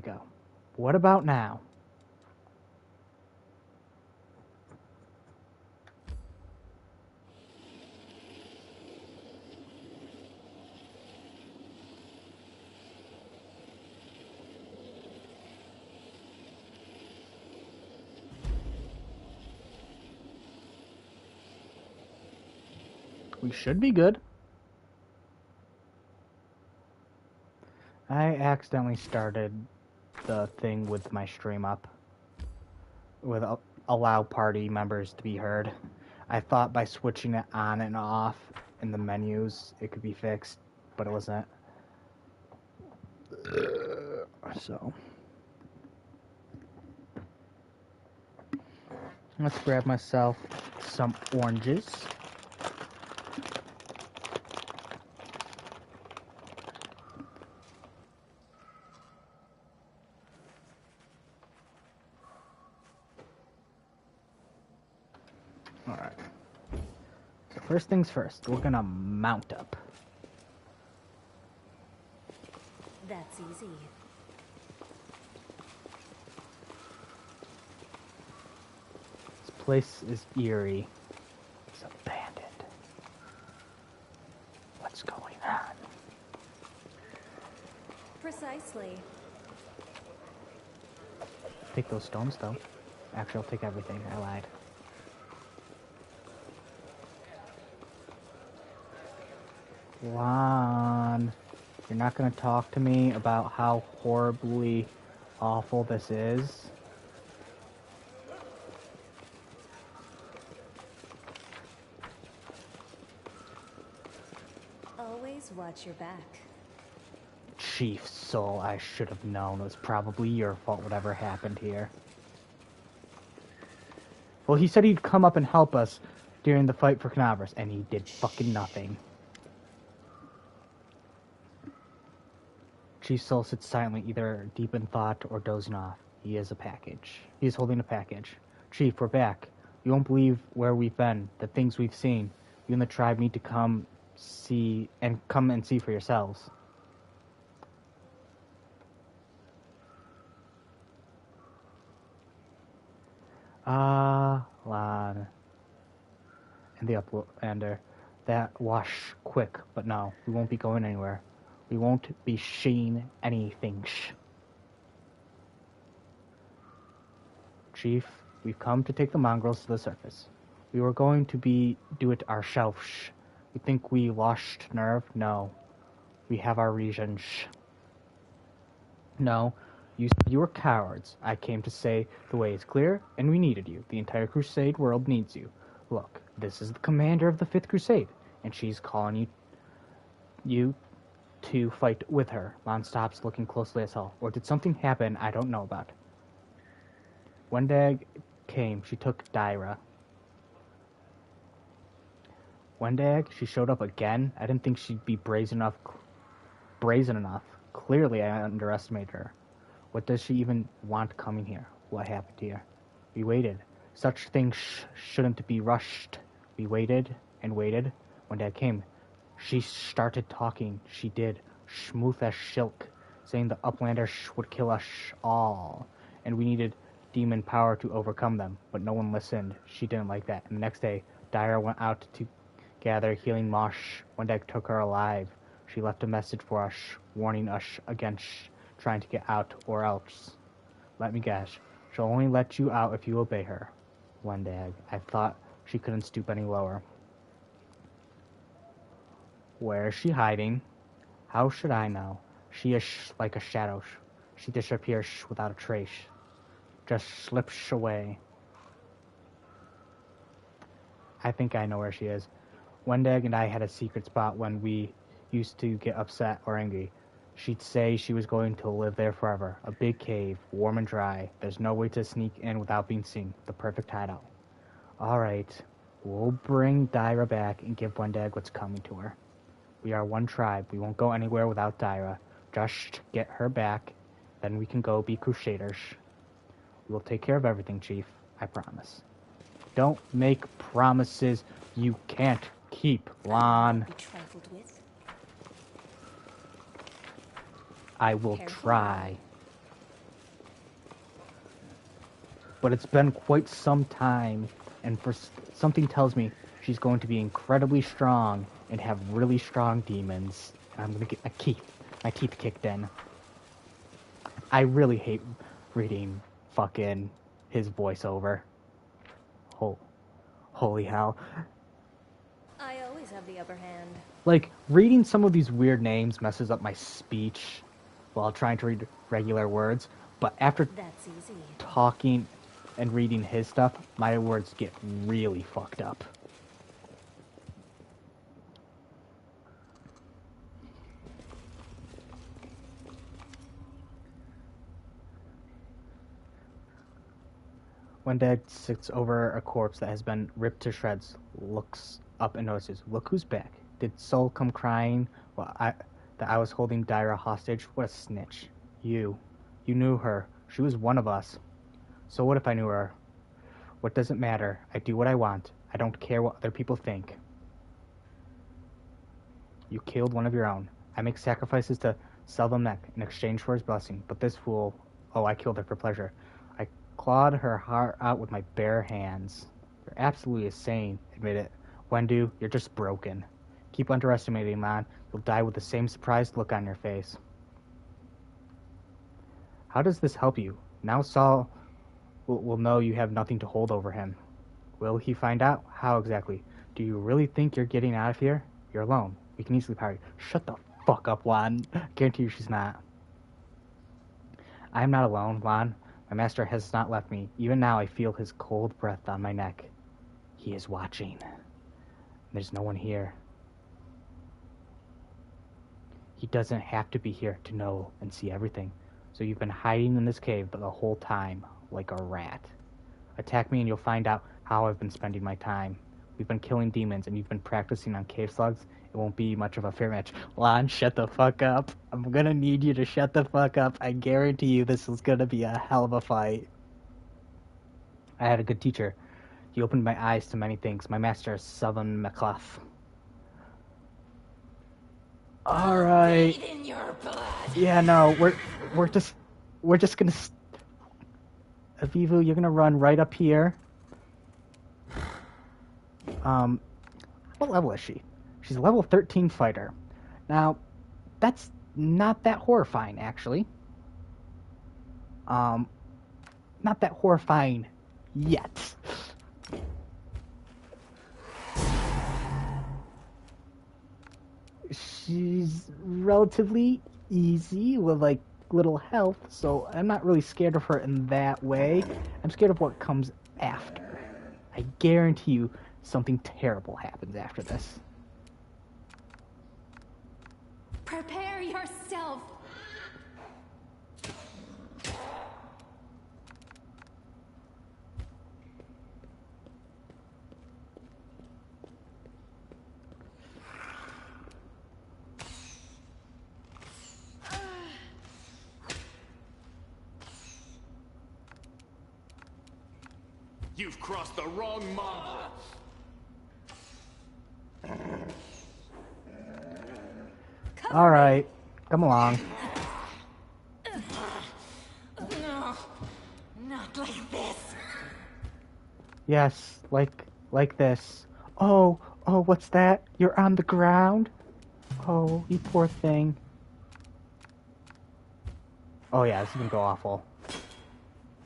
go. What about now? We should be good. I accidentally started the thing with my stream up. With allow party members to be heard. I thought by switching it on and off in the menus it could be fixed, but it wasn't. So let's grab myself some oranges. Alright. So first things first, we're gonna mount up. That's easy. This place is eerie. It's abandoned. What's going on? Precisely. Take those stones though. Actually, I'll take everything. I lied. Lon, you're not gonna talk to me about how horribly awful this is? Always watch your back. Chief Soul, I should have known. It was probably your fault whatever happened here. Well, he said he'd come up and help us during the fight for Canavers, and he did fucking nothing. Chief Soul sits silently, either deep in thought or dozing off. He is a package. He is holding a package. Chief, we're back. You won't believe where we've been, the things we've seen. You and the tribe need to come and see for yourselves. Lon. And the uplander. That wash quick, but no, we won't be going anywhere. We won't be seeing anything. Chief, we've come to take the mongrels to the surface. We were going to do it ourselves. You think we lost nerve? No. We have our reasons. No, you said you were cowards. I came to say the way is clear, and we needed you. The entire Crusade world needs you. Look, this is the commander of the 5th Crusade, and she's calling you to fight with her. Lon stops, looking closely at Saul. Or did something happen I don't know about? When Dag came, she took Dyra. Wendag, she showed up again. I didn't think she'd be brazen enough. Clearly, I underestimated her. What does she even want coming here? What happened here? We waited. Such things shouldn't be rushed. We waited and waited. When Dad came, she started talking. She did. Smooth as silk, saying the Uplanders would kill us all, and we needed demon power to overcome them. But no one listened. She didn't like that. And the next day, Dyra went out to gather healing moss. Wendag took her alive. She left a message for us, warning us against trying to get out, or else. Let me guess. She'll only let you out if you obey her. Wendag. I thought she couldn't stoop any lower. Where is she hiding? How should I know? She is like a shadow. She disappears without a trace. Just slips away. I think I know where she is. Wendag and I had a secret spot when we used to get upset or angry. She'd say she was going to live there forever. A big cave, warm and dry. There's no way to sneak in without being seen. The perfect hideout. Alright, we'll bring Dyra back and give Wendag what's coming to her. We are one tribe. We won't go anywhere without Dyra. Just get her back, then we can go be crusaders. We'll take care of everything, Chief. I promise. Don't make promises you can't keep, Lon. I will try. but it's been quite some time, and something tells me she's going to be incredibly strong and have really strong demons. And I'm gonna get my teeth kicked in. I really hate reading fucking his voiceover. Holy hell. I always have the upper hand. Like, reading some of these weird names messes up my speech while trying to read regular words, but after That's easy. talking and reading his stuff, my words get really fucked up. When Dad sits over a corpse that has been ripped to shreds, looks up and notices, look who's back. Did Soul come crying that I was holding Dyra hostage? What a snitch. You knew her. She was one of us. So what if I knew her? What does it matter? I do what I want. I don't care what other people think. You killed one of your own. I make sacrifices to sell the neck in exchange for his blessing, but this fool, I killed her for pleasure. I clawed her heart out with my bare hands. You're absolutely insane, admit it. Wendu, you're just broken. Keep underestimating, man. You'll die with the same surprised look on your face. How does this help you? Now Saul will know you have nothing to hold over him. Will he find out? How exactly? Do you really think you're getting out of here? You're alone. We can easily party. Shut the fuck up, Juan. Guarantee you she's not. I am not alone, Juan. My master has not left me. Even now I feel his cold breath on my neck. He is watching. There's no one here. He doesn't have to be here to know and see everything. So you've been hiding in this cave the whole time, like a rat. Attack me and you'll find out how I've been spending my time. We've been killing demons and you've been practicing on cave slugs. It won't be much of a fair match. Lon, shut the fuck up. I'm gonna need you to shut the fuck up. I guarantee you this is gonna be a hell of a fight. I had a good teacher. He opened my eyes to many things. My master, Southern McClough. All right. In your blood. Yeah, no, we're just gonna. Avivu, you're gonna run right up here. What level is she? She's a level 13 fighter. Now, that's not that horrifying, actually. Not that horrifying yet. She's relatively easy with like little health, so I'm not really scared of her in that way. I'm scared of what comes after. I guarantee you something terrible happens after this. Prepare yourself. You've crossed the wrong mongrel. All right, come along. No, not like this. Yes, like this. Oh, what's that? You're on the ground? Oh, you poor thing. Oh yeah, this is gonna go awful.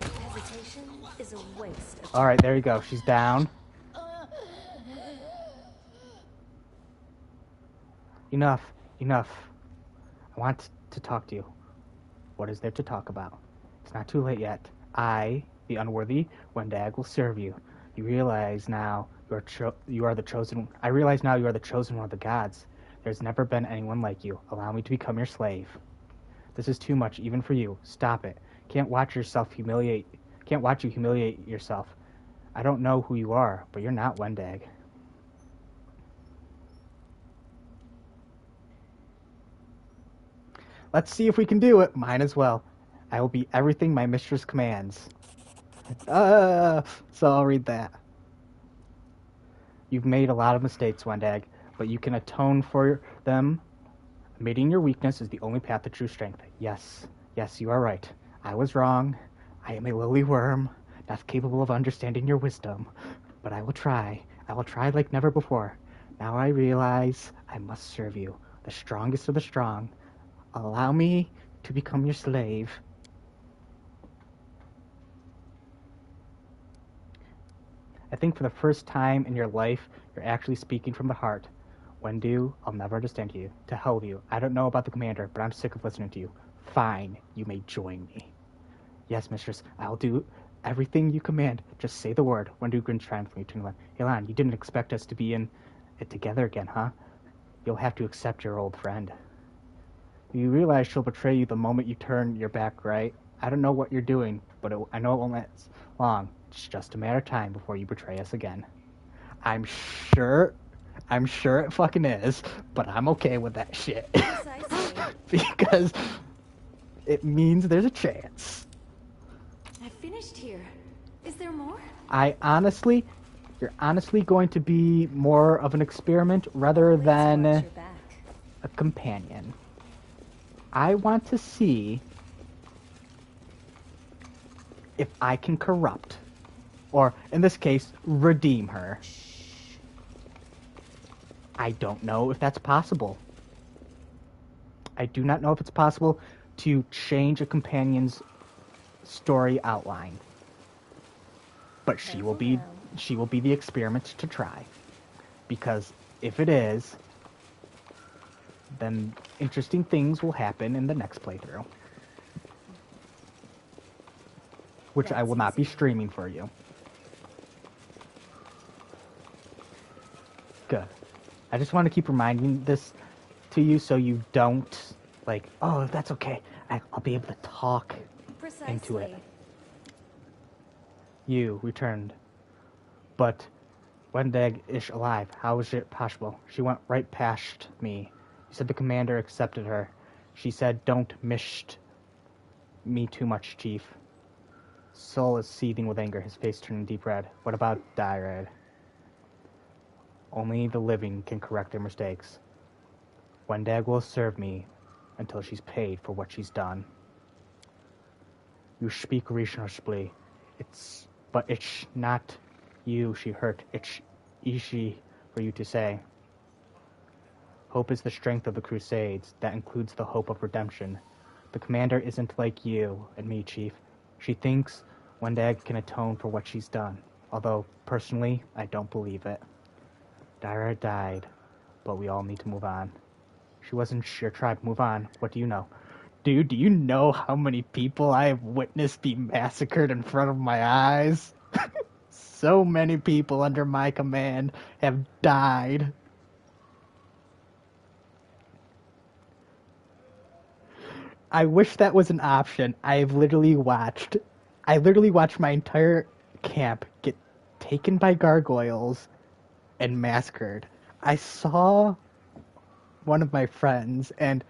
Hesitation is a waste of All right, there you go. She's down. Enough. I want to talk to you. What is there to talk about? It's not too late yet. I, the unworthy Wendag, will serve you. You realize now you are the chosen. I realize now you are the chosen one of the gods. There's never been anyone like you. Allow me to become your slave. This is too much, even for you. Stop it. Can't watch you humiliate yourself. I don't know who you are, but you're not Wendag. Let's see if we can do it. Might as well. I will be everything my mistress commands. So I'll read that. You've made a lot of mistakes, Wendag, but you can atone for them. Admitting your weakness is the only path to true strength. Yes, you are right. I was wrong. I am a lily worm. not capable of understanding your wisdom. But I will try. I will try like never before. Now I realize I must serve you, the strongest of the strong. Allow me to become your slave. I think for the first time in your life, you're actually speaking from the heart. Wendu, I'll never understand you. To hell with you. I don't know about the commander, but I'm sick of listening to you. Fine, you may join me. Yes, mistress, I'll do everything you command. Just say the word. Wendu grins triumphantly to Lan. Hey, Lan, you didn't expect us to be in it together again, huh? You'll have to accept your old friend. You realize she'll betray you the moment you turn your back, right? I don't know what you're doing, but I know it won't last long. It's just a matter of time before you betray us again. I'm sure it fucking is, but I'm okay with that shit. Precisely. Because it means there's a chance. I finished here. Is there more? You're honestly going to be more of an experiment rather Always than watch your back. a companion. I want to see if I can corrupt, or in this case, redeem her. I don't know if that's possible. I do not know if it's possible to change a companion's story outline. But she will be the experiment to try. Because if it is, then interesting things will happen in the next playthrough. Which I will not be streaming for you. Good. I just want to keep reminding this to you so you don't, like, oh, that's okay. I'll be able to talk into it. You returned. But Wendag is alive. How is it possible? She went right past me. You said the commander accepted her. She said, don't miss me too much, Chief. Sol is seething with anger, his face turning deep red. What about Dyrad? Only the living can correct their mistakes. Wendag will serve me until she's paid for what she's done. You speak reasonably. But it's not you she hurt. It's easy for you to say. Hope is the strength of the Crusades. That includes the hope of redemption. The commander isn't like you and me, Chief. She thinks Wendag can atone for what she's done. Although, personally, I don't believe it. Dyra died, but we all need to move on. She wasn't your tribe. Move on. What do you know? Dude, do you know how many people I have witnessed be massacred in front of my eyes? So many people under my command have died. I wish that was an option. I literally watched my entire camp get taken by gargoyles and massacred. I saw one of my friends and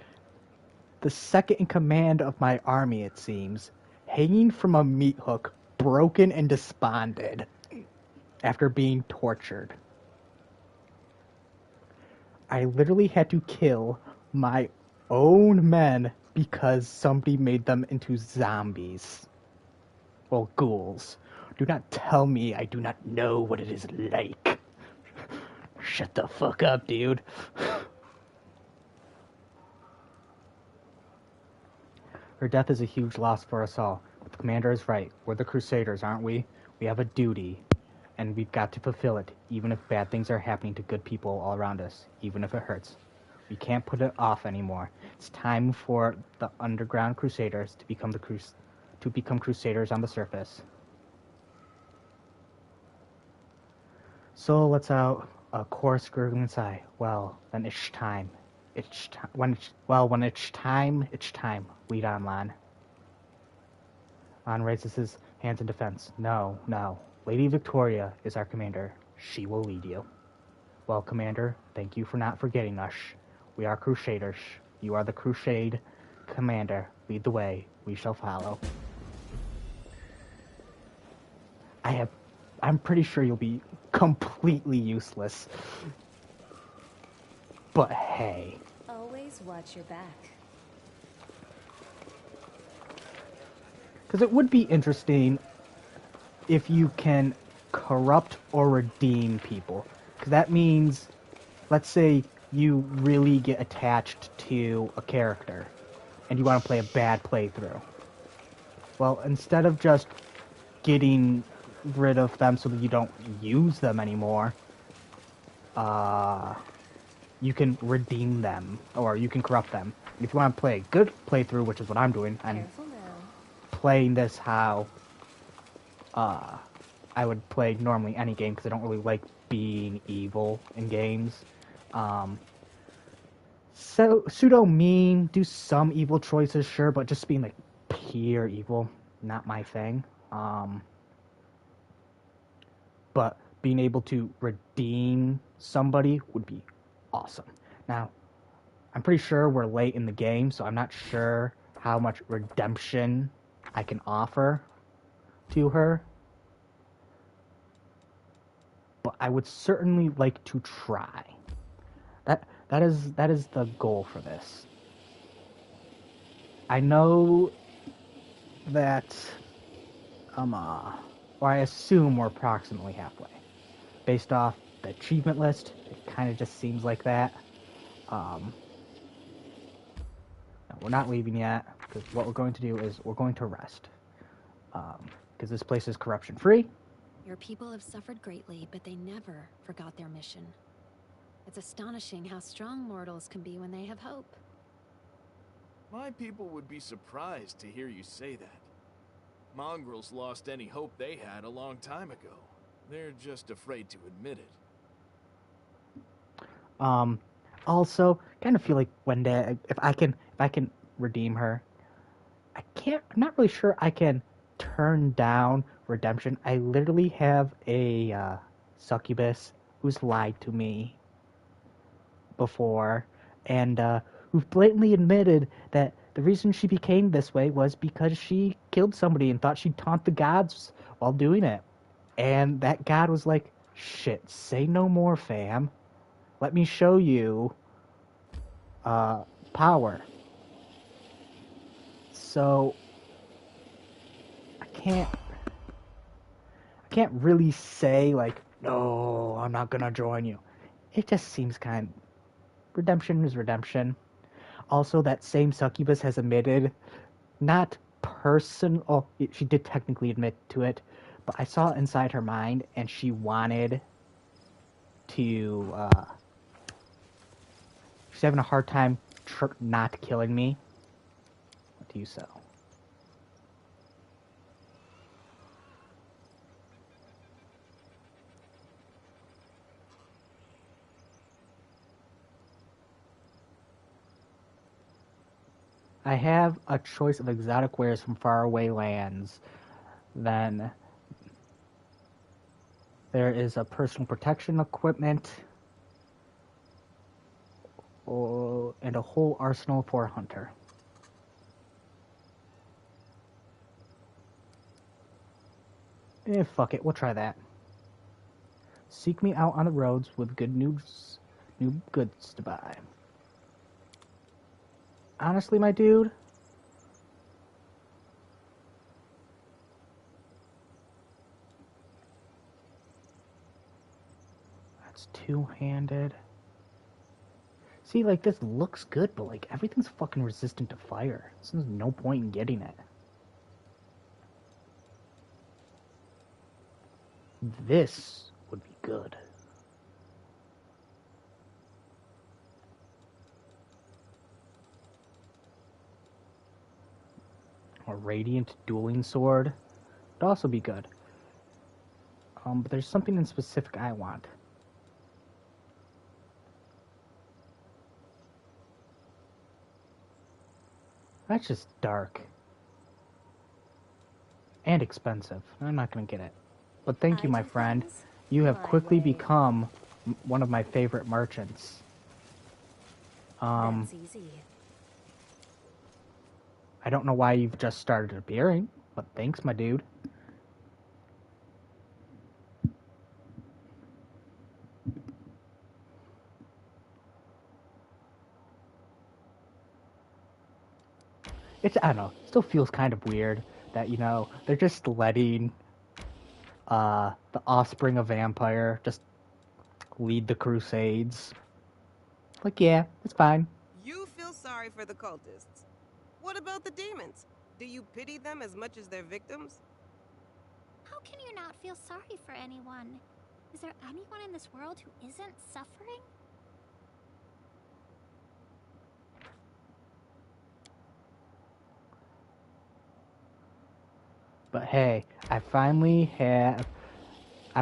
the second in command of my army, it seems, hanging from a meat hook, broken and despondent after being tortured. I literally had to kill my own men because somebody made them into zombies. Well, ghouls. Do not tell me I do not know what it is like. Shut the fuck up, dude. Her death is a huge loss for us all. But the commander is right. We're the Crusaders, aren't we? We have a duty, and we've got to fulfill it, even if bad things are happening to good people all around us, even if it hurts. We can't put it off anymore. It's time for the underground Crusaders to become Crusaders on the surface. So lets out a coarse gurgling sigh. Well, then it's time. When it's time. Lead on, Lan. Lan raises his hands in defense. No. Lady Victoria is our commander. She will lead you. Well, Commander, thank you for not forgetting us. We are Crusaders. You are the Crusade commander. Lead the way. We shall follow. I'm pretty sure you'll be completely useless. But hey. Always watch your back. Because it would be interesting if you can corrupt or redeem people. Because that means, let's say you really get attached to a character and you want to play a bad playthrough. Well, instead of just getting rid of them so that you don't use them anymore, you can redeem them, or you can corrupt them. And if you want to play a good playthrough, which is what I'm doing, I'm Careful now. playing this how I would play normally any game, because I don't really like being evil in games. So pseudo mean, do some evil choices, sure, but just being like pure evil, not my thing. But being able to redeem somebody would be awesome. Now, I'm pretty sure we're late in the game, so I'm not sure how much redemption I can offer to her. But I would certainly like to try. That is the goal for this. I know that or I assume we're approximately halfway. Based off the achievement list, it kind of just seems like that. No, we're not leaving yet, because what we're going to do is we're going to rest. Because this place is corruption free. Your people have suffered greatly, but they never forgot their mission. It's astonishing how strong mortals can be when they have hope. My people would be surprised to hear you say that. Mongrels lost any hope they had a long time ago. They're just afraid to admit it. Also, kind of feel like Wenda, if I can redeem her, I'm not really sure I can turn down redemption. I literally have a succubus who's lied to me before, and who blatantly admitted that the reason she became this way was because she killed somebody and thought she'd taunt the gods while doing it. And that god was like, shit, say no more, fam. Let me show you power. So I can't really say like, no, I'm not gonna join you. It just seems kind of, redemption is redemption. Also, that same succubus has admitted, not she did technically admit to it, but I saw it inside her mind, and she wanted to, she's having a hard time not killing me. What do you sell? I have a choice of exotic wares from faraway lands. Then there is a personal protection equipment, and a whole arsenal for a hunter. Fuck it, we'll try that. Seek me out on the roads with good news, new goods to buy. Honestly, my dude, that's two-handed. See, like, this looks good, but, like, everything's fucking resistant to fire. So there's no point in getting it. This would be good. A radiant dueling sword would also be good. But there's something in specific I want. That's just dark. And expensive. I'm not going to get it. But thank you, I my do friend. things You have my quickly way. become one of my favorite merchants. That's easy. I don't know why you've just started appearing, but thanks, my dude. I don't know, it still feels kind of weird that, they're just letting the offspring of vampire, just lead the crusades. Like, yeah, it's fine. You feel sorry for the cultists. What about the demons? Do you pity them as much as their victims? How can you not feel sorry for anyone? Is there anyone in this world who isn't suffering? But hey, I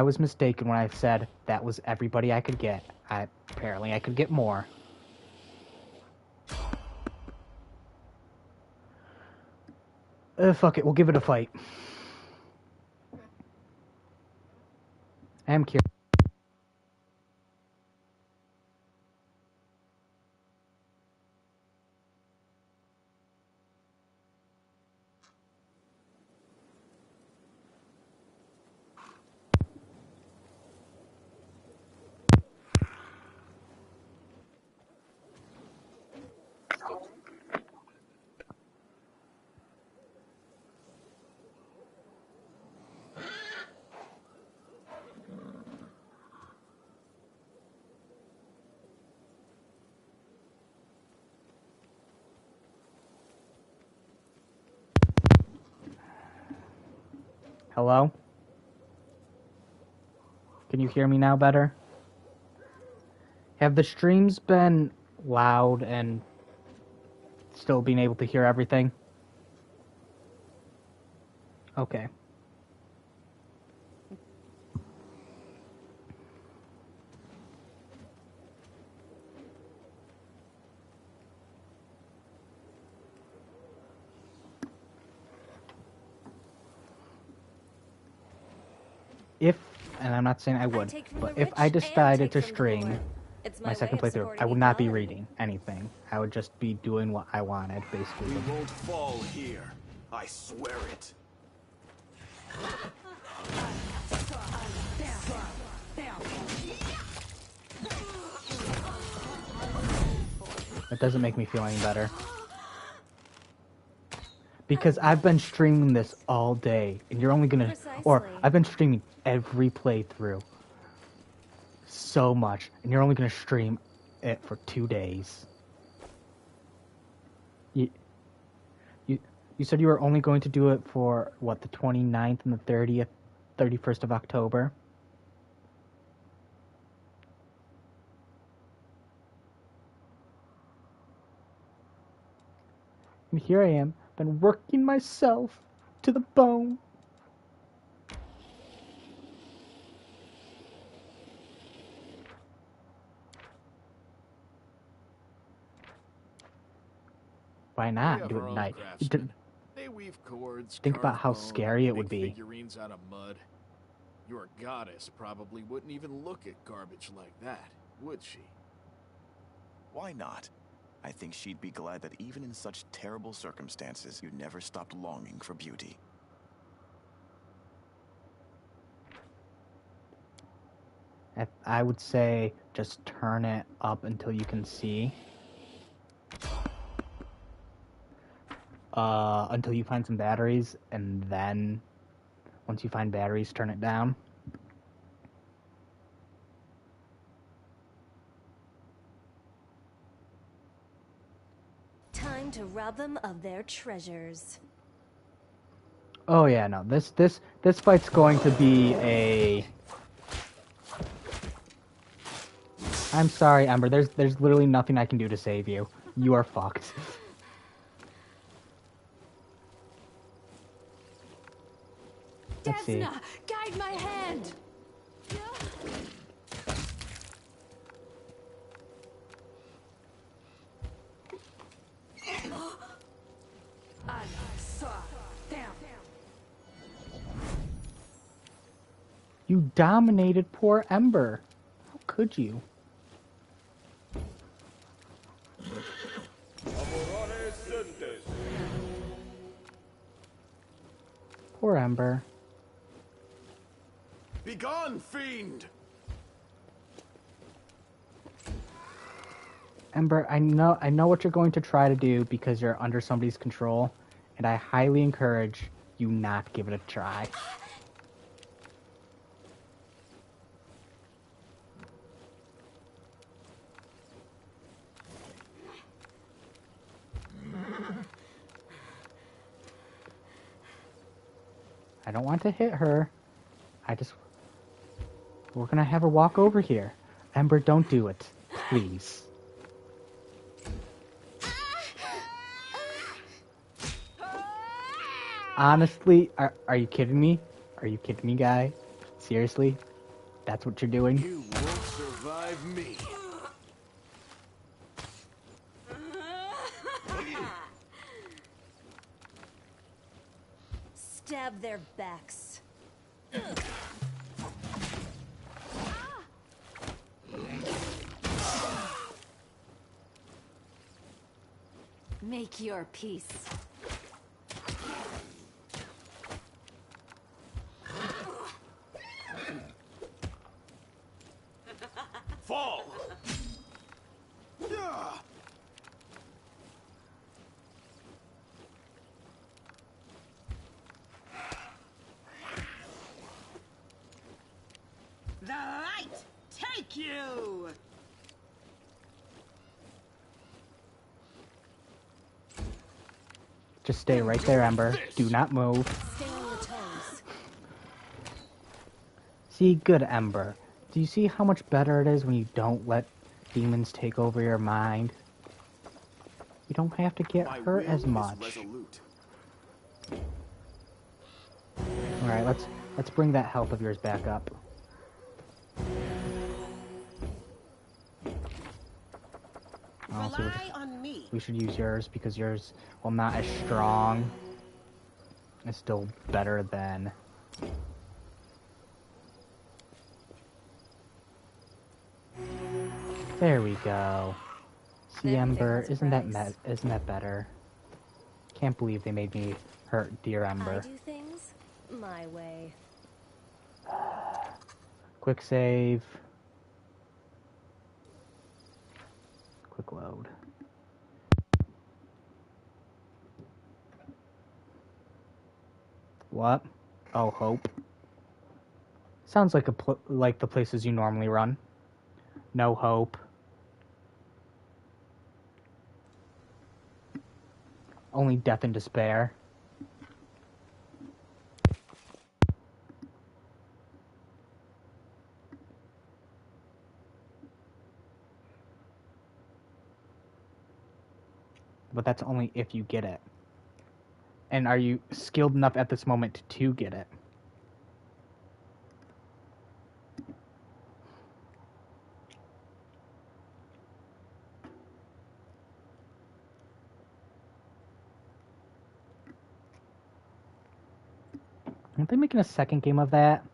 was mistaken when I said that was everybody I could get. Apparently I could get more. Fuck it, we'll give it a fight. I am curious. Hello? Can you hear me now better? Have the streams been loud and still being able to hear everything? Okay. And I'm not saying I would, but if I decided to stream my second playthrough, I would not be reading anything. I would just be doing what I wanted, basically. We won't fall here. I swear it. That doesn't make me feel any better. Because I've been streaming this all day, and you're only gonna... Or, I've been streaming every playthrough. So much, and you're only gonna stream it for 2 days. You said you were only going to do it for, what, the 29th and the 30th, 31st of October? And here I am, been working myself to the bone. Why not do it at night? They weave cords, Think about how bone, scary it would be. Figurines out of mud. Your goddess probably wouldn't even look at garbage like that, would she? Why not? I think she'd be glad that even in such terrible circumstances, you never stopped longing for beauty. I would say just turn it up until you can see. Until you find some batteries, and then once you find batteries, turn it down. Time to rob them of their treasures. Oh yeah, no. This fight's going to be a... I'm sorry, Ember. There's literally nothing I can do to save you. You are fucked. Let's see. Desna, guide my hand. You dominated poor Ember. How could you? Poor Ember. Begone, fiend! Ember, I know what you're going to try to do because you're under somebody's control, and I highly encourage you not give it a try. I don't want to hit her. We're gonna have her walk over here. Ember, don't do it. Please. Honestly, are you kidding me? Are you kidding me, guy? Seriously? That's what you're doing? You won't survive me. Stab their backs. Make your peace. Fall! The light take you! Just stay right there, Ember. Do not move. Stay on your toes. See, good Ember. Do you see how much better it is when you don't let demons take over your mind? You don't have to get My hurt will as is much. resolute. Alright, let's bring that health of yours back up. Honestly, Rely on me. we should use yours because yours, while not as strong, is still better than... There we go. See, Them Ember, things isn't price. that better? Can't believe they made me hurt dear I Ember. do things my way. Quick save. Quick load. What? Oh, Hope. Sounds like like the places you normally run. No hope. Only death and despair. But that's only if you get it. And are you skilled enough at this moment to get it? Aren't they making a second game of that?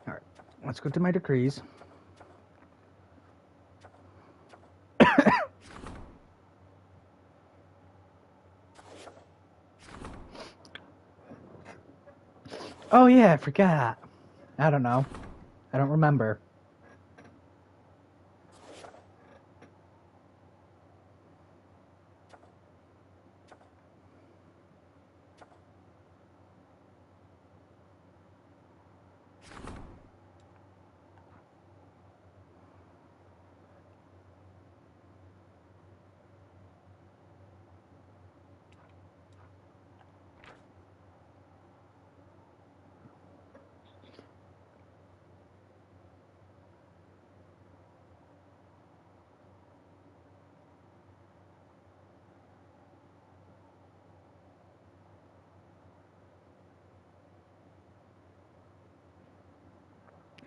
Alright, let's go to my decrees. Oh yeah, I forgot. I don't know. I don't remember.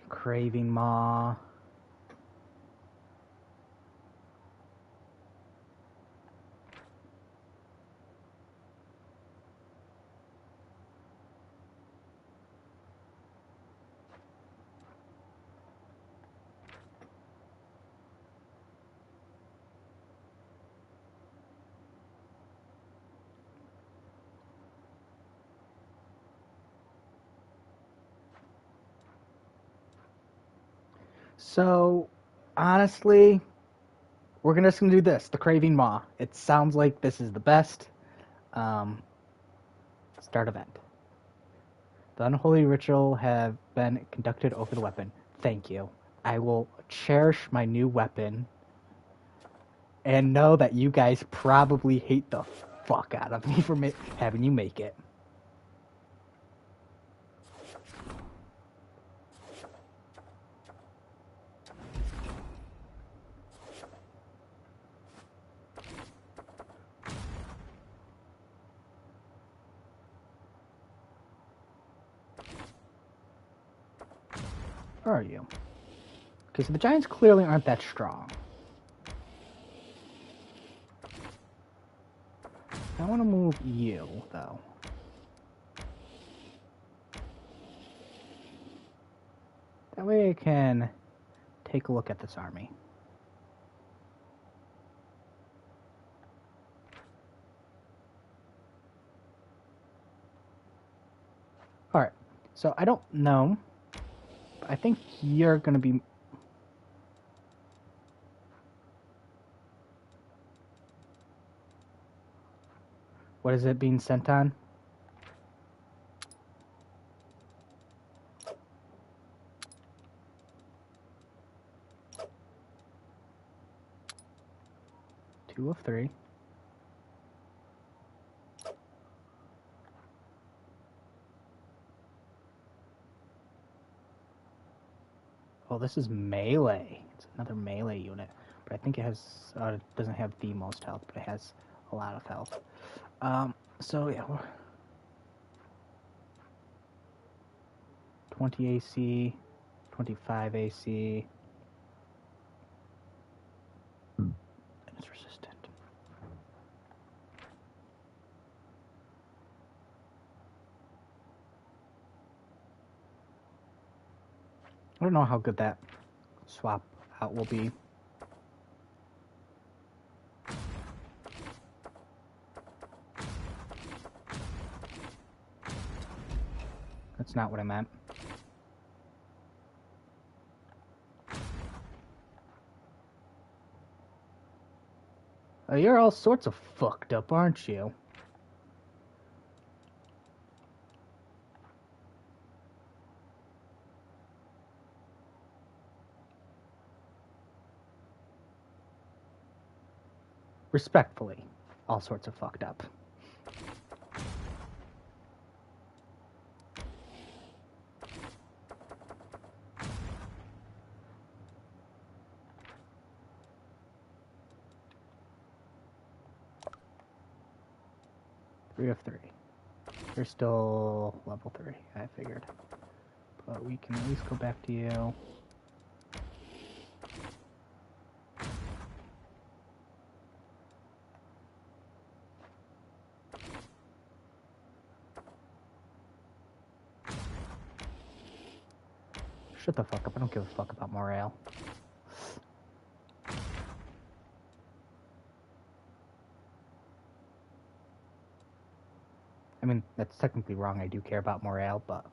Craving Maw. So, honestly, we're just gonna do this, the Craving Maw. It sounds like this is the best. Start event. The unholy ritual have been conducted over the weapon. Thank you. I will cherish my new weapon and know that you guys probably hate the fuck out of me for having you make it. Where are you? Okay, so the giants clearly aren't that strong. I want to move you, though. That way I can take a look at this army. Alright, so I don't know. But I think you're going to be... What is it being sent on? Two of three. Oh, this is melee. It's another melee unit. But I think it has... it doesn't have the most health, but it has a lot of health. So yeah, 20 AC, 25 AC. And it's resistant. I don't know how good that swap out will be. That's not what I meant. You're all sorts of fucked up, aren't you? Respectfully, all sorts of fucked up. Three of three. You're still level 3, I figured. But we can at least go back to you. Shut the fuck up, I don't give a fuck about morale. I mean, that's technically wrong, I do care about morale, but...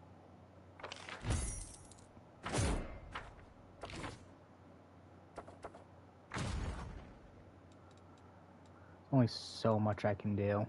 only so much I can do.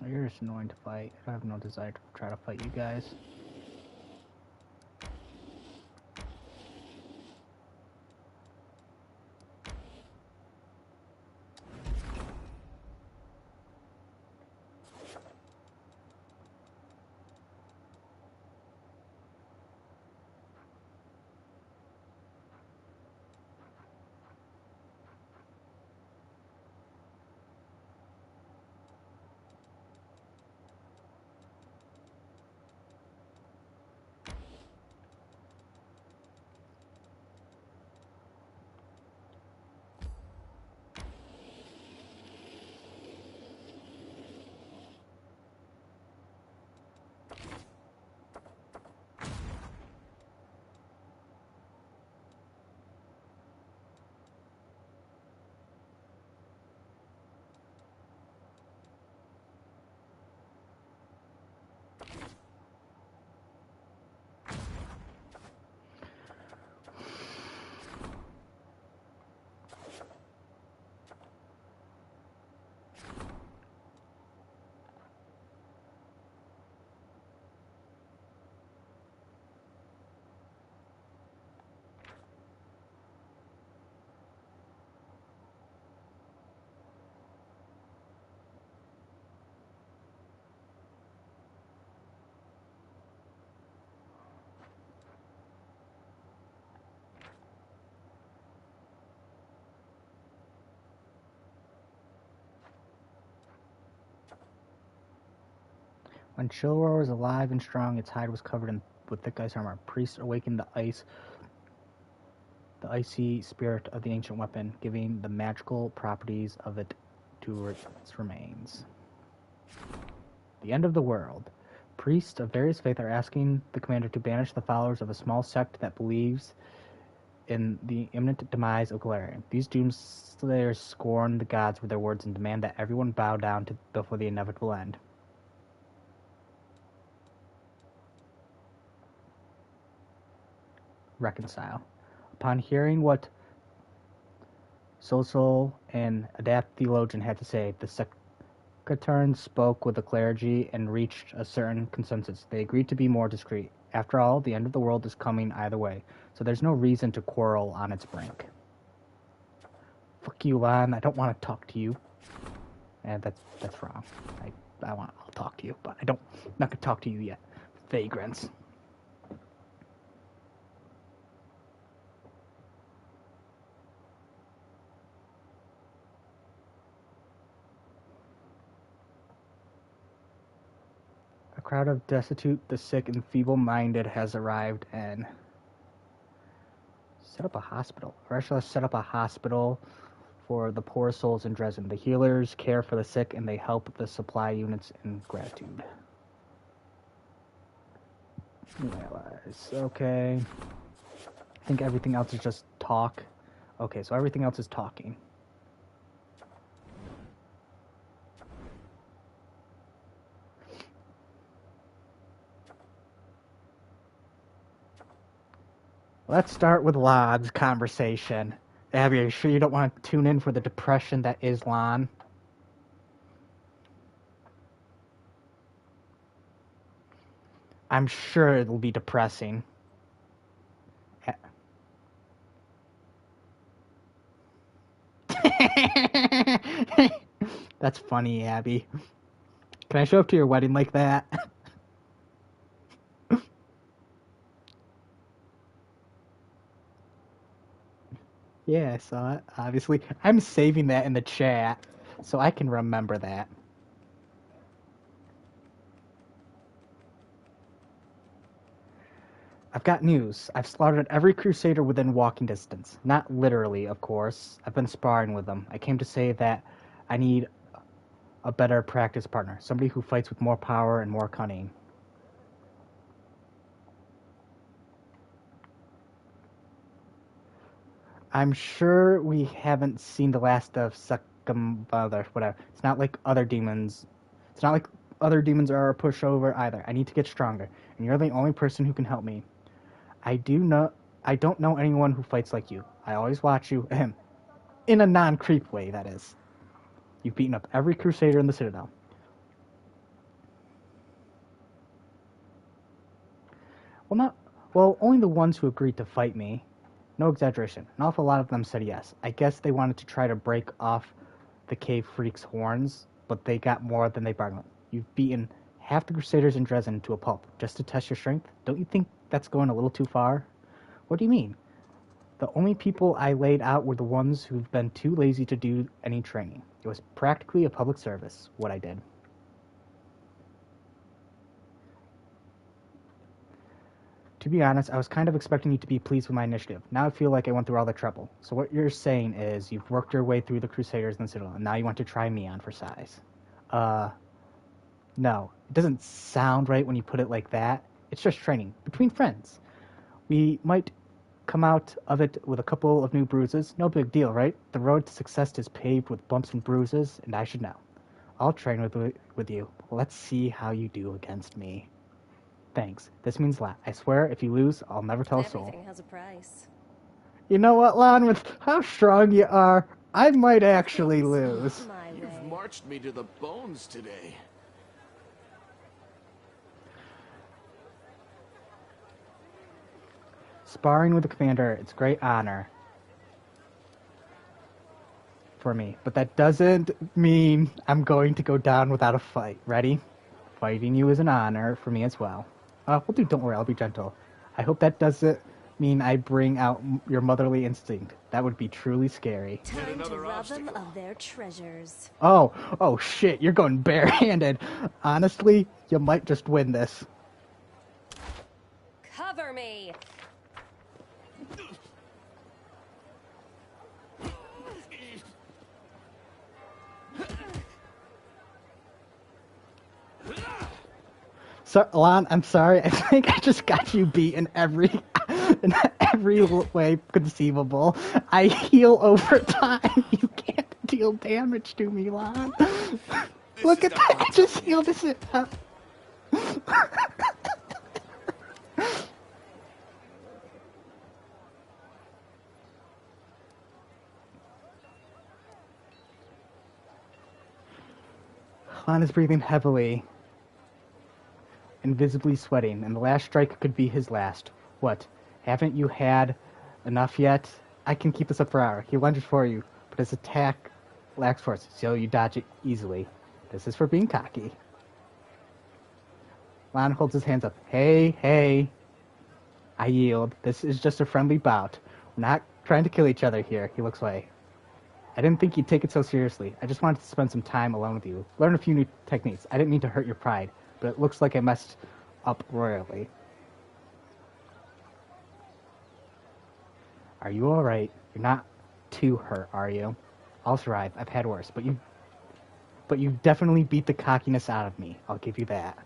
You're just annoying to fight. I have no desire to try to fight you guys. When Chillroar was alive and strong, its hide was covered with thick ice armor. Priests awakened the icy spirit of the ancient weapon, giving the magical properties of it to its remains. The end of the world. Priests of various faiths are asking the commander to banish the followers of a small sect that believes in the imminent demise of Galarian. These doomslayers scorn the gods with their words and demand that everyone bow down before the inevitable end. Reconcile. Upon hearing what Solsol and Adapt Theologian had to say, the Secretarians spoke with the clergy and reached a certain consensus. They agreed to be more discreet. After all, the end of the world is coming either way, so there's no reason to quarrel on its brink. Fuck you, Lon. I don't want to talk to you. And that's wrong. I'll talk to you, but I'm not gonna talk to you yet. Vagrants. A crowd of destitute, the sick, and feeble-minded has arrived and set up a hospital. Russia set up a hospital for the poor souls in Dresden. The healers care for the sick, and they help the supply units in gratitude. New allies. Okay. I think everything else is just talk. Okay, so everything else is talking. Let's start with Lon's conversation. Abby, are you sure you don't want to tune in for the depression that is Lon? I'm sure it'll be depressing. That's funny, Abby. Can I show up to your wedding like that? Yeah, I saw it, obviously. I'm saving that in the chat, so I can remember that. I've got news. I've slaughtered every crusader within walking distance. Not literally, of course. I've been sparring with them. I came to say that I need a better practice partner. Somebody who fights with more power and more cunning. I'm sure we haven't seen the last of whatever. It's not like other demons. It's not like other demons are a pushover either. I need to get stronger, and you're the only person who can help me. I don't know anyone who fights like you. I always watch you, in a non-creep way, that is. You've beaten up every crusader in the Citadel. Well, only the ones who agreed to fight me. No exaggeration. An awful lot of them said yes. I guess they wanted to try to break off the cave freak's horns, but they got more than they bargained with. You've beaten half the Crusaders in Dresden to a pulp, just to test your strength? Don't you think that's going a little too far? What do you mean? The only people I laid out were the ones who've been too lazy to do any training. It was practically a public service, what I did. To be honest, I was kind of expecting you to be pleased with my initiative. Now I feel like I went through all the trouble. So what you're saying is you've worked your way through the Crusaders and the Citadel, and now you want to try me on for size. No. It doesn't sound right when you put it like that. It's just training. Between friends. We might come out of it with a couple of new bruises. No big deal, right? The road to success is paved with bumps and bruises, and I should know. I'll train with you. Let's see how you do against me. Thanks. This means a lot. I swear, if you lose, I'll never tell a soul. Everything has a price. You know what, Lon? With how strong you are, I might actually lose. My You've way. marched me to the bones today. Sparring with the commander, it's a great honor for me. But that doesn't mean I'm going to go down without a fight. Ready? Fighting you is an honor for me as well. Don't worry, I'll be gentle. I hope that doesn't mean I bring out your motherly instinct. That would be truly scary. Time to another rob them obstacle. of their treasures. Oh shit, you're going barehanded. Honestly, you might just win this. Cover me! So, Lon, I'm sorry. I think I just got you beat in every way conceivable. I heal over time. You can't deal damage to me, Lon. Look at that. I just healed this up. Lon is breathing heavily, invisibly sweating, and the last strike could be his last. What? Haven't you had enough yet? I can keep this up for hours. He lunges for you, but his attack lacks force, so you dodge it easily. This is for being cocky. Lon holds his hands up. Hey. I yield. This is just a friendly bout. We're not trying to kill each other here. He looks away. I didn't think you'd take it so seriously. I just wanted to spend some time alone with you. Learn a few new techniques. I didn't mean to hurt your pride, but it looks like I messed up royally. Are you alright? You're not too hurt, are you? I'll survive. I've had worse, but you definitely beat the cockiness out of me. I'll give you that.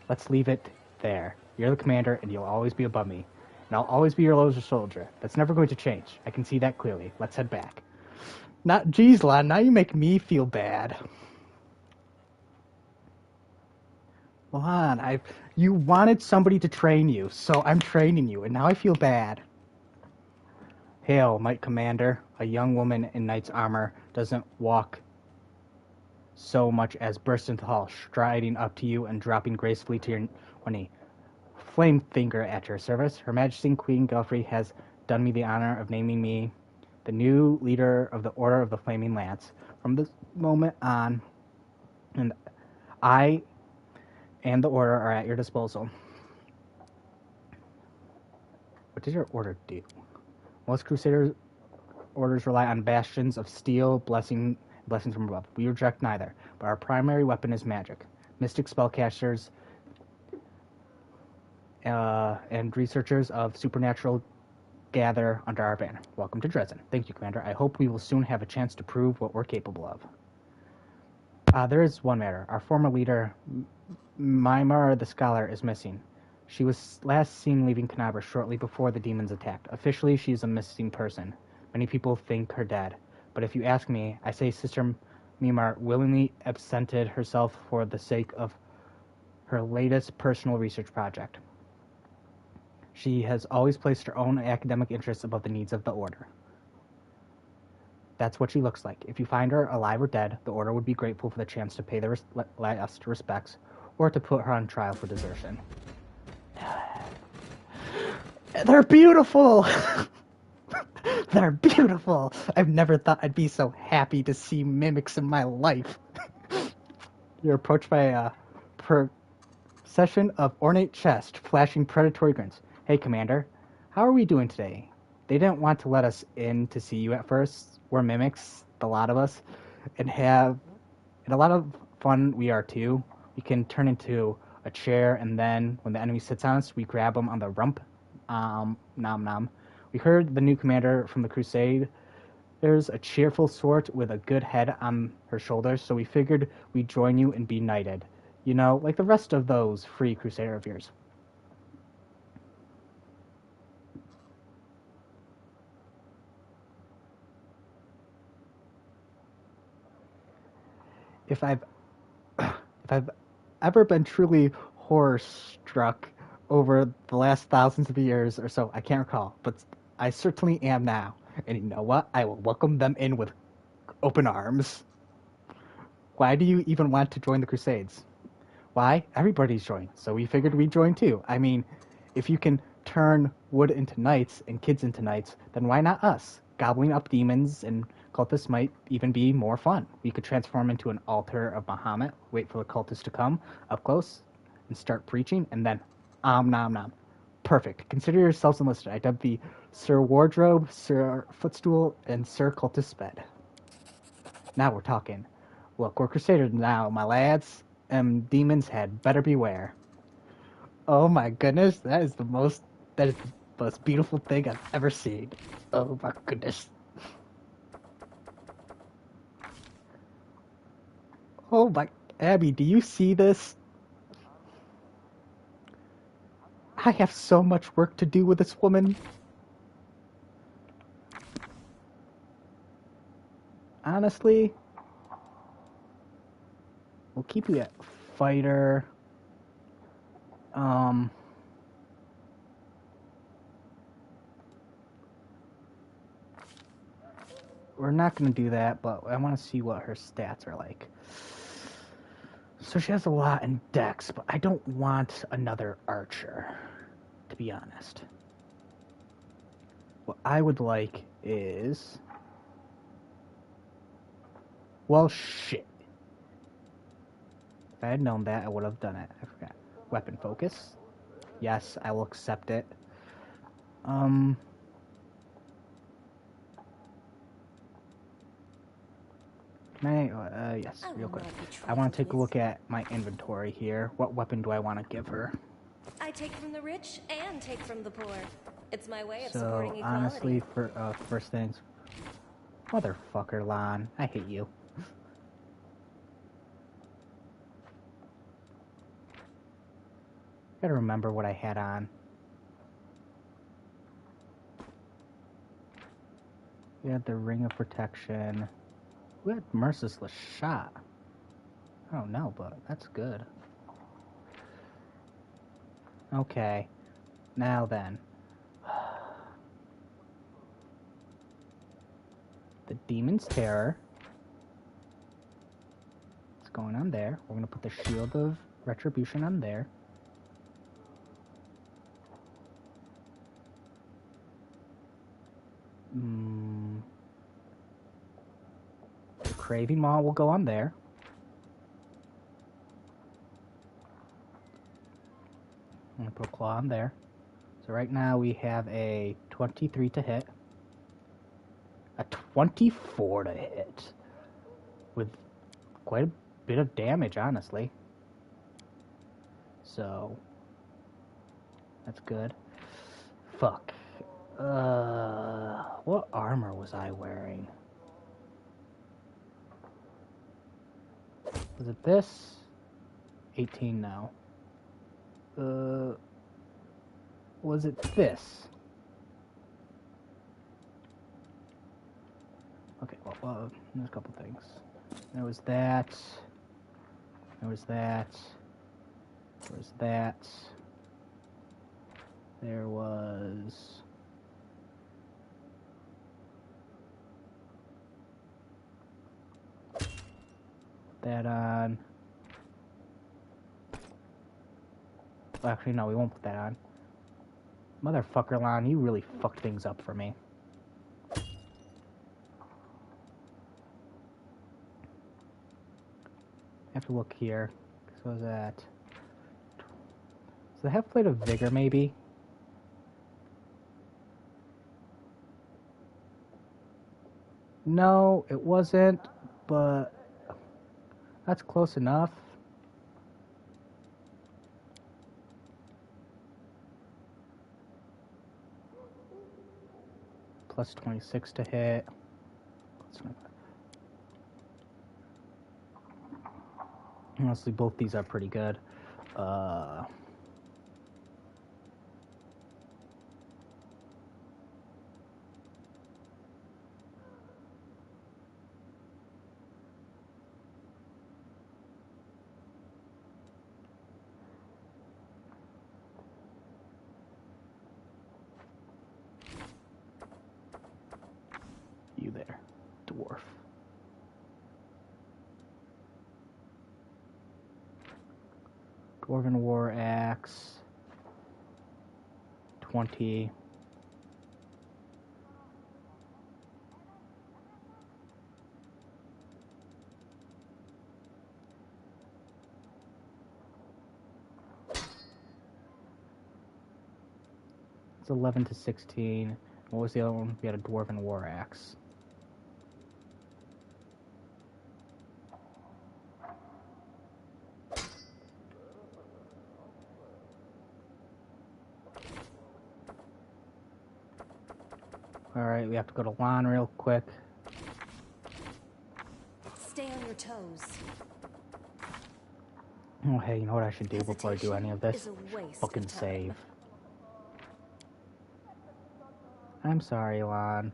Let's leave it there. You're the commander, and you'll always be above me. And I'll always be your loser soldier. That's never going to change. I can see that clearly. Let's head back. Geez, Lon, now you make me feel bad. Lon, you wanted somebody to train you, so I'm training you, and now I feel bad. Hail, Might Commander. A young woman in knight's armor doesn't walk so much as burst into the hall, striding up to you and dropping gracefully to your knee. Flame finger at your service. Her Majesty Queen Gelfrey has done me the honor of naming me the new leader of the Order of the Flaming Lance. From this moment on, and I and the Order are at your disposal. What does your order do? Most Crusader orders rely on bastions of steel, blessings from above. We reject neither, but our primary weapon is magic. Mystic spellcasters and researchers of supernatural gather under our banner. Welcome to Dresden. Thank you, Commander. I hope we will soon have a chance to prove what we're capable of. There is one matter. Our former leader, Mimar the Scholar, is missing. She was last seen leaving Canabra shortly before the demons attacked. Officially, she is a missing person. Many people think her dead. But if you ask me, I say Sister Mimar willingly absented herself for the sake of her latest personal research project. She has always placed her own academic interests above the needs of the Order. That's what she looks like. If you find her alive or dead, the Order would be grateful for the chance to pay the last respects or to put her on trial for desertion. They're beautiful! They're beautiful! I've never thought I'd be so happy to see mimics in my life. You're approached by a procession of ornate chests, flashing predatory grins. Hey, Commander. How are we doing today? They didn't want to let us in to see you at first. We're mimics, the lot of us, and a lot of fun we are too. We can turn into a chair, and then when the enemy sits on us, we grab them on the rump. Nom nom. We heard the new commander from the Crusade. There's a cheerful sort with a good head on her shoulders, so we figured we'd join you and be knighted. You know, like the rest of those free Crusader of yours. If I've if I've ever been truly horror-struck over the last thousands of years or so, I can't recall, but I certainly am now. And you know what? I will welcome them in with open arms. Why do you even want to join the Crusades? Why? Everybody's joined, so we figured we'd join too. I mean, if you can turn wood into knights and kids into knights, then why not us? Gobbling up demons and cultists might even be more fun. We could transform into an altar of Bahamut, wait for the cultists to come up close, and start preaching, and then nom nom. Perfect. Consider yourselves enlisted. I dub the Sir Wardrobe, Sir Footstool, and Sir Cultist Bed. Now we're talking. Look, we're Crusaders now, my lads. Demons had better beware. Oh my goodness, that is the most beautiful thing I've ever seen. Oh my goodness. Oh my, Abby, do you see this? I have so much work to do with this woman. Honestly, we'll keep you at fighter. We're not going to do that, but I want to see what her stats are like. So she has a lot in dex, but I don't want another archer, to be honest. What I would like is... Well, shit. If I had known that, I would have done it. I forgot. Weapon focus. Yes, I will accept it. Can I, yes, real quick. I want to take a look at my inventory here. What weapon do I want to give her? I take from the rich and take from the poor. It's my way of supporting So, equality. honestly, for first things... Motherfucker, Lon. I hate you. Gotta remember what I had on. We had the Ring of Protection. We had Merciless Shot. I don't know, but that's good. Okay. Now then. The Demon's Terror. What's going on there? We're gonna put the Shield of Retribution on there. The Craving Maw will go on there. I'm gonna put a Claw on there. So right now we have a 23 to hit. A 24 to hit. With quite a bit of damage, honestly. So that's good. Fuck. What armor was I wearing? Was it this? 18 now. Was it this? Okay, well, there's a couple things. There was that. There was that. There was that. There was... that on. Well, actually, no, we won't put that on. Motherfucker, Lon, you really fucked things up for me. I have to look here. So is that... Does it have Plate of Vigor, maybe? No, it wasn't, but... That's close enough. Plus 26 to hit. Honestly, both these are pretty good. You there, dwarf. Dwarven War Axe. 20. It's 11 to 16. What was the other one? We had a Dwarven War Axe. Alright, we have to go to Lon real quick. Stay on your toes. Oh, hey, you know what I should do before I do any of this? Hesitation is a waste Fucking of time. save. I'm sorry, Lon.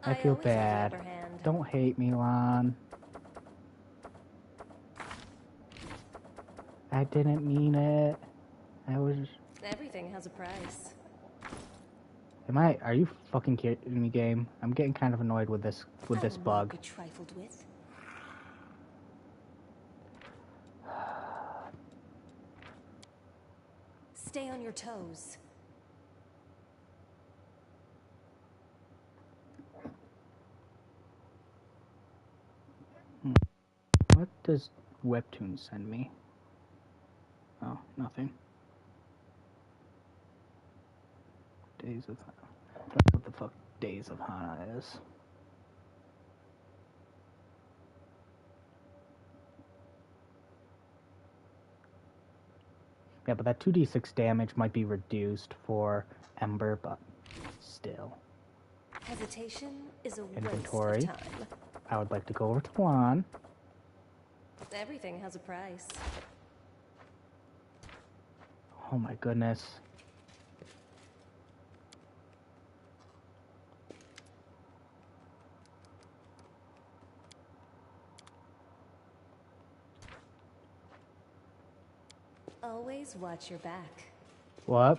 I feel always have the bad. upper hand. Don't hate me, Lon. I didn't mean it. I was... Everything has a price. Are you fucking kidding me, game? I'm getting kind of annoyed with this I will not bug. be trifled with. Stay on your toes. What does Webtoon send me? Oh, nothing. Days of... I don't know what the fuck Days of Hana is. Yeah, but that 2d6 damage might be reduced for Ember, but still. Hesitation is a Inventory. waste of time. I would like to go over to Lon. Everything has a price. Oh my goodness. Always watch your back. What?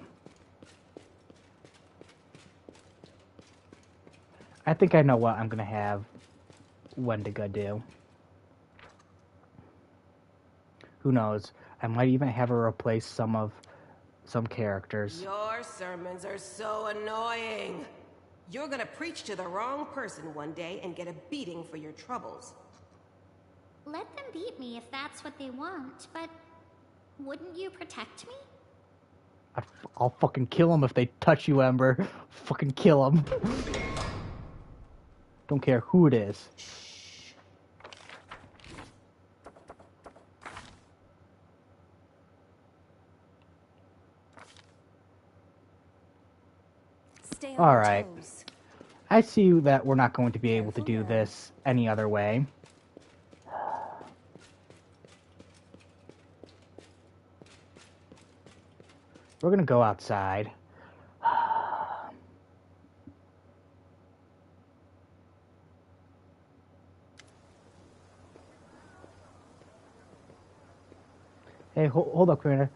I think I know what I'm gonna have Wendigo do. Who knows? I might even have her replace some characters. Your sermons are so annoying. You're gonna preach to the wrong person one day and get a beating for your troubles. Let them beat me if that's what they want, but wouldn't you protect me? I'll fucking kill them if they touch you, Ember. Fucking kill them. Don't care who it is. Stay on All your right. toes. I see that we're not going to be able to do this any other way. We're gonna go outside. Hey, hold up, Commander.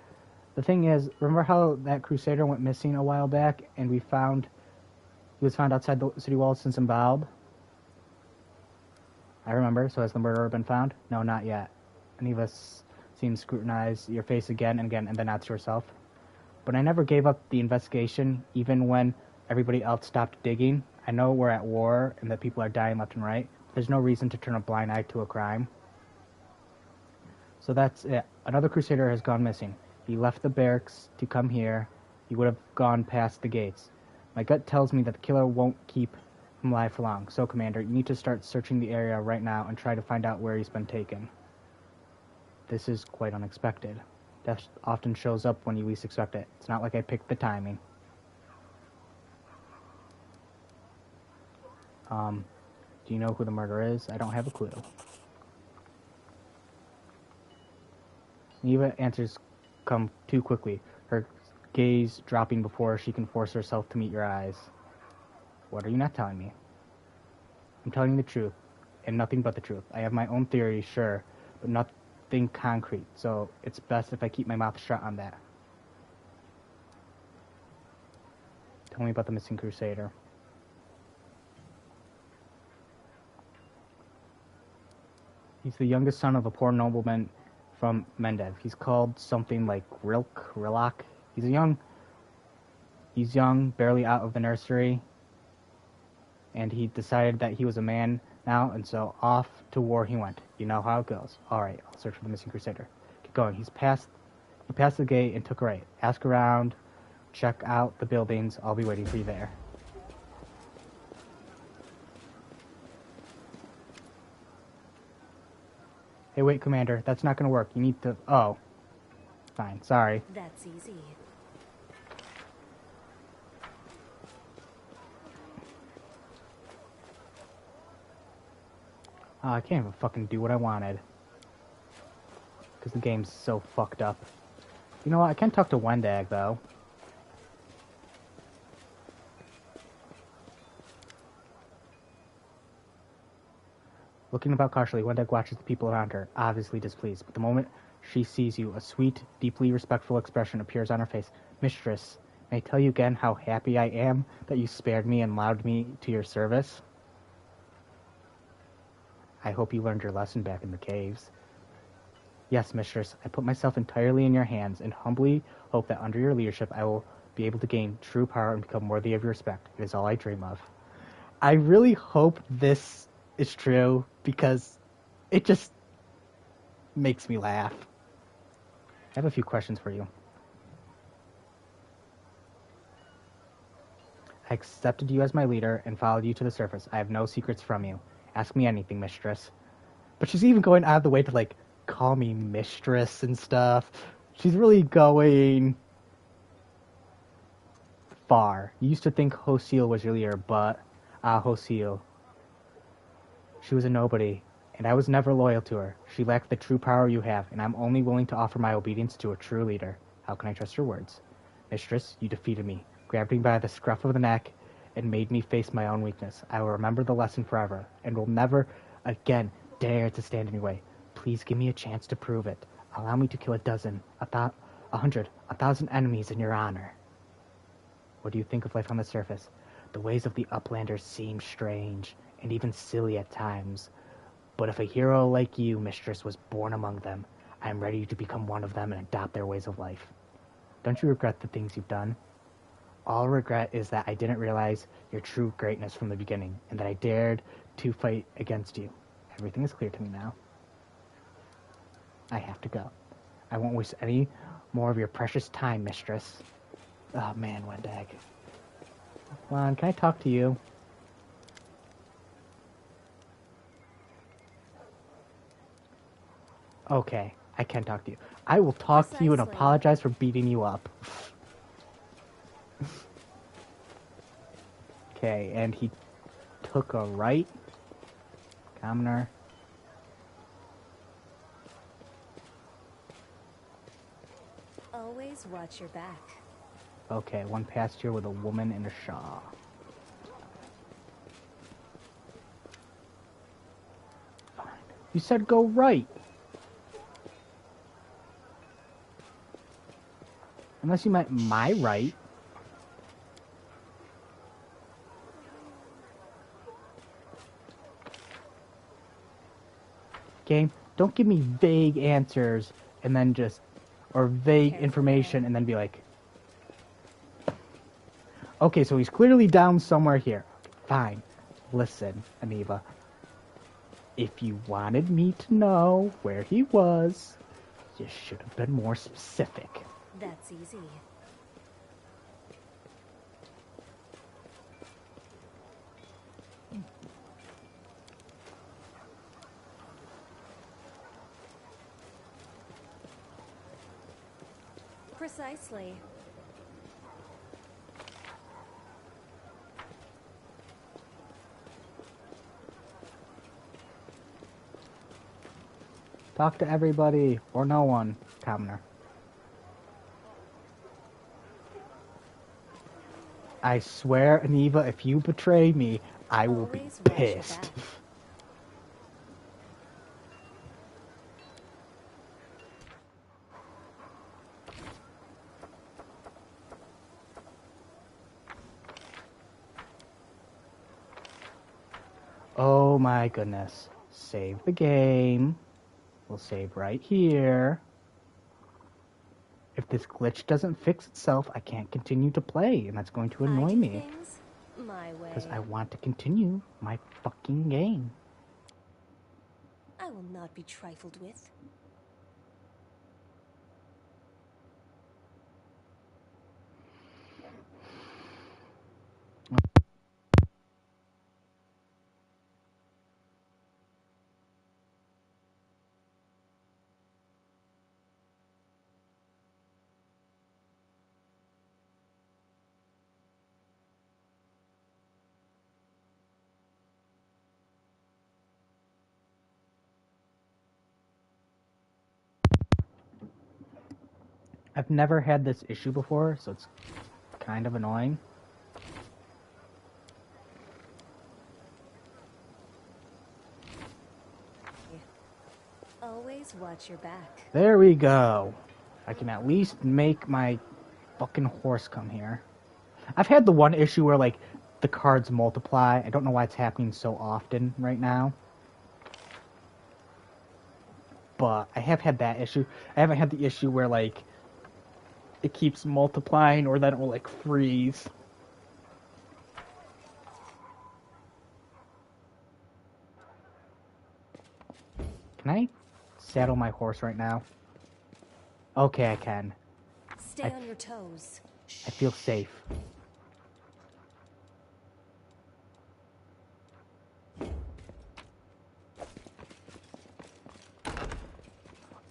The thing is, remember how that Crusader went missing a while back, and he was found outside the city walls since embalmed? I remember. So has the murderer been found? No, not yet. Any of us seen scrutinize your face again and again, and then ask yourself, but I never gave up the investigation, even when everybody else stopped digging. I know we're at war and that people are dying left and right. There's no reason to turn a blind eye to a crime. So that's it. Another Crusader has gone missing. He left the barracks to come here. He would have gone past the gates. My gut tells me that the killer won't keep him alive for long. So, Commander, you need to start searching the area right now and try to find out where he's been taken. This is quite unexpected. Death often shows up when you least expect it. It's not like I picked the timing. Do you know who the murderer is? I don't have a clue. Neva answers come too quickly, her gaze dropping before she can force herself to meet your eyes. What are you not telling me? I'm telling you the truth, and nothing but the truth. I have my own theories, sure, but nothing concrete, so it's best if I keep my mouth shut on that. Tell me about the missing Crusader. He's the youngest son of a poor nobleman from Mendev. He's called something like Rilak. He's young, barely out of the nursery, and he decided that he was a man now, and so off to war he went. You know how it goes. All right, I'll search for the missing Crusader. Keep going. He passed the gate and took a right. Ask around, check out the buildings. I'll be waiting for you there. Hey, wait, Commander. That's not going to work. You need to... Oh. Fine. Sorry. That's easy. I can't even fucking do what I wanted. Because the game's so fucked up. You know what? I can talk to Wendag, though. Looking about cautiously, Wendag watches the people around her, obviously displeased. But the moment she sees you, a sweet, deeply respectful expression appears on her face. Mistress, may I tell you again how happy I am that you spared me and allowed me to your service? I hope you learned your lesson back in the caves. Yes, mistress, I put myself entirely in your hands and humbly hope that under your leadership I will be able to gain true power and become worthy of your respect. It is all I dream of. I really hope this is true because it just makes me laugh. I have a few questions for you. I accepted you as my leader and followed you to the surface. I have no secrets from you. Ask me anything, mistress. But she's even going out of the way to, like, call me mistress and stuff. She's really going far. You used to think Hosil was your leader, but... Hosil. She was a nobody, and I was never loyal to her. She lacked the true power you have, and I'm only willing to offer my obedience to a true leader. How can I trust your words? Mistress, you defeated me, grabbed me by the scruff of the neck, and made me face my own weakness. I will remember the lesson forever, and will never again dare to stand in your way. Please give me a chance to prove it. Allow me to kill 1,000, 100, 1,000 enemies in your honor. What do you think of life on the surface? The ways of the Uplanders seem strange, and even silly at times. But if a hero like you, mistress, was born among them, I am ready to become one of them and adopt their ways of life. Don't you regret the things you've done? All regret is that I didn't realize your true greatness from the beginning, and that I dared to fight against you. Everything is clear to me now. I have to go. I won't waste any more of your precious time, mistress. Oh man, Wendag. Come on, can I talk to you? Okay, I can talk to you. I will talk to you and apologize for beating you up. Okay, and he took a right. Commoner. Always watch your back. Okay, one pasture with a woman and a shawl. Fine. You said go right. Unless you meant my right. Game, don't give me vague answers and then just, or vague information and then be like, Okay, so he's clearly down somewhere here. Fine. Listen, Aniva. If you wanted me to know where he was, you should have been more specific. That's easy. Precisely. Talk to everybody, or no one, Commoner. I swear, Aniva, if you betray me, I will be Always watch your pissed. back. Oh my goodness. Save the game. We'll save right here. If this glitch doesn't fix itself, I can't continue to play, and that's going to I annoy do me. things my way. Because I want to continue my fucking game. I will not be trifled with. I've never had this issue before, so it's kind of annoying. Always watch your back. There we go. I can at least make my fucking horse come here. I've had the one issue where, like, the cards multiply. I don't know why it's happening so often right now. But I have had that issue. I haven't had the issue where, like, it keeps multiplying or then it will, like, freeze. Can I saddle my horse right now? Okay, I can. Stay on your toes. I feel safe.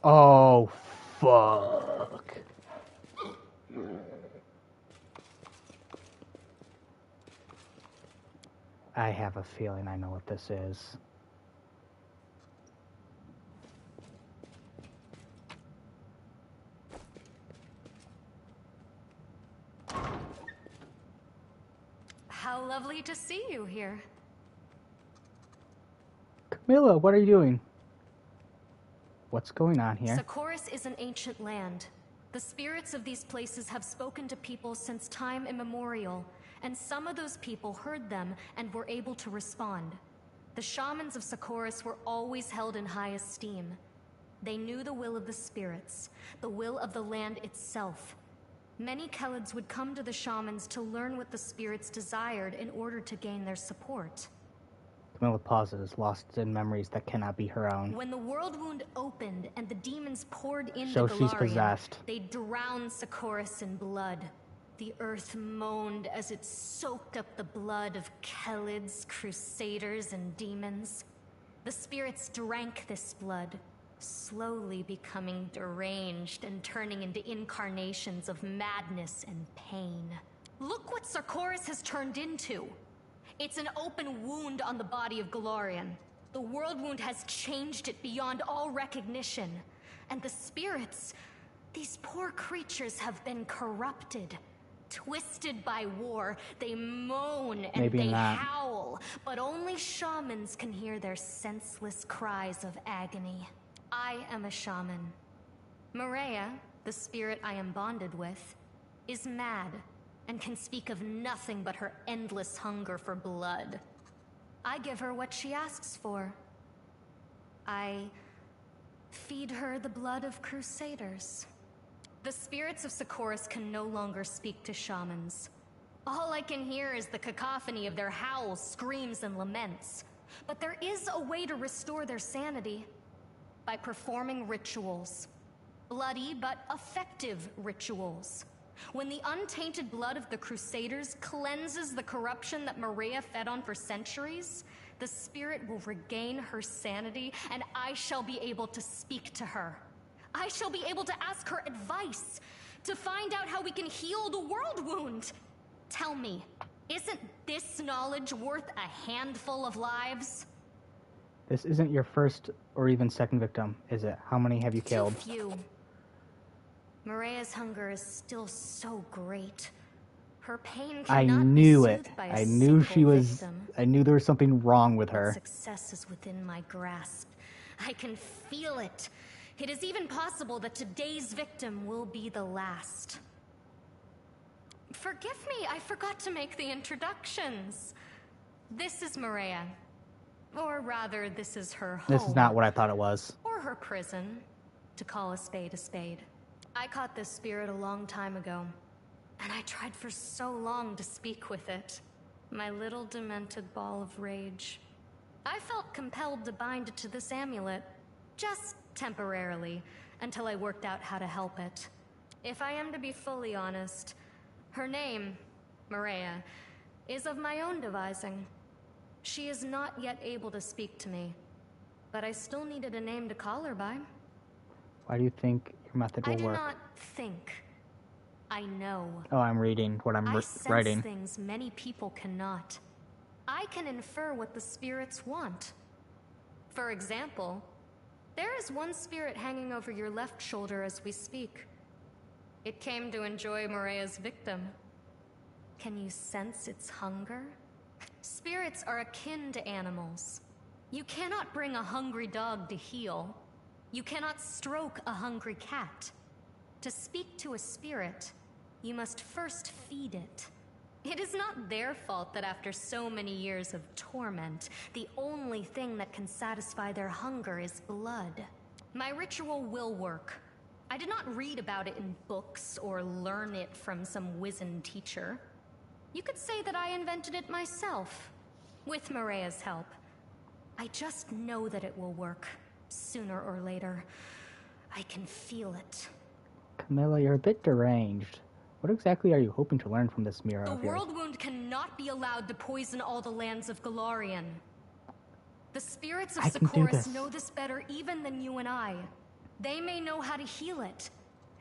Oh, fuck. I have a feeling I know what this is. How lovely to see you here. Camilla, what are you doing? What's going on here? Socorus is an ancient land. The spirits of these places have spoken to people since time immemorial, and some of those people heard them and were able to respond. The shamans of Socorus were always held in high esteem. They knew the will of the spirits, the will of the land itself. Many Khelids would come to the shamans to learn what the spirits desired in order to gain their support. Camilla pauses, lost in memories that cannot be her own. When the world wound opened and the demons poured into So she's Golarion, possessed. they drowned Socorus in blood. The earth moaned as it soaked up the blood of Khelids, crusaders, and demons. The spirits drank this blood, slowly becoming deranged and turning into incarnations of madness and pain. Look what Socorus has turned into! It's an open wound on the body of Golarion. The world wound has changed it beyond all recognition. And the spirits, these poor creatures have been corrupted. Twisted by war, they moan and Maybe they not. howl, but only shamans can hear their senseless cries of agony. I am a shaman. Maria, the spirit I am bonded with, is mad and can speak of nothing but her endless hunger for blood. I give her what she asks for. I feed her the blood of crusaders. The spirits of Socorus can no longer speak to shamans. All I can hear is the cacophony of their howls, screams, and laments. But there is a way to restore their sanity. By performing rituals. Bloody but effective rituals. When the untainted blood of the Crusaders cleanses the corruption that Maria fed on for centuries, the spirit will regain her sanity, and I shall be able to speak to her. I shall be able to ask her advice, to find out how we can heal the world wound. Tell me, isn't this knowledge worth a handful of lives? This isn't your first or even second victim, is it? How many have you killed? Too few. Maria's hunger is still so great. Her pain cannot I be knew soothed it. by a I knew she single was... victim. I knew there was something wrong with her. Success is within my grasp. I can feel it. It is even possible that today's victim will be the last. Forgive me, I forgot to make the introductions. This is Maria. Or rather, this is her home. This is not what I thought it was. Or her prison, to call a spade a spade. I caught this spirit a long time ago, and I tried for so long to speak with it. My little demented ball of rage. I felt compelled to bind it to this amulet, just temporarily, until I worked out how to help it. If I am to be fully honest, her name, Maria, is of my own devising. She is not yet able to speak to me, but I still needed a name to call her by. Why do you think your method will I do work? not think. I know. Oh, I'm reading what I'm I sense writing. things many people cannot. I can infer what the spirits want. For example, there is one spirit hanging over your left shoulder as we speak. It came to enjoy Maria's victim. Can you sense its hunger? Spirits are akin to animals. You cannot bring a hungry dog to heal. You cannot stroke a hungry cat. To speak to a spirit, you must first feed it. It is not their fault that after so many years of torment, the only thing that can satisfy their hunger is blood. My ritual will work. I did not read about it in books or learn it from some wizened teacher. You could say that I invented it myself, with Maria's help. I just know that it will work, sooner or later. I can feel it. Camilla, you're a bit deranged. What exactly are you hoping to learn from this mirror The of yours? world wound cannot be allowed to poison all the lands of Galarian. The spirits of I can do Socorus this. know this better even than you and I. They may know how to heal it.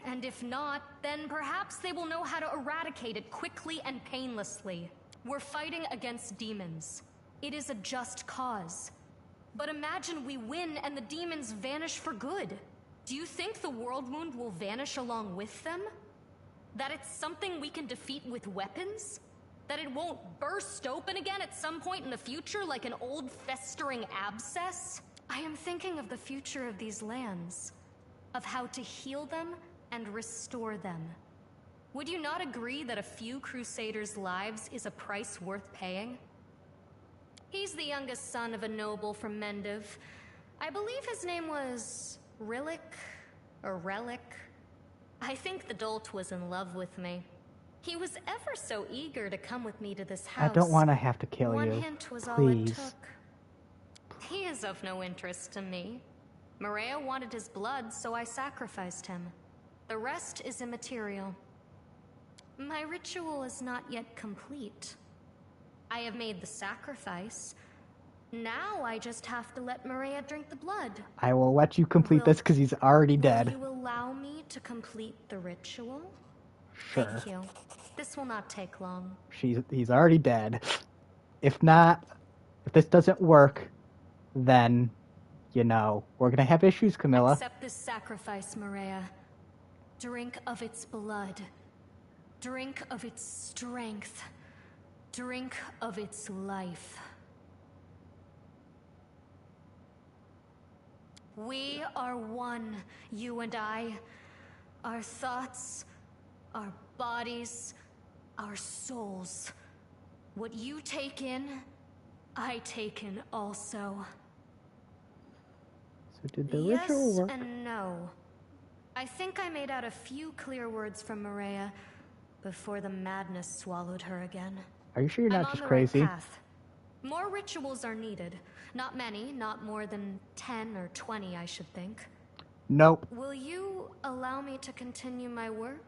And if not, then perhaps they will know how to eradicate it quickly and painlessly. We're fighting against demons. It is a just cause. But imagine we win and the demons vanish for good. Do you think the world wound will vanish along with them? That it's something we can defeat with weapons? That it won't burst open again at some point in the future like an old festering abscess? I am thinking of the future of these lands. Of how to heal them and restore them. Would you not agree that a few Crusaders' lives is a price worth paying? He's the youngest son of a noble from Mendiv. I believe his name was Rillick or Relic. I think the dolt was in love with me. He was ever so eager to come with me to this house. I don't want to have to kill One you. hint was all it Please. took. He is of no interest to me. Maria wanted his blood, so I sacrificed him. The rest is immaterial. My ritual is not yet complete. I have made the sacrifice. Now I just have to let Maria drink the blood. I will let you complete this because he's already dead. Will you allow me to complete the ritual? Sure. Thank you. This will not take long. He's already dead. If not, if this doesn't work, then, you know, we're gonna have issues, Camilla. Accept this sacrifice, Maria. Drink of its blood. Drink of its strength. Drink of its life. We are one, you and I. Our thoughts, our bodies, our souls. What you take in, I take in also. So did the Yes ritual work? and no. I think I made out a few clear words from Maria, before the madness swallowed her again. Are you sure you're I'm not on just the crazy? right path. More rituals are needed. Not many, not more than 10 or 20, I should think. Nope. Will you allow me to continue my work?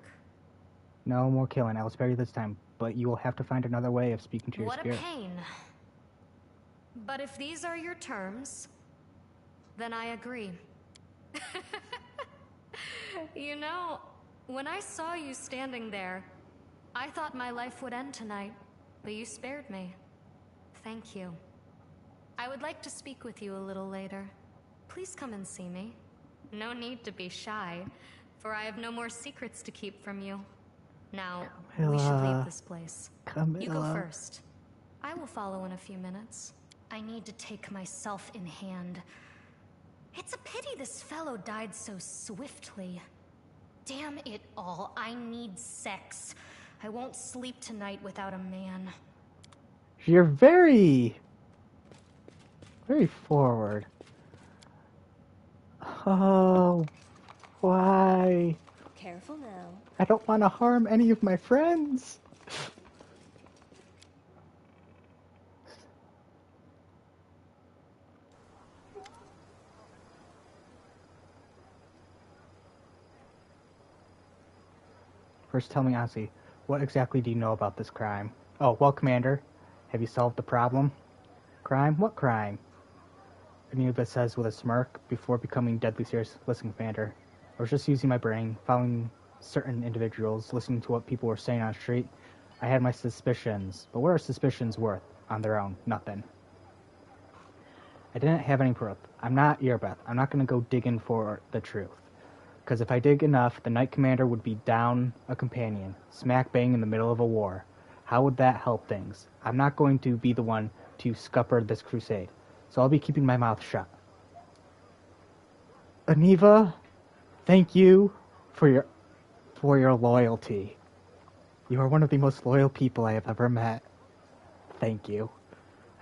No more killing. I'll spare you this time, but you will have to find another way of speaking to your What a spirit. pain. But if these are your terms, then I agree. You know, when I saw you standing there, I thought my life would end tonight, but you spared me. Thank you. I would like to speak with you a little later. Please come and see me. No need to be shy, for I have no more secrets to keep from you. Now, we should leave this place. You go first. I will follow in a few minutes. I need to take myself in hand. It's a pity this fellow died so swiftly. Damn it all, I need sex. I won't sleep tonight without a man. You're very forward. Oh, why? Careful now. I don't want to harm any of my friends. First, tell me honestly, what exactly do you know about this crime? Oh, well, Commander, have you solved the problem? Crime? What crime? Anubis says with a smirk before becoming deadly serious. Listen, Commander, I was just using my brain, following certain individuals, listening to what people were saying on the street. I had my suspicions, but what are suspicions worth on their own? Nothing. I didn't have any proof. I'm not Earbeth. I'm not going to go digging for the truth. Because if I dig enough, the Knight Commander would be down a companion, smack bang in the middle of a war. How would that help things? I'm not going to be the one to scupper this crusade, so I'll be keeping my mouth shut. Aniva, thank you for your loyalty. You are one of the most loyal people I have ever met. Thank you.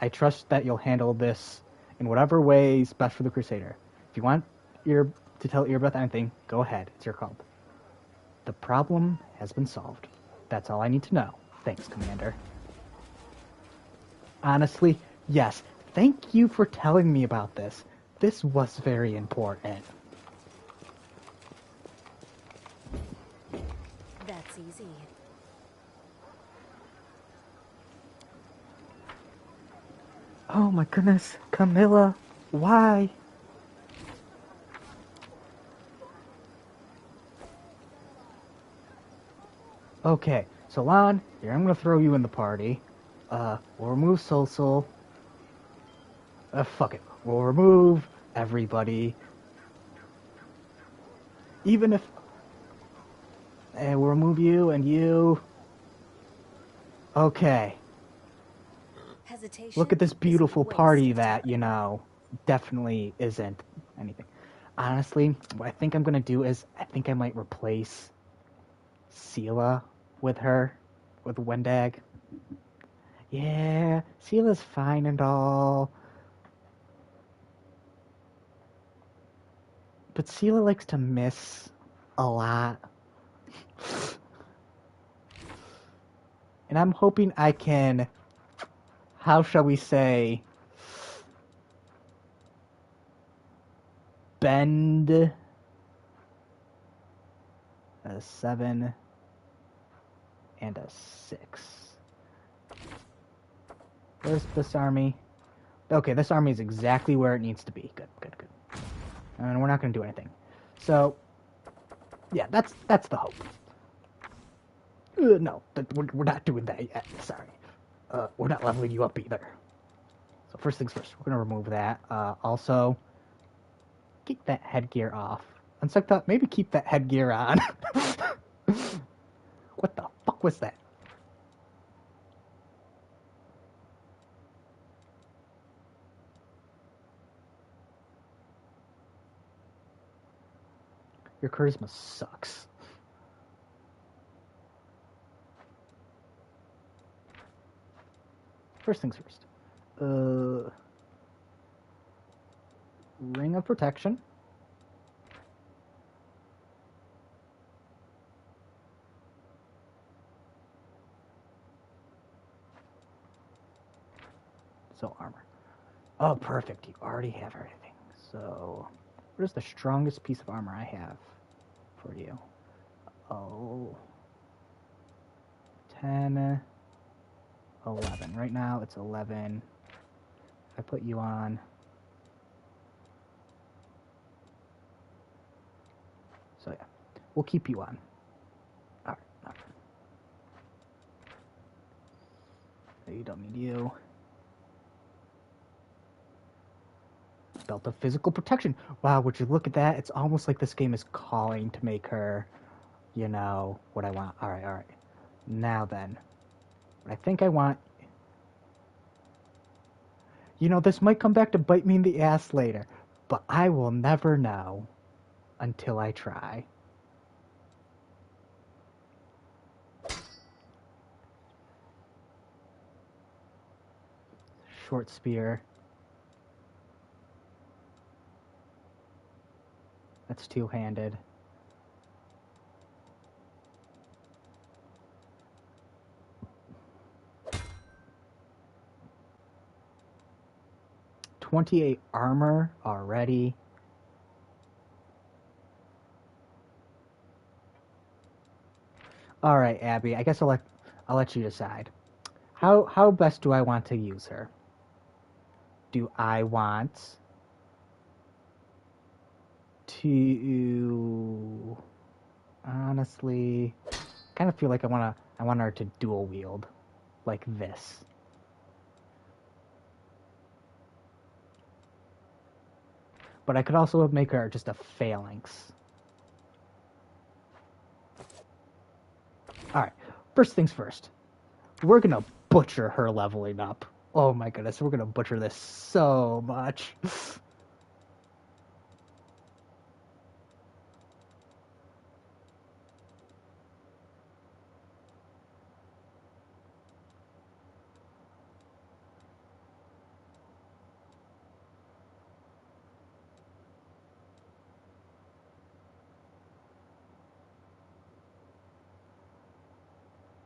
I trust that you'll handle this in whatever way is best for the Crusader. If you want to tell Earbeth anything, go ahead. It's your call. The problem has been solved. That's all I need to know. Thanks, Commander. Honestly, yes. Thank you for telling me about this. This was very important. That's easy. Oh my goodness, Camilla, why? Okay, so Lon, here I'm gonna throw you in the party. We'll remove Sol. Fuck it. We'll remove everybody. Even if... we'll remove you and you. Okay. Hesitation. Look at this is a beautiful waste party of that, time. definitely isn't anything. Honestly, what I think I'm gonna do is, I think I might replace Sela with Wendag. Yeah, Sela's fine and all. But Sela likes to miss a lot. And I'm hoping I can, how shall we say, bend a 7 and a 6. Where's this army? Okay, this army is exactly where it needs to be. Good. And we're not going to do anything. So, yeah, that's the hope. No, we're not doing that yet. Sorry. We're not leveling you up either. So first things first, we're going to remove that. Also, keep that headgear off. Insecta, maybe keep that headgear on. What the fuck was that? Your charisma sucks. First things first. Ring of Protection. So armor. Oh, perfect. You already have everything. So, what is the strongest piece of armor I have for you? Oh, 10, 11. Right now, it's 11. I put you on. So, yeah. We'll keep you on. Alright. You don't need you. Belt of physical protection. Wow, would you look at that? It's almost like this game is calling to make her, you know, what I want. Alright. Now then. What I think I want... You know, this might come back to bite me in the ass later, but I will never know until I try. Short spear. That's two-handed. .28 armor already. All right, Abby. I guess I'll let you decide. How best do I want to use her? Do I want to honestly kind of feel like I want her to dual wield like this. But I could also make her just a phalanx. Alright, first things first. We're gonna butcher her leveling up. Oh my goodness, we're gonna butcher this so much.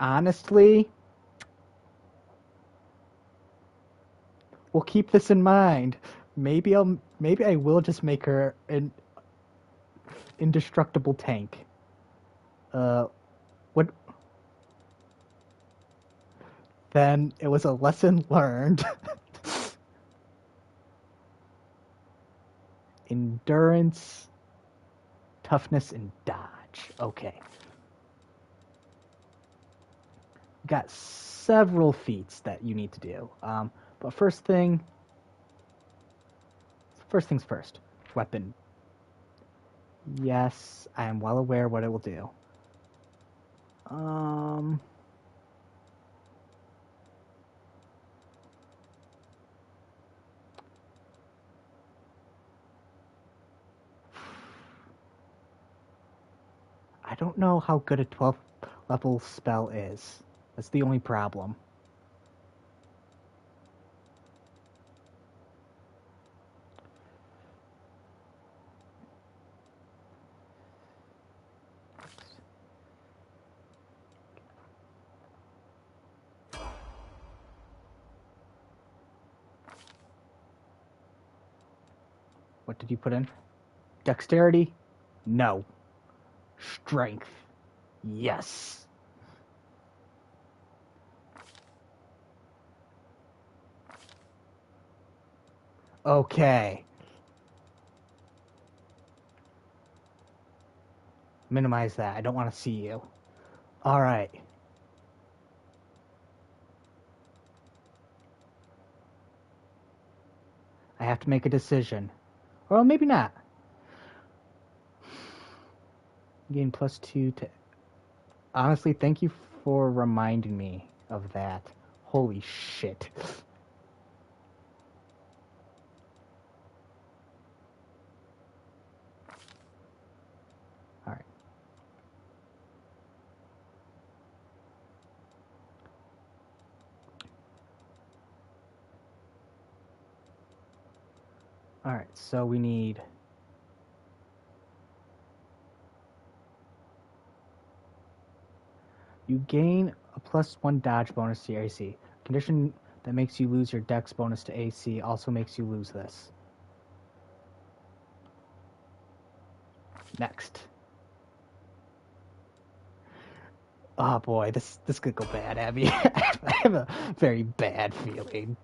Honestly, we'll keep this in mind. Maybe I will just make her an indestructible tank. What? Then it was a lesson learned. Endurance, toughness, and dodge. Okay. Got several feats that you need to do. But first things first. Weapon. Yes, I am well aware what it will do. I don't know how good a 12th level spell is. That's the only problem. What did you put in? Dexterity? No. Strength? Yes. Okay. Minimize that. I don't want to see you. Alright. I have to make a decision. Or maybe not. Gain +2 to... Honestly, thank you for reminding me of that. Holy shit. Alright. Alright, so we need... You gain a +1 dodge bonus to your AC. Condition That makes you lose your dex bonus to AC. Also makes you lose this. Next. Oh boy, this could go bad, Abby. I have a very bad feeling.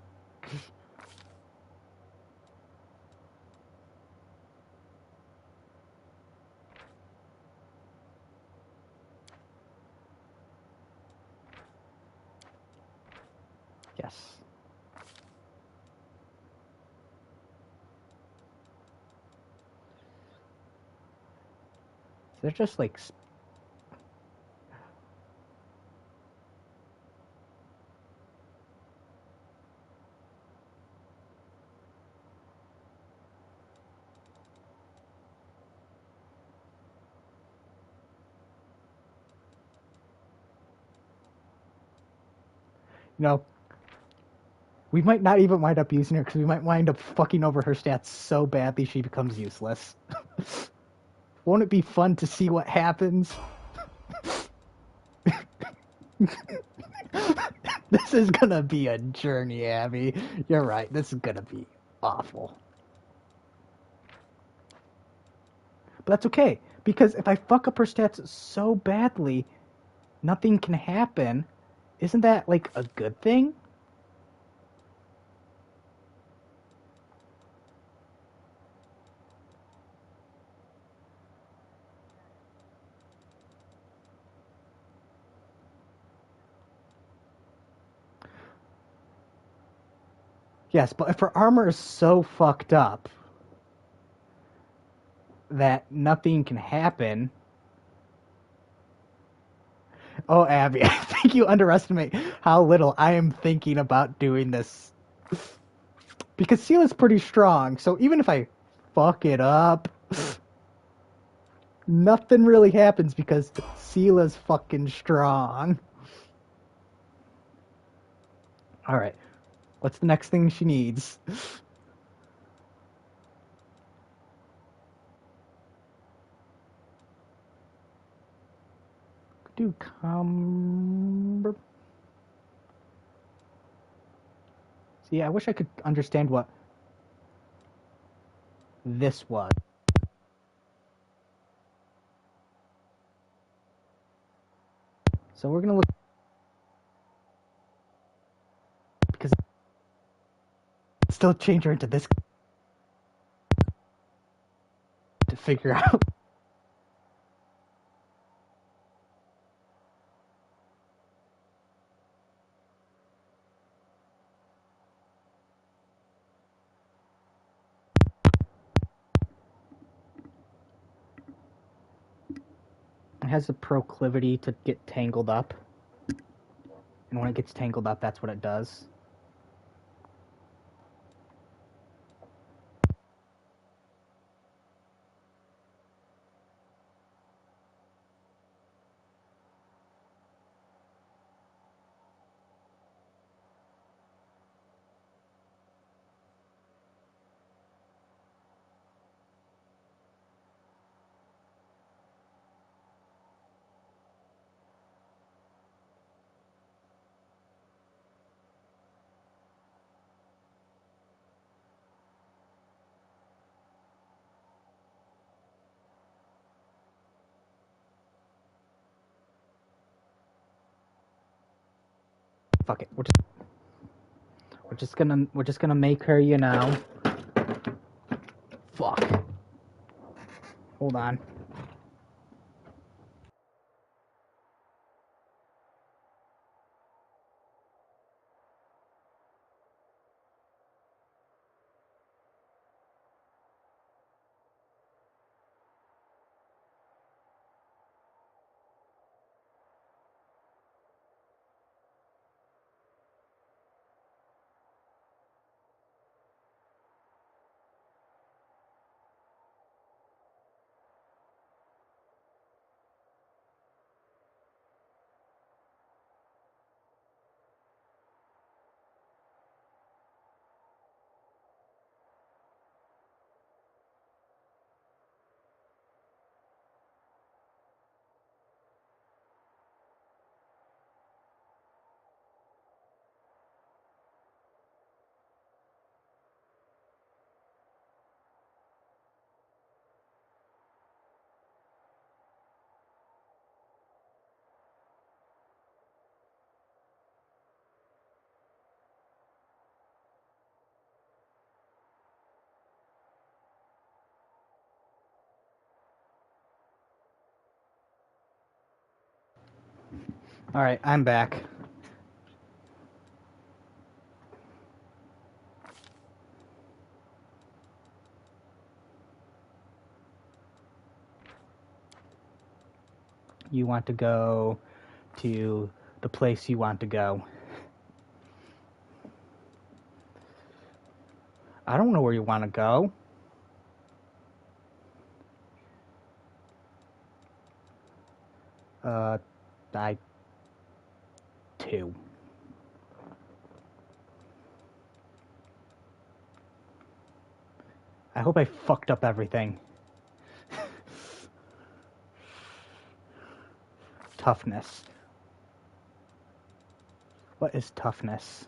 Yes. They're just like... You know, we might not even wind up using her because we might wind up fucking over her stats so badly she becomes useless. Won't it be fun to see what happens? This is gonna be a journey, Abby. You're right, this is gonna be awful. But that's okay, because if I fuck up her stats so badly, nothing can happen. Isn't that, like, a good thing? Yes, but if her armor is so fucked up that nothing can happen... Oh, Abby, I think you underestimate how little I am thinking about doing this. Because Seala's pretty strong, so even if I fuck it up, nothing really happens because Seala's fucking strong. Alright, what's the next thing she needs? Do come... See, I wish I could understand what this was. So we're gonna look... Because... Still change her into this... To figure out... It has a proclivity to get tangled up. And when it gets tangled up, that's what it does. Fuck it. We're just gonna make her, you know. Fuck. Hold on. Alright, I'm back. You want to go to the place you want to go. I don't know where you want to go. I... 2. I hope I fucked up everything. Toughness. What is toughness?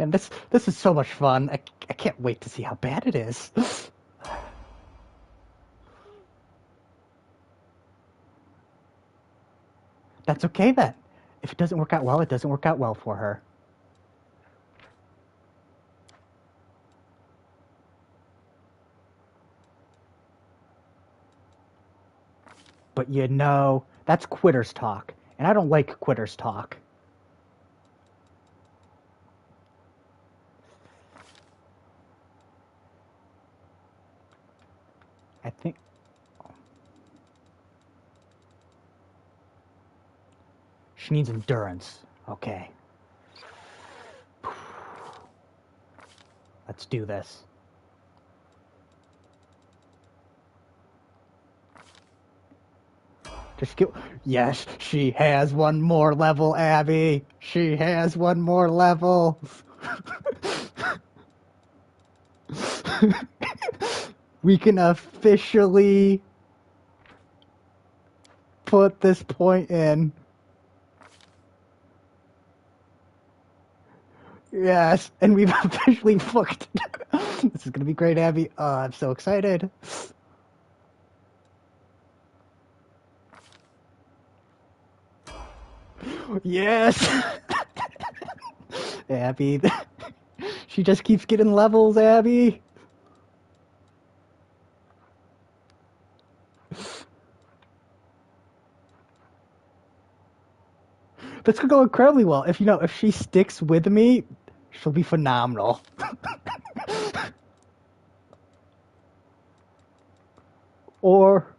And this is so much fun. I can't wait to see how bad it is. That's okay then. If it doesn't work out well, it doesn't work out well for her. But you know, that's quitters talk. And I don't like quitters talk. I think... She needs endurance. Okay. Let's do this. Just go. Yes, she has one more level, Abby. She has one more level. We can officially put this point in. Yes, and we've officially fucked it. This is gonna be great, Abby. I'm so excited. Yes! Abby. She just keeps getting levels, Abby. This could go incredibly well. If she sticks with me, she'll be phenomenal. Or,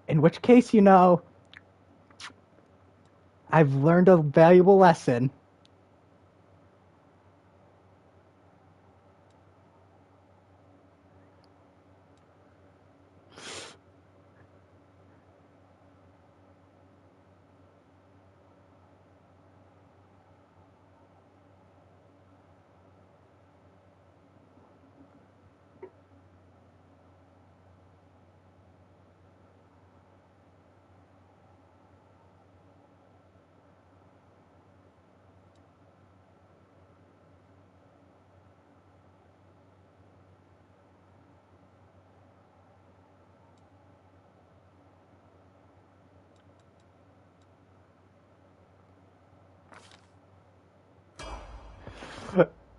in which case, I've learned a valuable lesson.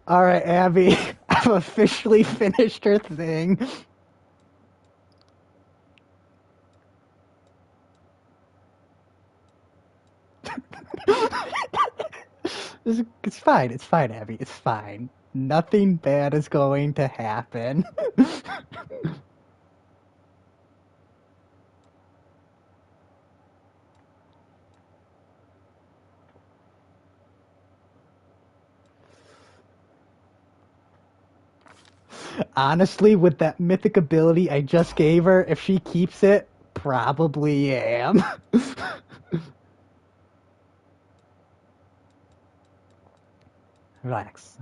Alright, Abby, I've officially finished her thing. It's fine, Abby, it's fine. Nothing bad is going to happen. Honestly, with that mythic ability I just gave her, if she keeps it, probably am. Relax.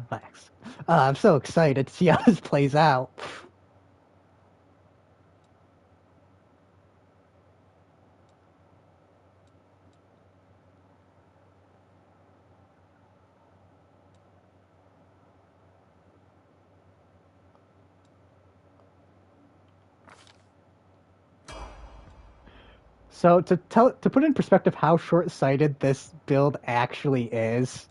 I'm so excited to see how this plays out. So to put in perspective how short-sighted this build actually is,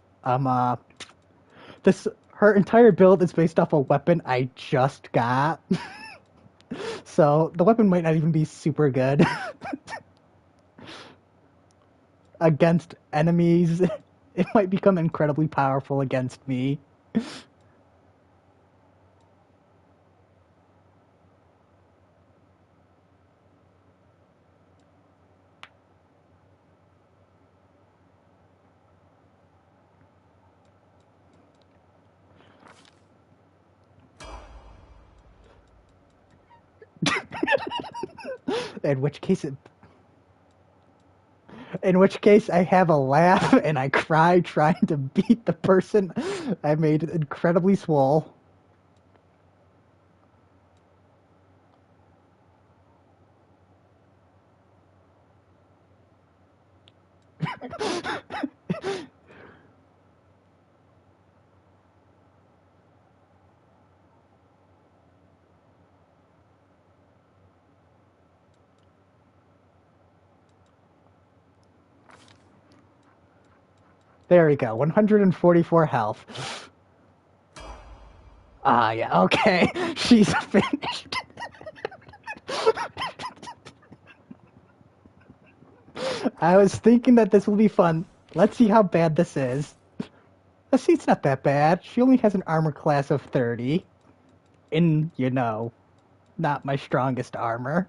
this her entire build is based off a weapon I just got. So the weapon might not even be super good against enemies. It might become incredibly powerful against me. In which case I have a laugh and I cry trying to beat the person I made incredibly swole. There we go, 144 health. Ah, yeah, okay. She's finished. I was thinking that this will be fun. Let's see how bad this is. Let's see, it's not that bad. She only has an armor class of 30. In, not my strongest armor.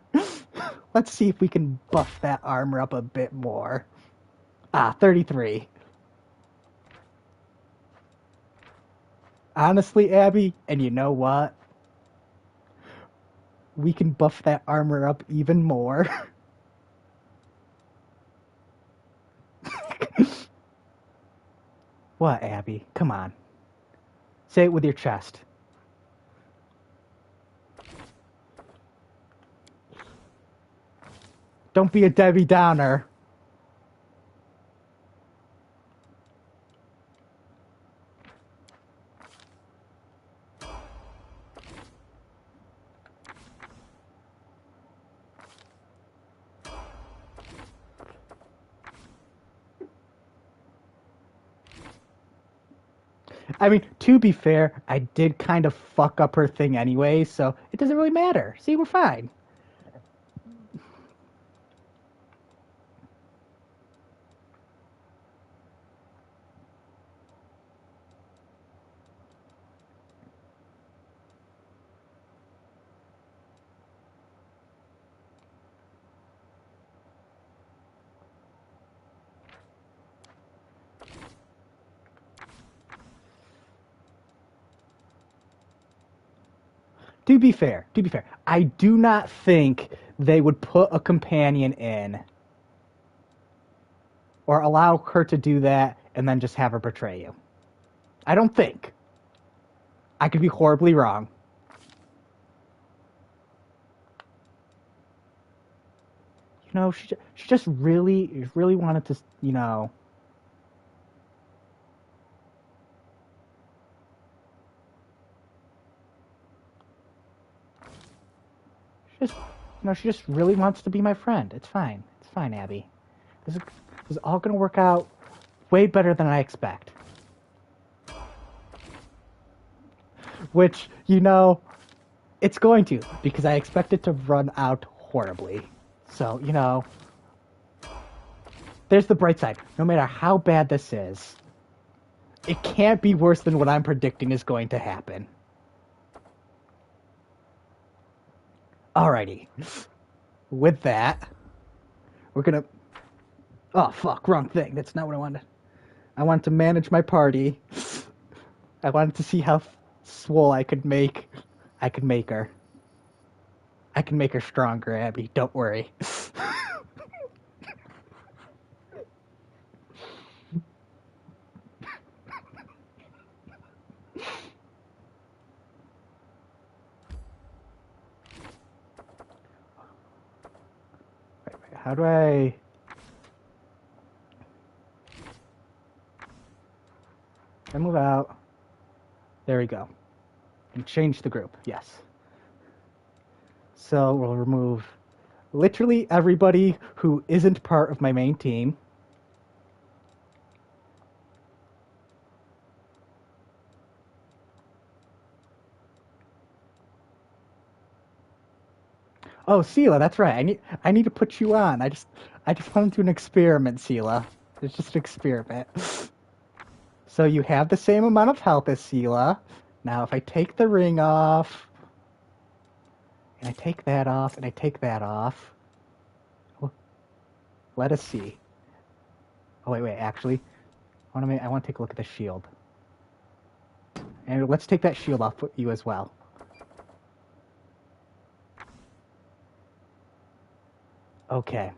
Let's see if we can buff that armor up a bit more. Ah, 33. Honestly, Abby, and you know what? We can buff that armor up even more. What, Abby? Come on. Say it with your chest. Don't be a Debbie Downer. I mean, to be fair, I did kind of fuck up her thing anyway, so it doesn't really matter. See, we're fine. To be fair, I do not think they would put a companion in or allow her to do that and then just have her betray you. I don't think. I could be horribly wrong. She just really wanted to, she just really wants to be my friend. It's fine. It's fine, Abby. This is all going to work out way better than I expect. Which, it's going to, because I expect it to run out horribly. So, there's the bright side. No matter how bad this is, it can't be worse than what I'm predicting is going to happen. Alrighty. With that, we're gonna... Oh, fuck, wrong thing. That's not what I wanted. I wanted to manage my party. I wanted to see how swole I could make her. I can make her stronger, Abby. Don't worry. How do I... I move out. There we go. And change the group. Yes. So we'll remove literally everybody who isn't part of my main team. Oh, Sela, that's right. I need to put you on. I just want to do an experiment, Sela. It's just an experiment. So you have the same amount of health as Sela. Now if I take the ring off, and I take that off, and I take that off, let us see. Oh wait, actually, I want to take a look at the shield. And let's take that shield off you as well. Okay.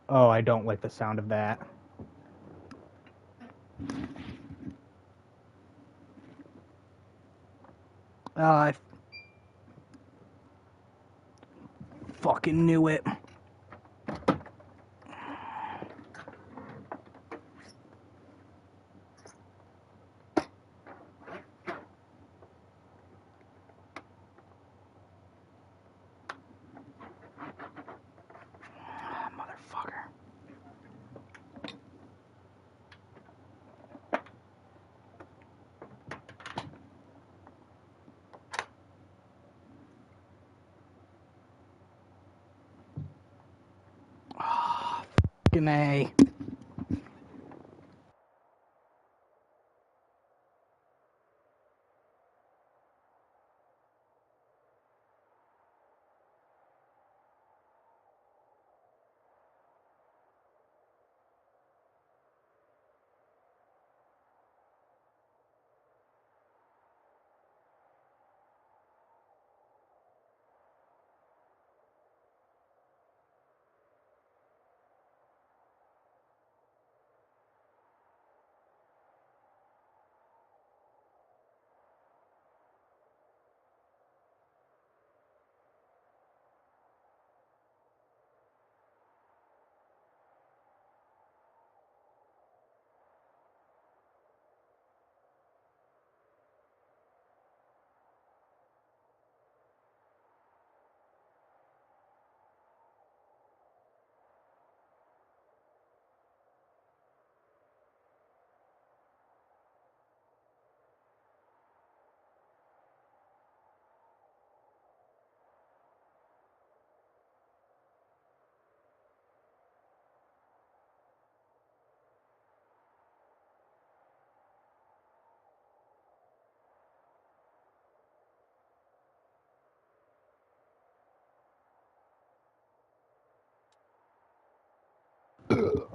Oh, I don't like the sound of that. I fucking knew it. Motherfucker. Oh, fucking A.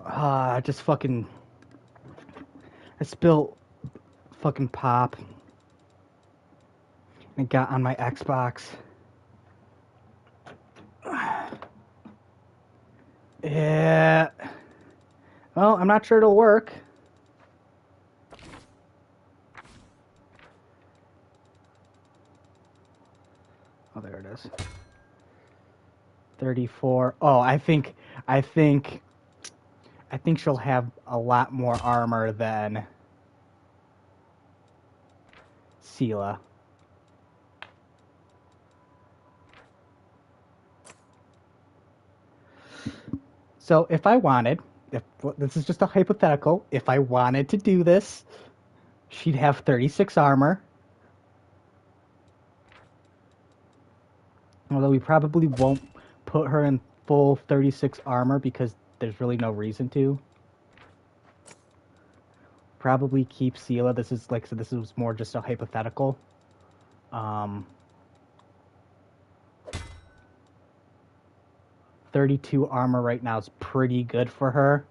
I just fucking... I spilled fucking pop. And it got on my Xbox. Yeah. Well, I'm not sure it'll work. Oh, there it is. 34. Oh, I think she'll have a lot more armor than Sela. So if I wanted, if this is just a hypothetical, if I wanted to do this, she'd have 36 armor. Although we probably won't put her in full 36 armor because there's really no reason to. Probably keep Sela. This is like, so this is more just a hypothetical. 32 armor right now is pretty good for her.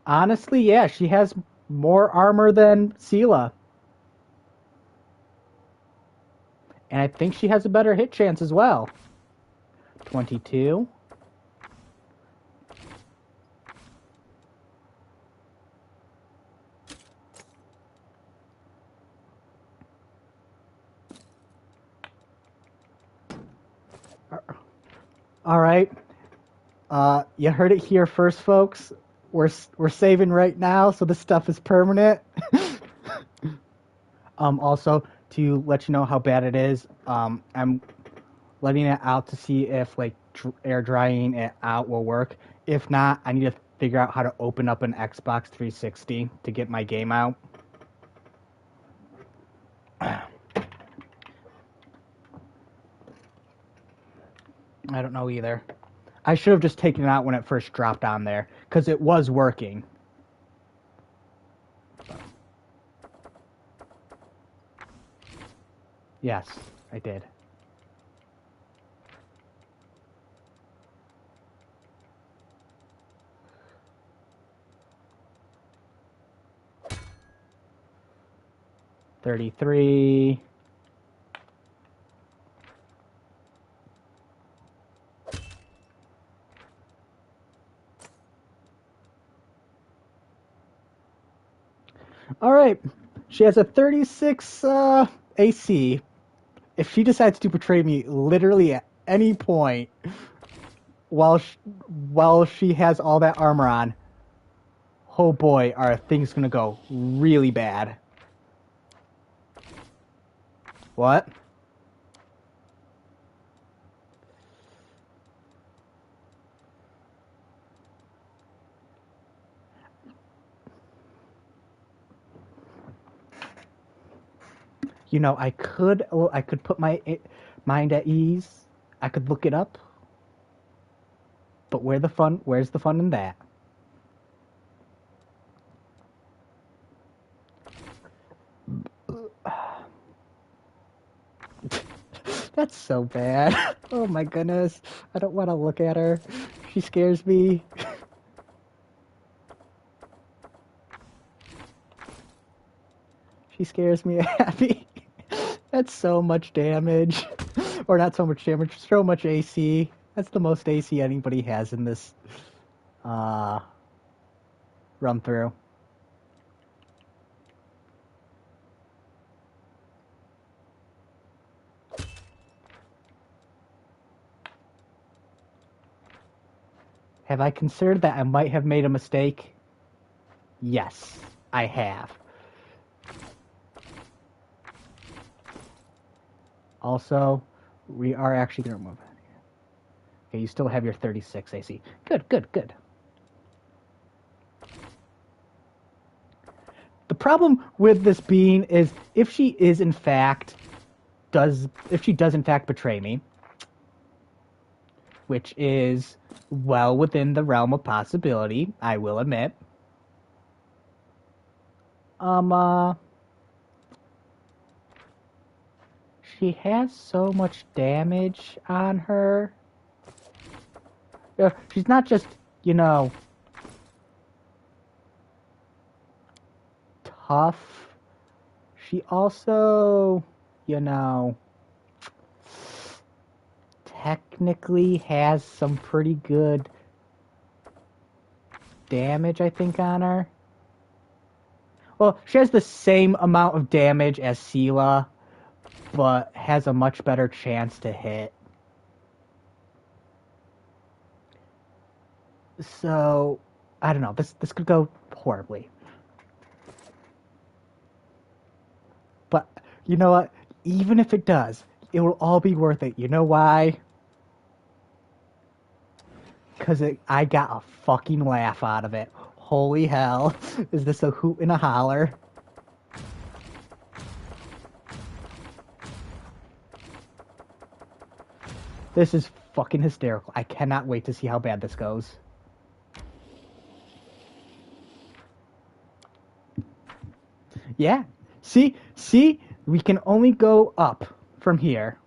Honestly, yeah, she has more armor than Sela. And I think she has a better hit chance as well. 22. All right. You heard it here first, folks. We're saving right now, so this stuff is permanent. Also, to let you know how bad it is, I'm letting it out to see if like air drying it out will work. If not, I need to figure out how to open up an Xbox 360 to get my game out. I don't know either. I should have just taken it out when it first dropped on there, because it was working. Yes, I did. $33. All right. She has a 36 AC. If she decides to betray me literally at any point while she has all that armor on, oh boy, are things gonna go really bad. What? You know, I could put my mind at ease. I could look it up. But where's the fun in that? That's so bad. Oh my goodness. I don't want to look at her. She scares me. She scares me, Abby. That's so much damage. Or not so much damage, so much AC. That's the most AC anybody has in this run through. Have I considered that I might have made a mistake? Yes, I have. Also, we are actually going to remove it. Okay, you still have your 36 AC. Good, good, good. The problem with this being is if she does in fact betray me, which is well within the realm of possibility, I will admit. She has so much damage on her. She's not just, tough. She also, technically has some pretty good damage, I think, on her. Well, she has the same amount of damage as Sela, but has a much better chance to hit. So, I don't know. This could go horribly. But, you know what? Even if it does, it will all be worth it. You know why? Because I got a fucking laugh out of it. Holy hell. Is this a hoot and a holler? This is fucking hysterical. I cannot wait to see how bad this goes. Yeah. See? We can only go up from here.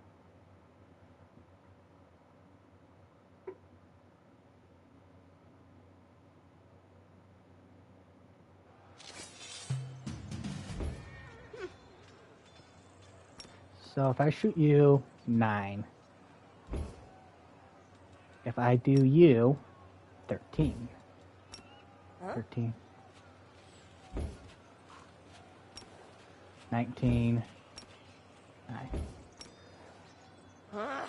So if I shoot you, 9. If I do you, 13. Huh? 13. 19. 9. Huh?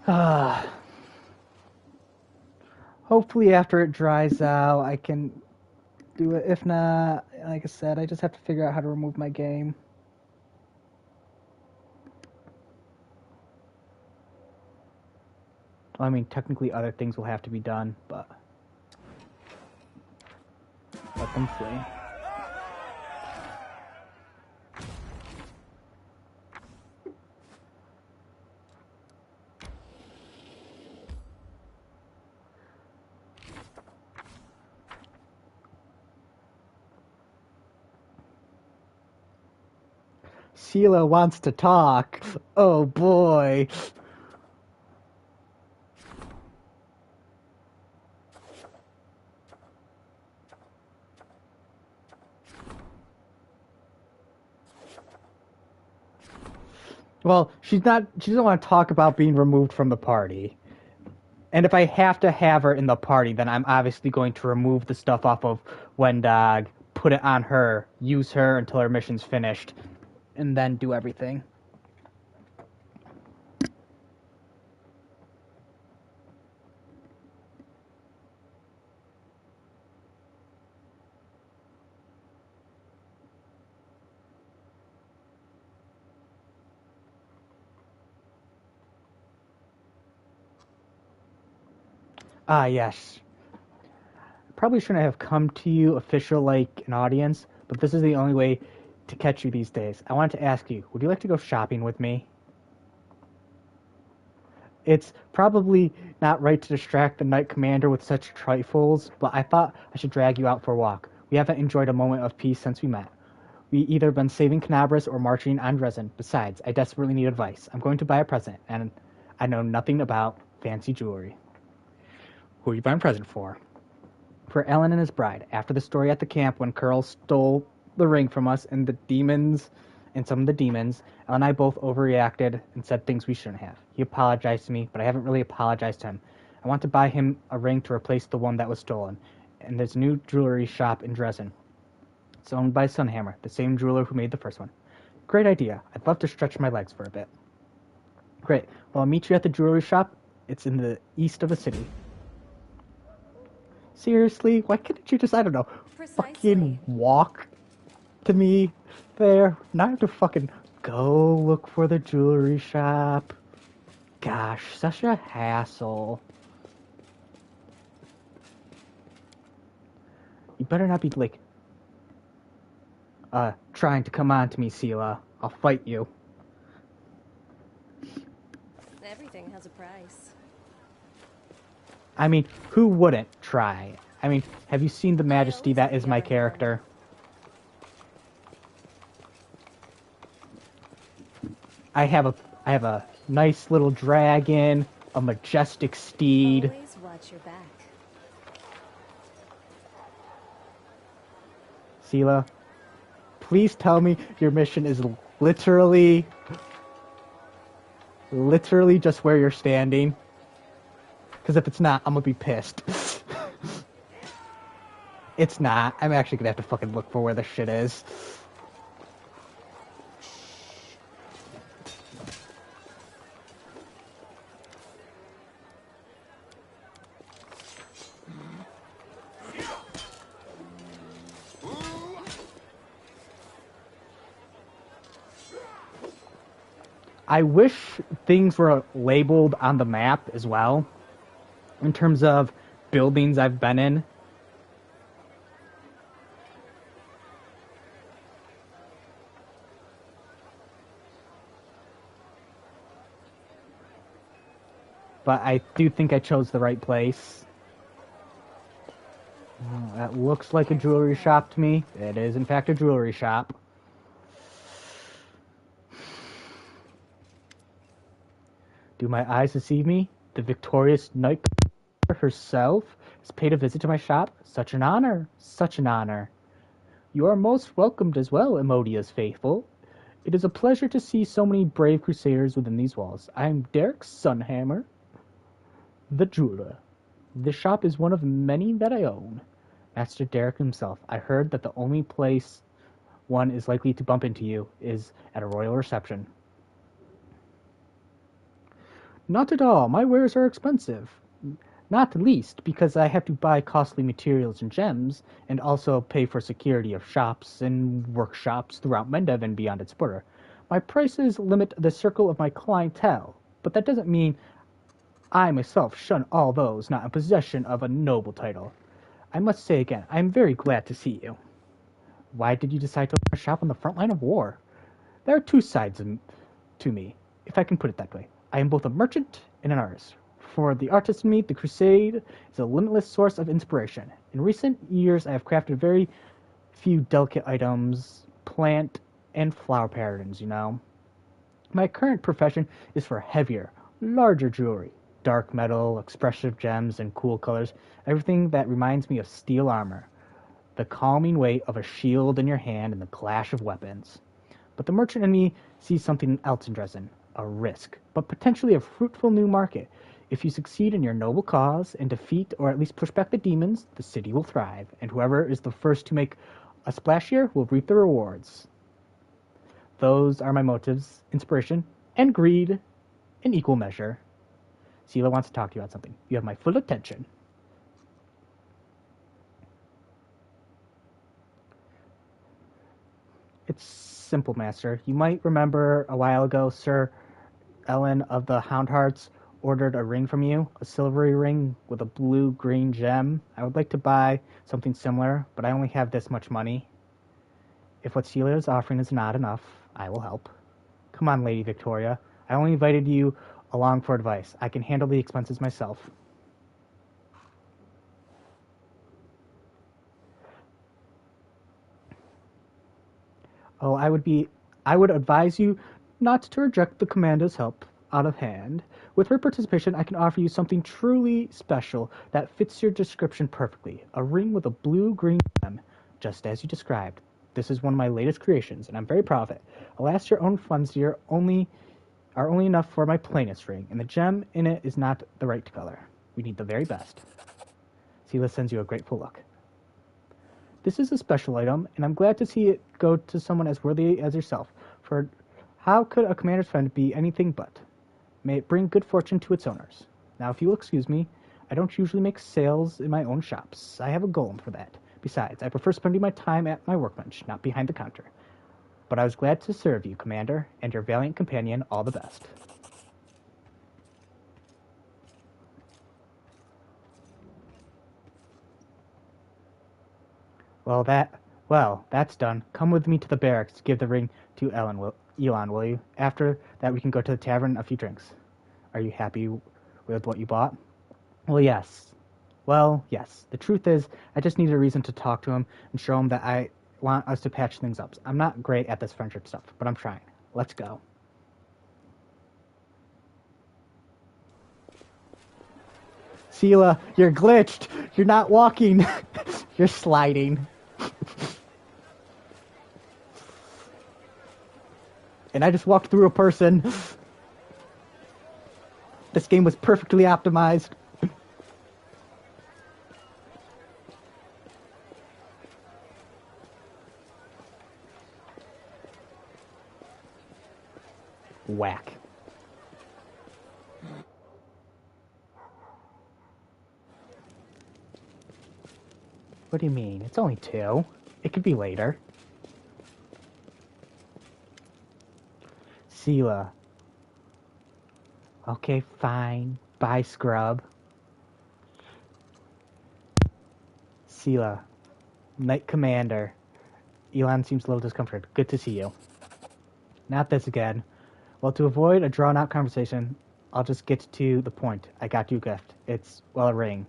Huh? Hopefully after it dries out, I can do it. If not, like I said, I just have to figure out how to remove my game. I mean, technically other things will have to be done, but let them flee. Sheila wants to talk. Oh boy. Well, she doesn't want to talk about being removed from the party. And if I have to have her in the party, then I'm obviously going to remove the stuff off of Wendog, put it on her, use her until her mission's finished, and then do everything. Ah, yes. Probably shouldn't have come to you official like an audience, but this is the only way to catch you these days. I wanted to ask you, would you like to go shopping with me? It's probably not right to distract the Knight Commander with such trifles, but I thought I should drag you out for a walk. We haven't enjoyed a moment of peace since we met. We either been saving Canabras or marching on Dresden. Besides, I desperately need advice. I'm going to buy a present, and I know nothing about fancy jewelry. Who are you buying a present for? For Ellen and his bride. After the story at the camp when Curl stole the ring from us and some of the demons, Ellen and I both overreacted and said things we shouldn't have. He apologized to me, but I haven't really apologized to him. I want to buy him a ring to replace the one that was stolen, and there's a new jewelry shop in Dresden. It's owned by Sunhammer, the same jeweler who made the first one. Great idea. I'd love to stretch my legs for a bit. Great. Well, I'll meet you at the jewelry shop. It's in the east of the city. Seriously? Why couldn't you just, I don't know, fucking walk to me there? Now I have to fucking go look for the jewelry shop. Gosh, such a hassle. You better not be, like, trying to come on to me, Sela. I'll fight you. Everything has a price. I mean, who wouldn't try? I mean, have you seen the majesty that is my character? I have a nice little dragon, a majestic steed. Always watch your back. Sela, please tell me your mission is literally just where you're standing. Because if it's not, I'm gonna be pissed. It's not. I'm actually gonna have to fucking look for where the shit is. I wish things were labeled on the map as well, in terms of buildings I've been in. But I do think I chose the right place. Oh, that looks like a jewelry shop to me. It is, in fact, a jewelry shop. Do my eyes deceive me? The victorious knight herself has paid a visit to my shop. Such an honor. Such an honor. You are most welcomed as well, Emodia's faithful. It is a pleasure to see so many brave crusaders within these walls. I am Derek Sunhammer, the jeweler. This shop is one of many that I own. Master Derek himself. I heard that the only place one is likely to bump into you is at a royal reception. Not at all. My wares are expensive. Not least because I have to buy costly materials and gems, and also pay for security of shops and workshops throughout Mendev and beyond its border. My prices limit the circle of my clientele, but that doesn't mean I myself shun all those not in possession of a noble title. I must say again, I am very glad to see you. Why did you decide to open a shop on the front line of war? There are two sides to me, if I can put it that way. I am both a merchant and an artist. For the artist in me, the crusade is a limitless source of inspiration. In recent years, I have crafted very few delicate items, plant and flower patterns, you know. My current profession is for heavier, larger jewelry. Dark metal, expressive gems, and cool colors. Everything that reminds me of steel armor. The calming weight of a shield in your hand and the clash of weapons. But the merchant in me sees something else in Dresden. A risk, but potentially a fruitful new market. If you succeed in your noble cause and defeat or at least push back the demons, the city will thrive, and whoever is the first to make a splash here will reap the rewards. Those are my motives, inspiration, and greed in equal measure. Sela wants to talk to you about something. You have my full attention. It's simple, Master. You might remember a while ago, Sir Ellen of the Houndhearts ordered a ring from you, a silvery ring with a blue-green gem. I would like to buy something similar, but I only have this much money. If what Celia is offering is not enough, I will help. Come on, Lady Victoria. I only invited you along for advice. I can handle the expenses myself. Oh, I would advise you not to reject the commander's help out of hand. With her participation, I can offer you something truly special that fits your description perfectly. A ring with a blue-green gem, just as you described. This is one of my latest creations, and I'm very proud of it. Alas, your own funds here are only enough for my plainest ring, and the gem in it is not the right color. We need the very best. Sela sends you a grateful look. This is a special item, and I'm glad to see it go to someone as worthy as yourself, for how could a commander's friend be anything but? May it bring good fortune to its owners. Now, if you'll excuse me, I don't usually make sales in my own shops. I have a golem for that. Besides, I prefer spending my time at my workbench, not behind the counter. But I was glad to serve you, Commander, and your valiant companion all the best. Well, that's done. Come with me to the barracks to give the ring to Elon, will you? After that, we can go to the tavern a few drinks. Are you happy with what you bought? Well, yes. The truth is, I just needed a reason to talk to him and show him that I want us to patch things up. I'm not great at this friendship stuff, but I'm trying. Let's go. Sela, you're glitched. You're not walking. You're sliding. And I just walked through a person. This game was perfectly optimized. Whack. What do you mean? It's only 2. It could be later. Sela. Okay, fine. Bye, scrub. Sela. Knight Commander. Elon seems a little discomforted. Good to see you. Not this again. Well, to avoid a drawn-out conversation, I'll just get to the point. I got you a gift. It's, well, a ring.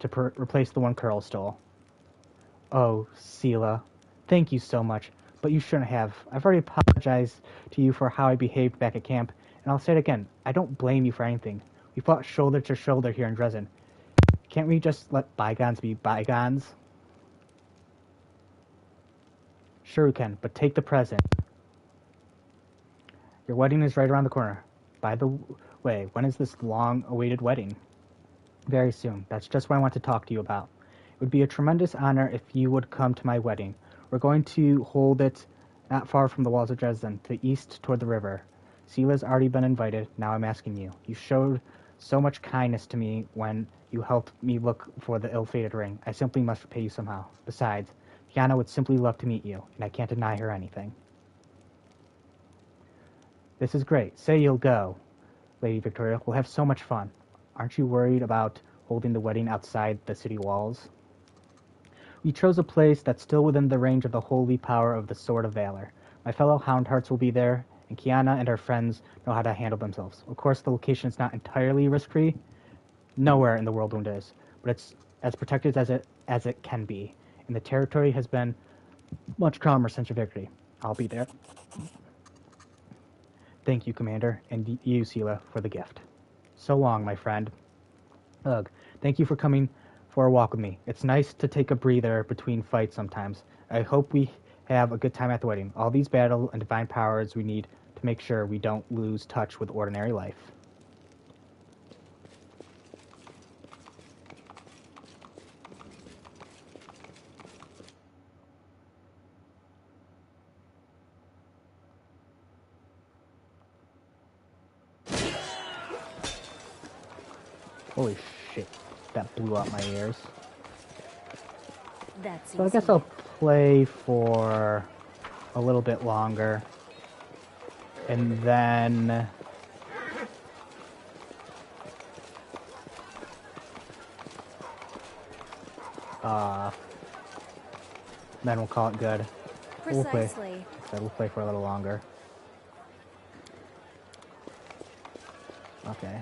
To replace the one Curl stole. Oh, Sela. Thank you so much. But you shouldn't have. I've already apologized to you for how I behaved back at camp, and I'll say it again. I don't blame you for anything. We fought shoulder to shoulder here in Dresden. Can't we just let bygones be bygones? Sure we can, but take the present. Your wedding is right around the corner. By the way, when is this long-awaited wedding? Very soon. That's just what I want to talk to you about. It would be a tremendous honor if you would come to my wedding. We're going to hold it not far from the walls of Dresden, to the east toward the river. Sela's already been invited. Now I'm asking you. You showed so much kindness to me when you helped me look for the ill-fated ring. I simply must repay you somehow. Besides, Kiana would simply love to meet you, and I can't deny her anything. This is great. Say you'll go, Lady Victoria. We'll have so much fun. Aren't you worried about holding the wedding outside the city walls? We chose a place that's still within the range of the holy power of the Sword of Valor. My fellow Houndhearts will be there, and Kiana and her friends know how to handle themselves. Of course, the location is not entirely risk-free. Nowhere in the world wound is, but it's as protected as it can be, and the territory has been much calmer since your victory. I'll be there. Thank you, Commander, and you, Sela, for the gift. So long, my friend. Ugh, thank you for coming for a walk with me. It's nice to take a breather between fights sometimes. I hope we have a good time at the wedding. All these battle and divine powers we need to make sure we don't lose touch with ordinary life. Holy shit, that blew out my ears. So I guess I'll play for a little bit longer. And then then we'll call it good. We'll play. Precisely. We'll play for a little longer. Okay.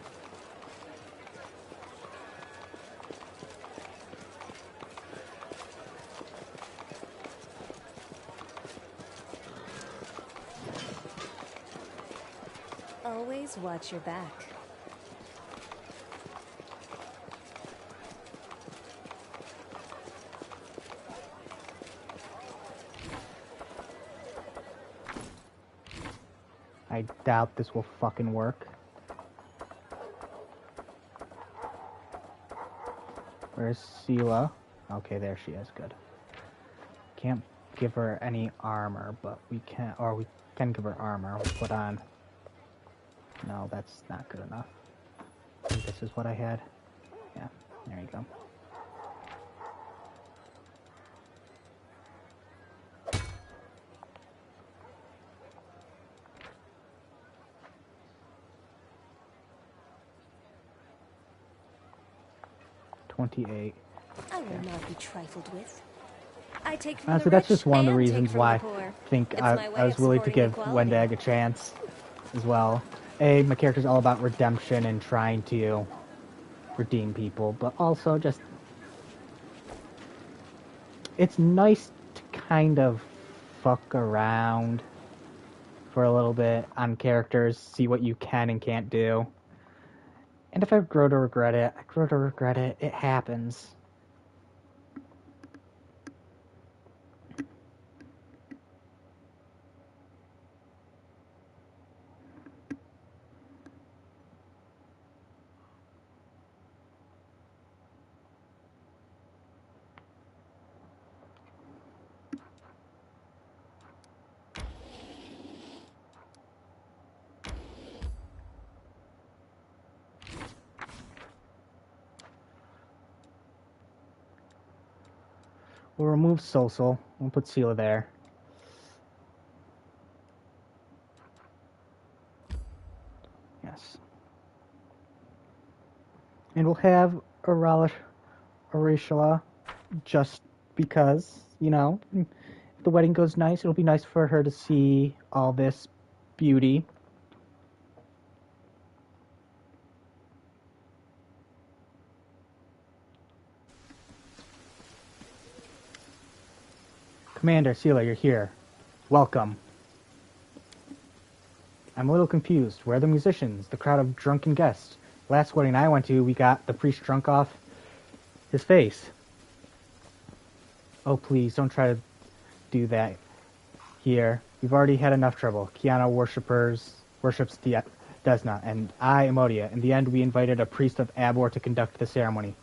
Always watch your back. I doubt this will fucking work. Where's Sela? Okay, there she is. Good. Can't give her any armor, but we can, or we can give her armor. We'll put on. No, that's not good enough. I think this is what I had. Yeah, there you go. $28. I will not be trifled with. I take from Honestly, the that's rich just one of the and take reasons from why the poor. I think It's my way I was of willing to supporting give equality. Wendag a chance as well. My character's all about redemption and trying to redeem people, but also just it's nice to kind of fuck around for a little bit on characters, see what you can and can't do. And if I grow to regret it, I grow to regret it. It happens. We'll remove Social. We'll put Sela there. Yes. And we'll have Arishala just because, you know, if the wedding goes nice, it'll be nice for her to see all this beauty. Commander, Sela, you're here. Welcome. I'm a little confused. Where are the musicians? The crowd of drunken guests? Last wedding I went to, we got the priest drunk off his face. Oh, please, don't try to do that here. We've already had enough trouble. Kiana worships Desna, and I, Emodia. In the end, we invited a priest of Abor to conduct the ceremony,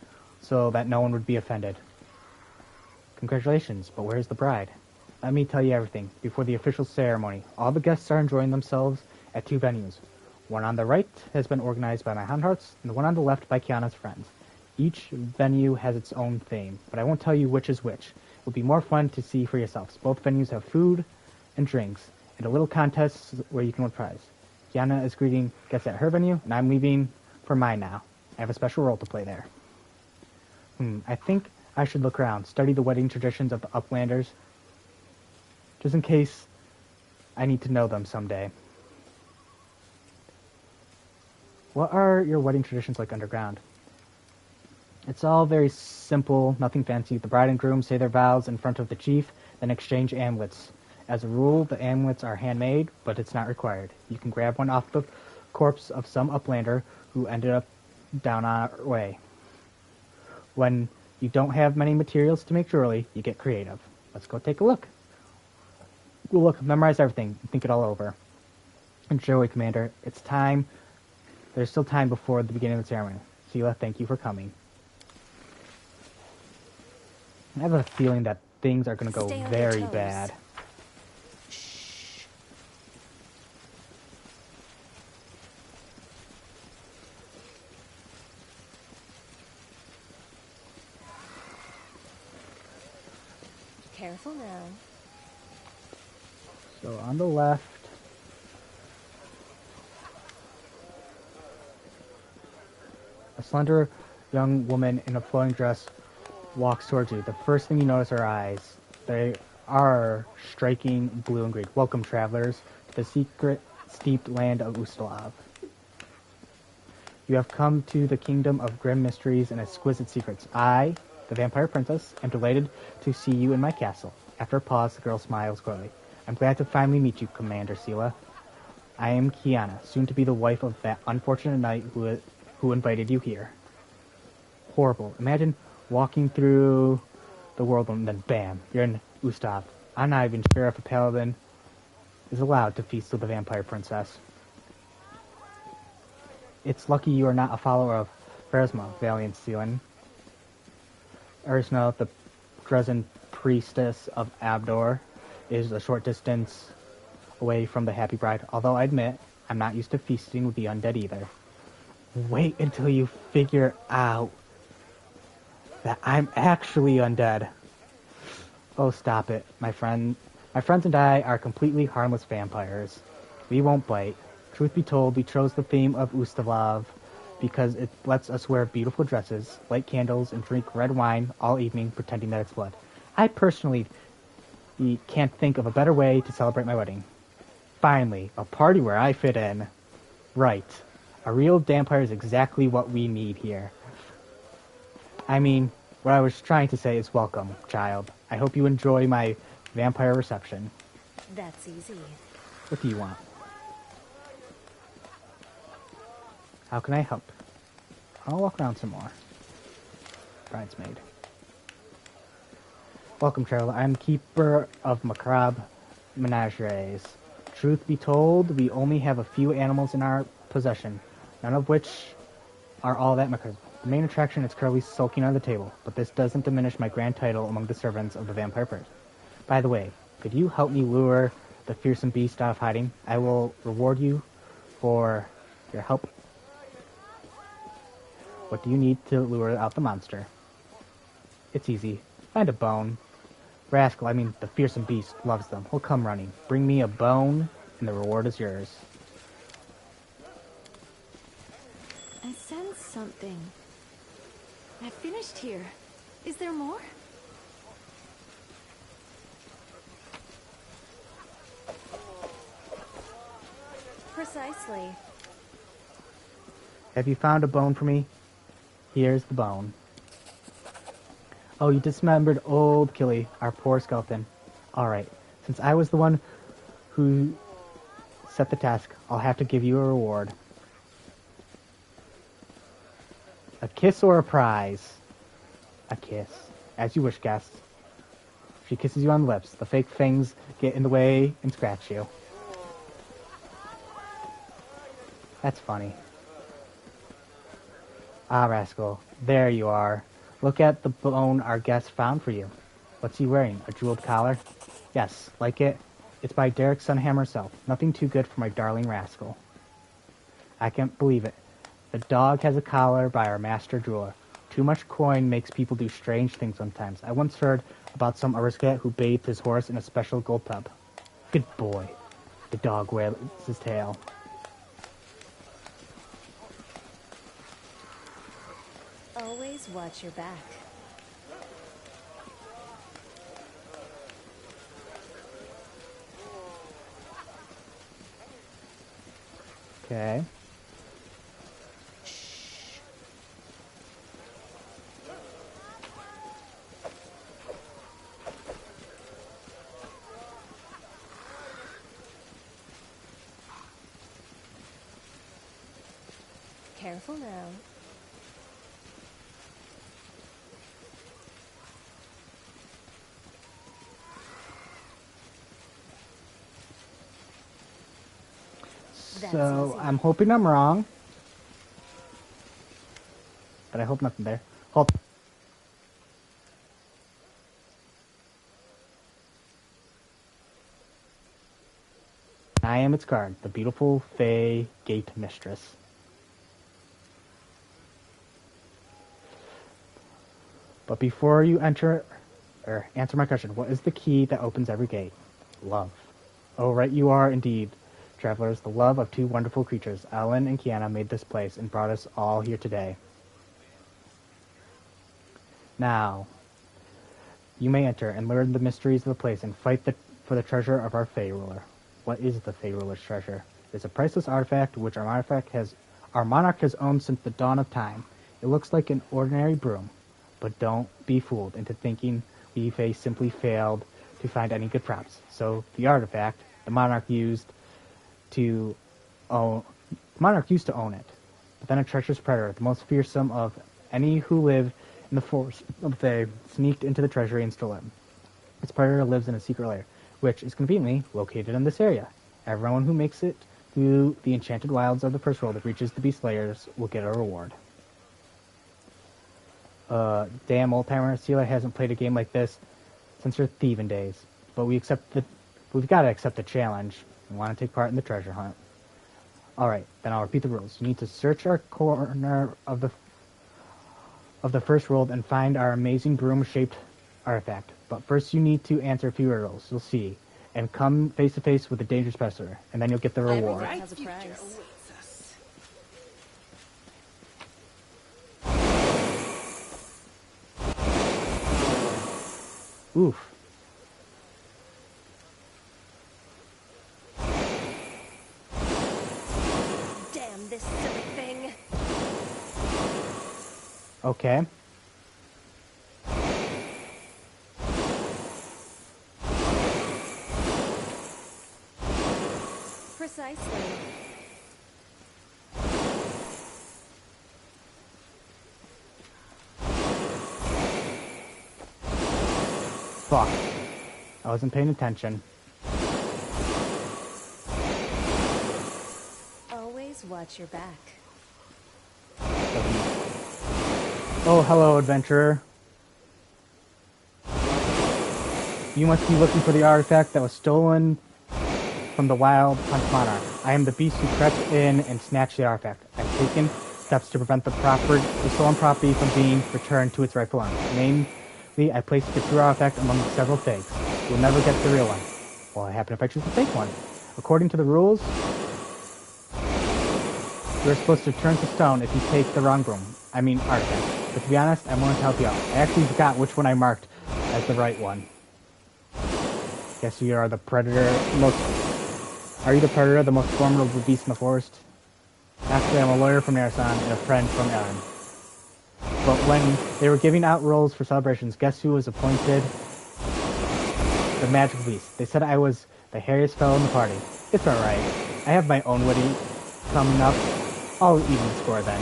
so that no one would be offended. Congratulations, but where's the bride? Let me tell you everything. Before the official ceremony, all the guests are enjoying themselves at two venues. One on the right has been organized by my Handhearts, and the one on the left by Kiana's friends. Each venue has its own theme, but I won't tell you which is which. It will be more fun to see for yourselves. Both venues have food and drinks, and a little contest where you can win a prize. Kiana is greeting guests at her venue, and I'm leaving for mine now. I have a special role to play there. I think I should look around, study the wedding traditions of the Uplanders, just in case I need to know them someday. What are your wedding traditions like underground? It's all very simple, nothing fancy. The bride and groom say their vows in front of the chief, then exchange amulets. As a rule, the amulets are handmade, but it's not required. You can grab one off the corpse of some Uplander who ended up down our way. When you don't have many materials to make jewelry, you get creative. Let's go take a look. We'll look, memorize everything, and think it all over. Enjoy, Commander. It's time. There's still time before the beginning of the ceremony. Sela, thank you for coming. I have a feeling that things are going to go Stay on your very toes. bad. Careful now. So on the left, a slender young woman in a flowing dress walks towards you. The first thing you notice are eyes. They are striking blue and green. Welcome, travelers, to the secret steeped land of Ustalav. You have come to the kingdom of grim mysteries and exquisite secrets. I, the vampire princess, am delighted to see you in my castle. After a pause, the girl smiles coyly. I'm glad to finally meet you, Commander Sela. I am Kiana, soon to be the wife of that unfortunate knight who invited you here. Horrible. Imagine walking through the world and then bam, you're in Ustav. I'm not even sure if a paladin is allowed to feast with the vampire princess. It's lucky you are not a follower of Pharisma, valiant Seelen. Ursna, the Dresden priestess of Abdor, is a short distance away from the Happy Bride, although I admit I'm not used to feasting with the undead either. Wait until you figure out that I'm actually undead. Oh, stop it. My friends and I are completely harmless vampires. We won't bite. Truth be told, we chose the theme of Ustalav because it lets us wear beautiful dresses, light candles, and drink red wine all evening pretending that it's blood. I personally can't think of a better way to celebrate my wedding. Finally, a party where I fit in. Right. A real vampire is exactly what we need here. I mean, what I was trying to say is welcome, child. I hope you enjoy my vampire reception. That's easy. What do you want? How can I help? I'll walk around some more. Bridesmaid. Welcome, traveler. I'm keeper of macabre menageries. Truth be told, we only have a few animals in our possession, none of which are all that macabre. The main attraction is currently sulking on the table, but this doesn't diminish my grand title among the servants of the vampire prince. By the way, could you help me lure the fearsome beast out of hiding? I will reward you for your help. What do you need to lure out the monster? It's easy. Find a bone. Rascal, I mean the fearsome beast, loves them. He'll come running. Bring me a bone, and the reward is yours. I sense something. I finished here. Is there more? Precisely. Have you found a bone for me? Here's the bone. Oh, you dismembered old Killy, our poor skeleton. Alright, since I was the one who set the task, I'll have to give you a reward. A kiss or a prize? A kiss. As you wish, guest. She kisses you on the lips. The fake fangs get in the way and scratch you. That's funny. Ah, rascal. There you are. Look at the bone our guest found for you. What's he wearing? A jeweled collar? Yes, like it. It's by Derek Sunhammer herself. Nothing too good for my darling rascal. I can't believe it. The dog has a collar by our master jeweler. Too much coin makes people do strange things sometimes. I once heard about some aristocrat who bathed his horse in a special gold tub. Good boy. The dog wags his tail. Always watch your back. Okay. Careful now. So, I'm hoping I'm wrong. But I hope nothing there. Hold. I am its guard, the beautiful Fey Gate Mistress. But before you enter, or answer my question, what is the key that opens every gate? Love. Oh, right you are indeed, travelers. The love of two wonderful creatures, Ellen and Kiana, made this place and brought us all here today. Now, You may enter and learn the mysteries of the place and fight for the treasure of our Fey ruler. What is the Fey ruler's treasure? It's a priceless artifact which our monarch has owned since the dawn of time. It looks like an ordinary broom, but don't be fooled into thinking we Fey simply failed to find any good props. So the artifact, the monarch used to own it. But then a treacherous predator, the most fearsome of any who live in the forest of the Fae, sneaked into the treasury and stole it. This predator lives in a secret lair, which is conveniently located in this area. Everyone who makes it through the enchanted wilds of the first world that reaches the beast layers will get a reward. Damn, old-timer, Sela hasn't played a game like this since her thieving days. But we've got to accept the challenge. We want to take part in the treasure hunt. Alright, then I'll repeat the rules. You need to search our corner of the first world and find our amazing broom-shaped artifact. But first you need to answer a few riddles, you'll see, and come face to face with the dangerous pester, and then you'll get the reward. Everything has a price. Oof. Damn this silly thing. Okay. Precisely. Fuck. I wasn't paying attention. Always watch your back. Oh, hello, adventurer. You must be looking for the artifact that was stolen from the wild hunt monarch. I am the beast who crept in and snatched the artifact. I've taken steps to prevent the stolen property from being returned to its rightful owner. Namely, I placed the true artifact among several fakes. You'll never get the real one. Well, what happened if I choose the fake one? According to the rules, you're supposed to turn to stone if you take the wrong broom. I mean artifact. But to be honest, I'm willing to help you out. I actually forgot which one I marked as the right one. Guess you are the predator. Are you the predator, the most formidable beast in the forest? Actually, I'm a lawyer from Narassan and a friend from Aaron. But when they were giving out roles for celebrations, guess who was appointed the magical beast? They said I was the hairiest fellow in the party. It's alright. I have my own witty coming up. I'll even the score then.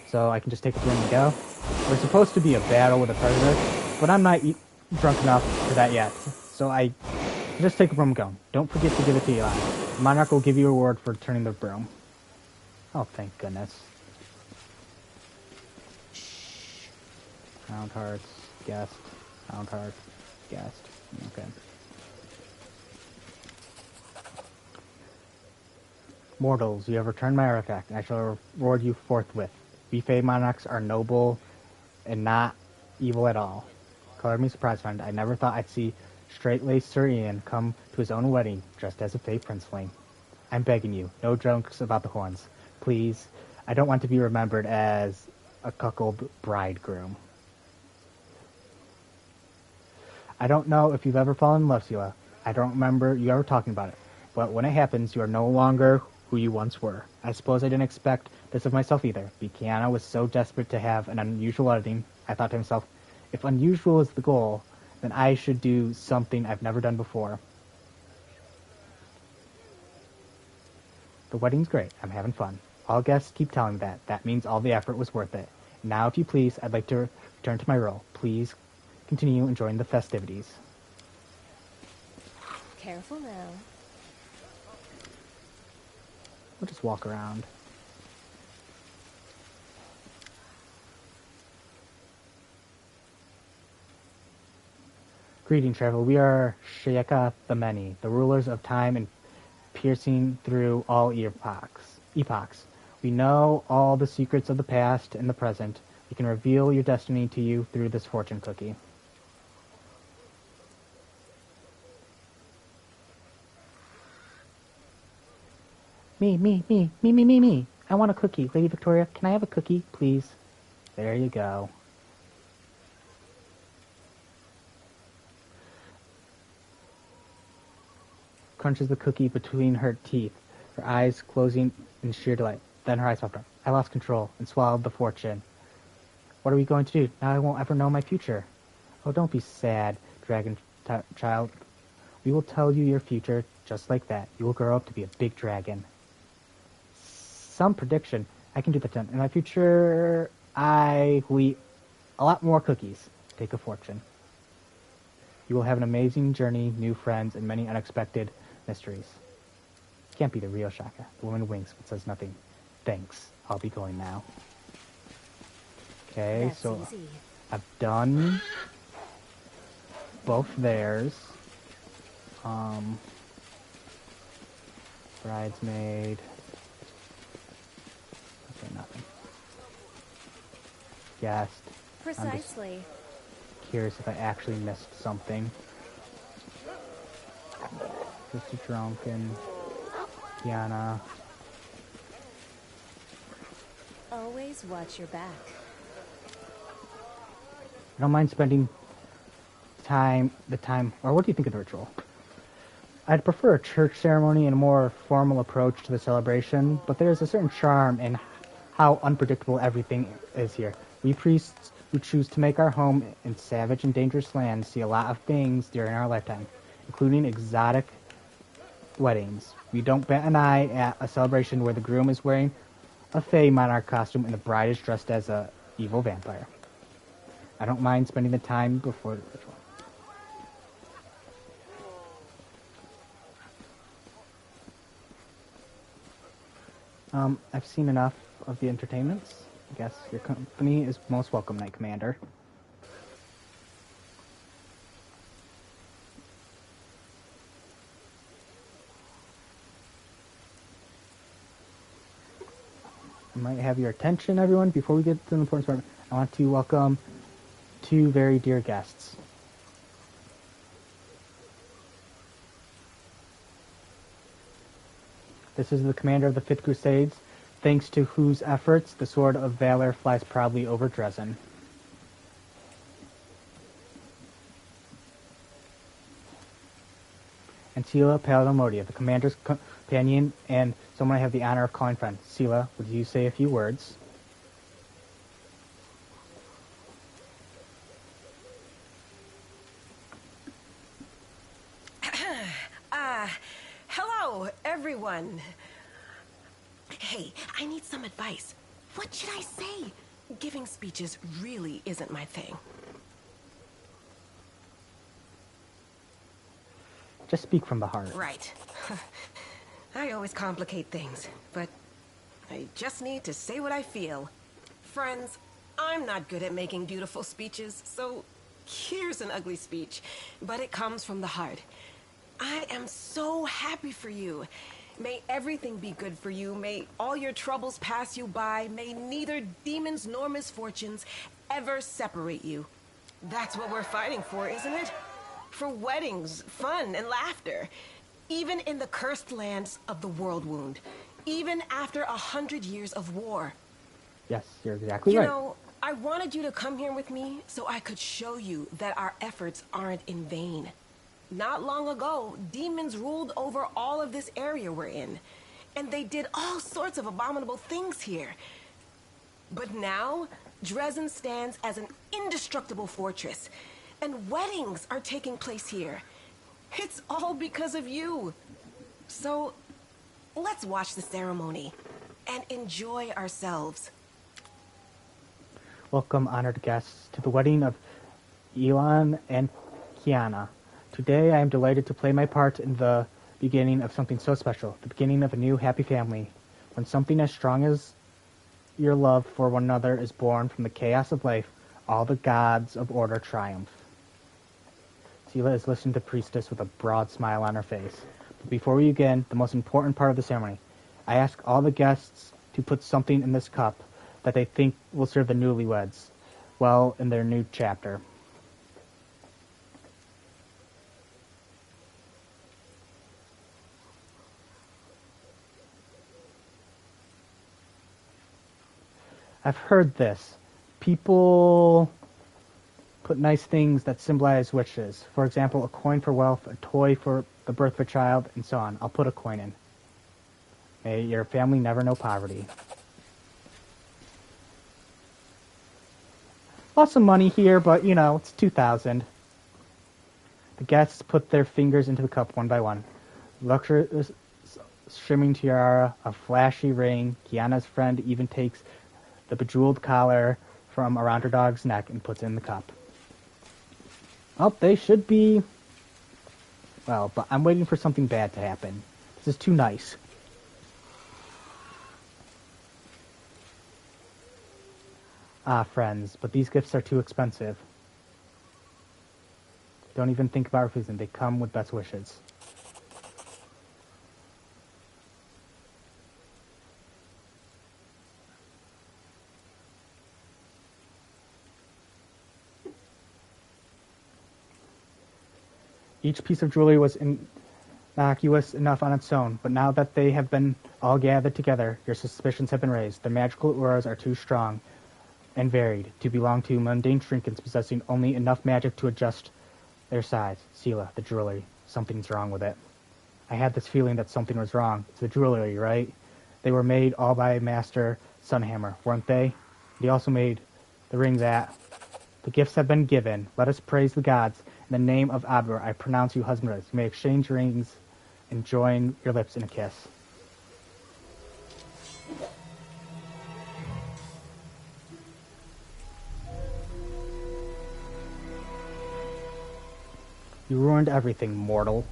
So I can just take a broom and go. We're supposed to be a battle with a predator, but I'm not drunk enough for that yet. So I just take a broom and go. Don't forget to give it to Eli. The monarch will give you a reward for turning the broom. Oh, thank goodness. Hound hearts, guest, hound hearts, guest. Okay. Mortals, you have returned my artifact, and I shall reward you forthwith. We Fey monarchs are noble and not evil at all. Color me surprised, friend. I never thought I'd see straight-laced Sir Ian come to his own wedding dressed as a Fey princeling. I'm begging you, no jokes about the horns. Please, I don't want to be remembered as a cuckold bridegroom. I don't know if you've ever fallen in love, Sela. I don't remember you ever talking about it. But when it happens, you are no longer who you once were. I suppose I didn't expect this of myself either. Buchanan was so desperate to have an unusual wedding, I thought to myself, if unusual is the goal, then I should do something I've never done before. The wedding's great. I'm having fun. All guests keep telling me that. That means all the effort was worth it. Now, if you please, I'd like to return to my role. Please continue enjoying the festivities. Careful now. We'll just walk around. Greeting, traveler. We are Shayeka the Many, the rulers of time and piercing through all epochs. We know all the secrets of the past and the present. We can reveal your destiny to you through this fortune cookie. Me. I want a cookie. Lady Victoria, can I have a cookie, please? There you go. crunches the cookie between her teeth, her eyes closing in sheer delight. Then her eyes popped up. I lost control and swallowed the fortune. What are we going to do? Now I won't ever know my future. Oh, don't be sad, dragon child. We will tell you your future just like that. You will grow up to be a big dragon. Some prediction. I can do that. In my future, I will eat a lot more cookies. Take a fortune. You will have an amazing journey, new friends, and many unexpected mysteries. Can't be the real Shaka. The woman winks but says nothing. Thanks. I'll be going now. Okay, That's so easy. I've done both theirs. Bridesmaid. Okay, nothing. Guest. Precisely. Curious if I actually missed something. Mr. Drunken. Kiana. Always watch your back. I don't mind spending the time, or what do you think of the ritual? I'd prefer a church ceremony and a more formal approach to the celebration, but there's a certain charm in how unpredictable everything is here. We priests who choose to make our home in savage and dangerous lands see a lot of things during our lifetime, including exotic weddings. We don't bat an eye at a celebration where the groom is wearing a Fey monarch costume and the bride is dressed as a evil vampire. I don't mind spending the time before the ritual. I've seen enough of the entertainments. I guess your company is most welcome, Knight Commander. I might have your attention, everyone. Before we get to the important part, I want to welcome two very dear guests. This is the commander of the 5th Crusades, thanks to whose efforts the Sword of Valor flies proudly over Dresden. And Sela Palamodia, the commander's companion and someone I have the honor of calling friend. Sela, would you say a few words? Hello, everyone. Hey, I need some advice. What should I say? Giving speeches really isn't my thing. Just speak from the heart. Right. I always complicate things, but I just need to say what I feel. Friends, I'm not good at making beautiful speeches, so here's an ugly speech, but it comes from the heart. I am so happy for you. May everything be good for you. May all your troubles pass you by. May neither demons nor misfortunes ever separate you. That's what we're fighting for, isn't it? For weddings, fun, and laughter. Even in the cursed lands of the World Wound. Even after 100 years of war. Yes, you're exactly right. You know, I wanted you to come here with me so I could show you that our efforts aren't in vain. Not long ago, demons ruled over all of this area we're in. And they did all sorts of abominable things here. But now, Dresden stands as an indestructible fortress. And weddings are taking place here. It's all because of you. So, let's watch the ceremony and enjoy ourselves. Welcome, honored guests, to the wedding of Elon and Kiana. Today, I am delighted to play my part in the beginning of something so special, the beginning of a new happy family. When something as strong as your love for one another is born from the chaos of life, all the gods of order triumph. Sela is listening to the priestess with a broad smile on her face. But before we begin, the most important part of the ceremony, I ask all the guests to put something in this cup that they think will serve the newlyweds well in their new chapter. I've heard this. People put nice things that symbolize wishes. For example, a coin for wealth, a toy for the birth of a child, and so on. I'll put a coin in. May your family never know poverty. Lost some money here, but, you know, it's 2,000. The guests put their fingers into the cup one by one. Luxurious shimmering tiara, a flashy ring. Kiana's friend even takes the bejeweled collar from around her dog's neck and puts it in the cup. Oh, they should be... Well, but I'm waiting for something bad to happen. This is too nice. Ah, friends, but these gifts are too expensive. Don't even think about refusing. They come with best wishes. Each piece of jewelry was innocuous enough on its own, but now that they have been all gathered together, your suspicions have been raised. The magical auras are too strong and varied to belong to mundane trinkets possessing only enough magic to adjust their size. Sela, the jewelry. Something's wrong with it. I had this feeling that something was wrong. It's the jewelry, right? They were made all by Master Sunhammer, weren't they? He also made the ring that... The gifts have been given. Let us praise the gods. In the name of Abdur, I pronounce you husbandless. You may exchange rings and join your lips in a kiss. You ruined everything, mortal.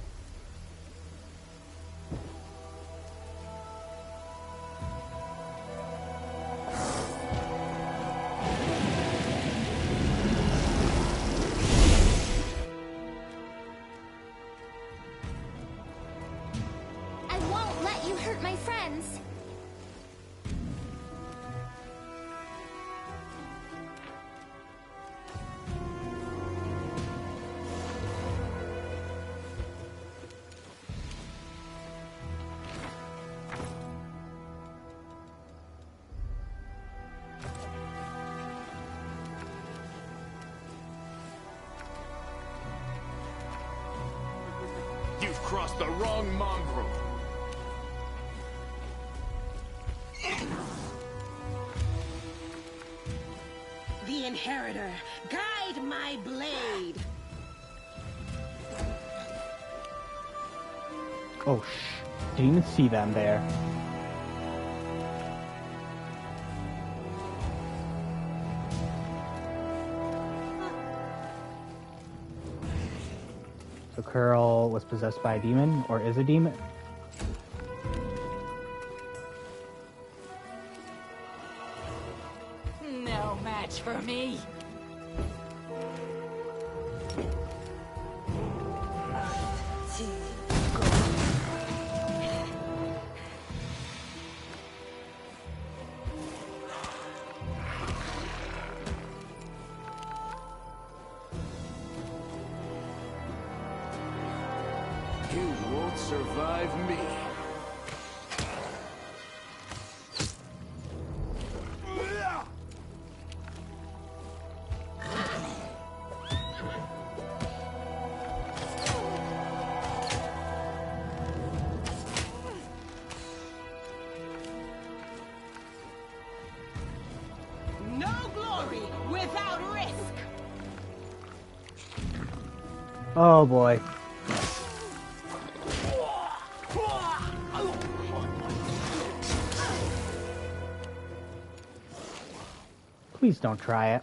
I won't let you hurt my friends. You've crossed the wrong mongrel. The Inheritor, guide my blade. Oh, shh. Didn't even see them there. So Curl was possessed by a demon, or is a demon? No match for me. You won't survive me. No glory without risk. Oh boy. Please don't try it.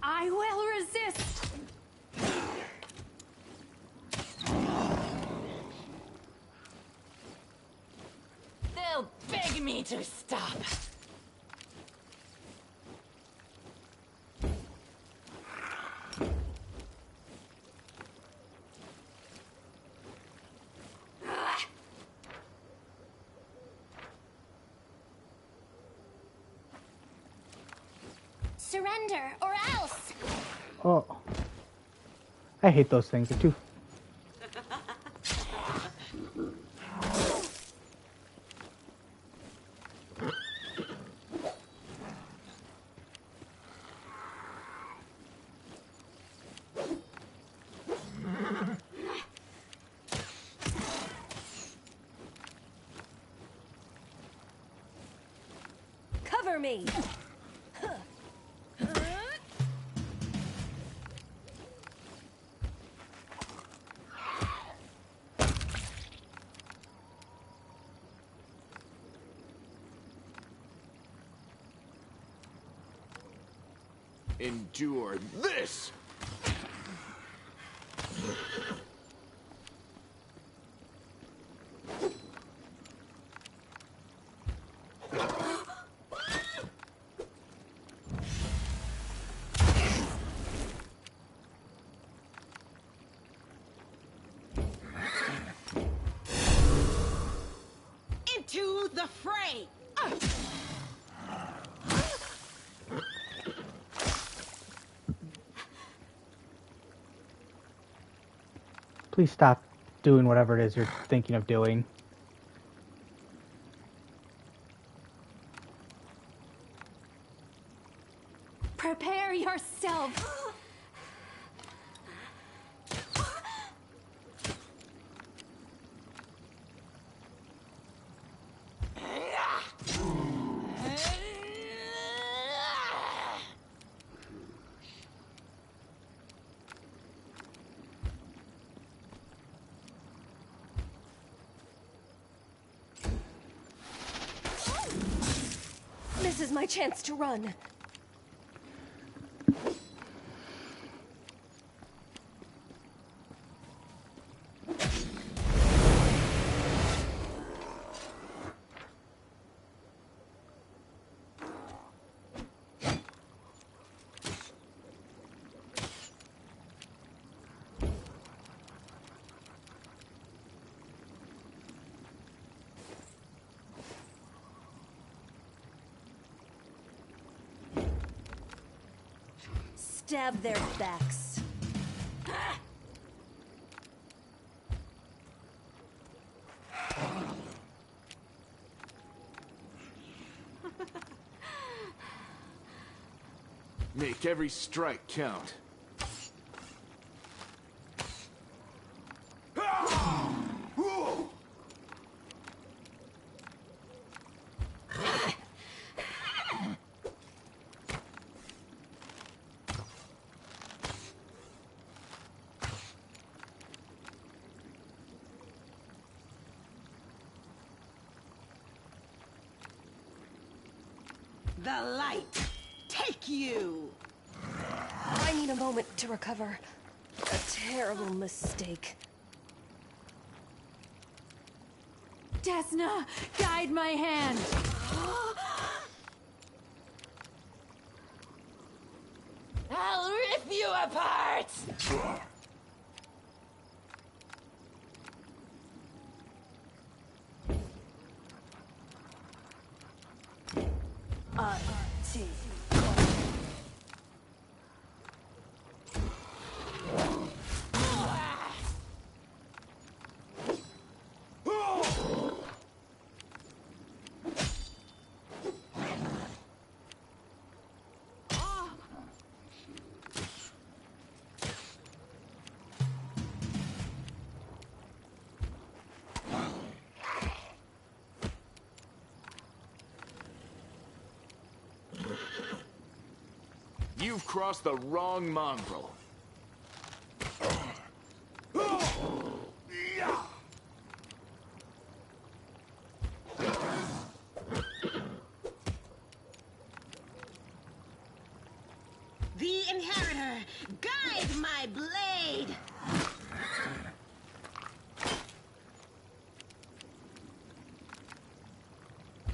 I will resist. They'll beg me to stop. Surrender, or else! Oh. I hate those things. They're too... me. Endure this! Into the fray! Please stop doing whatever it is you're thinking of doing. Prepare yourself. This is my chance to run. Stab their backs. Make every strike count. The light! Take you! I need a moment to recover. A terrible mistake. Desna, guide my hand. I'll rip you apart! You've crossed the wrong mongrel. The Inheritor, guide my blade!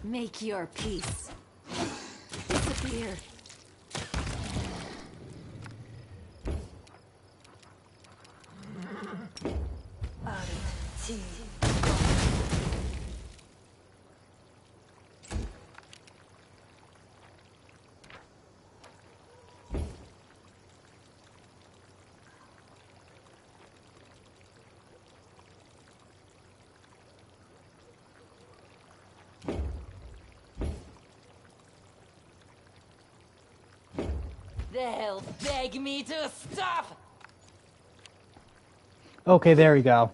Make your peace. Disappear. They'll beg me to stop! Okay, there we go.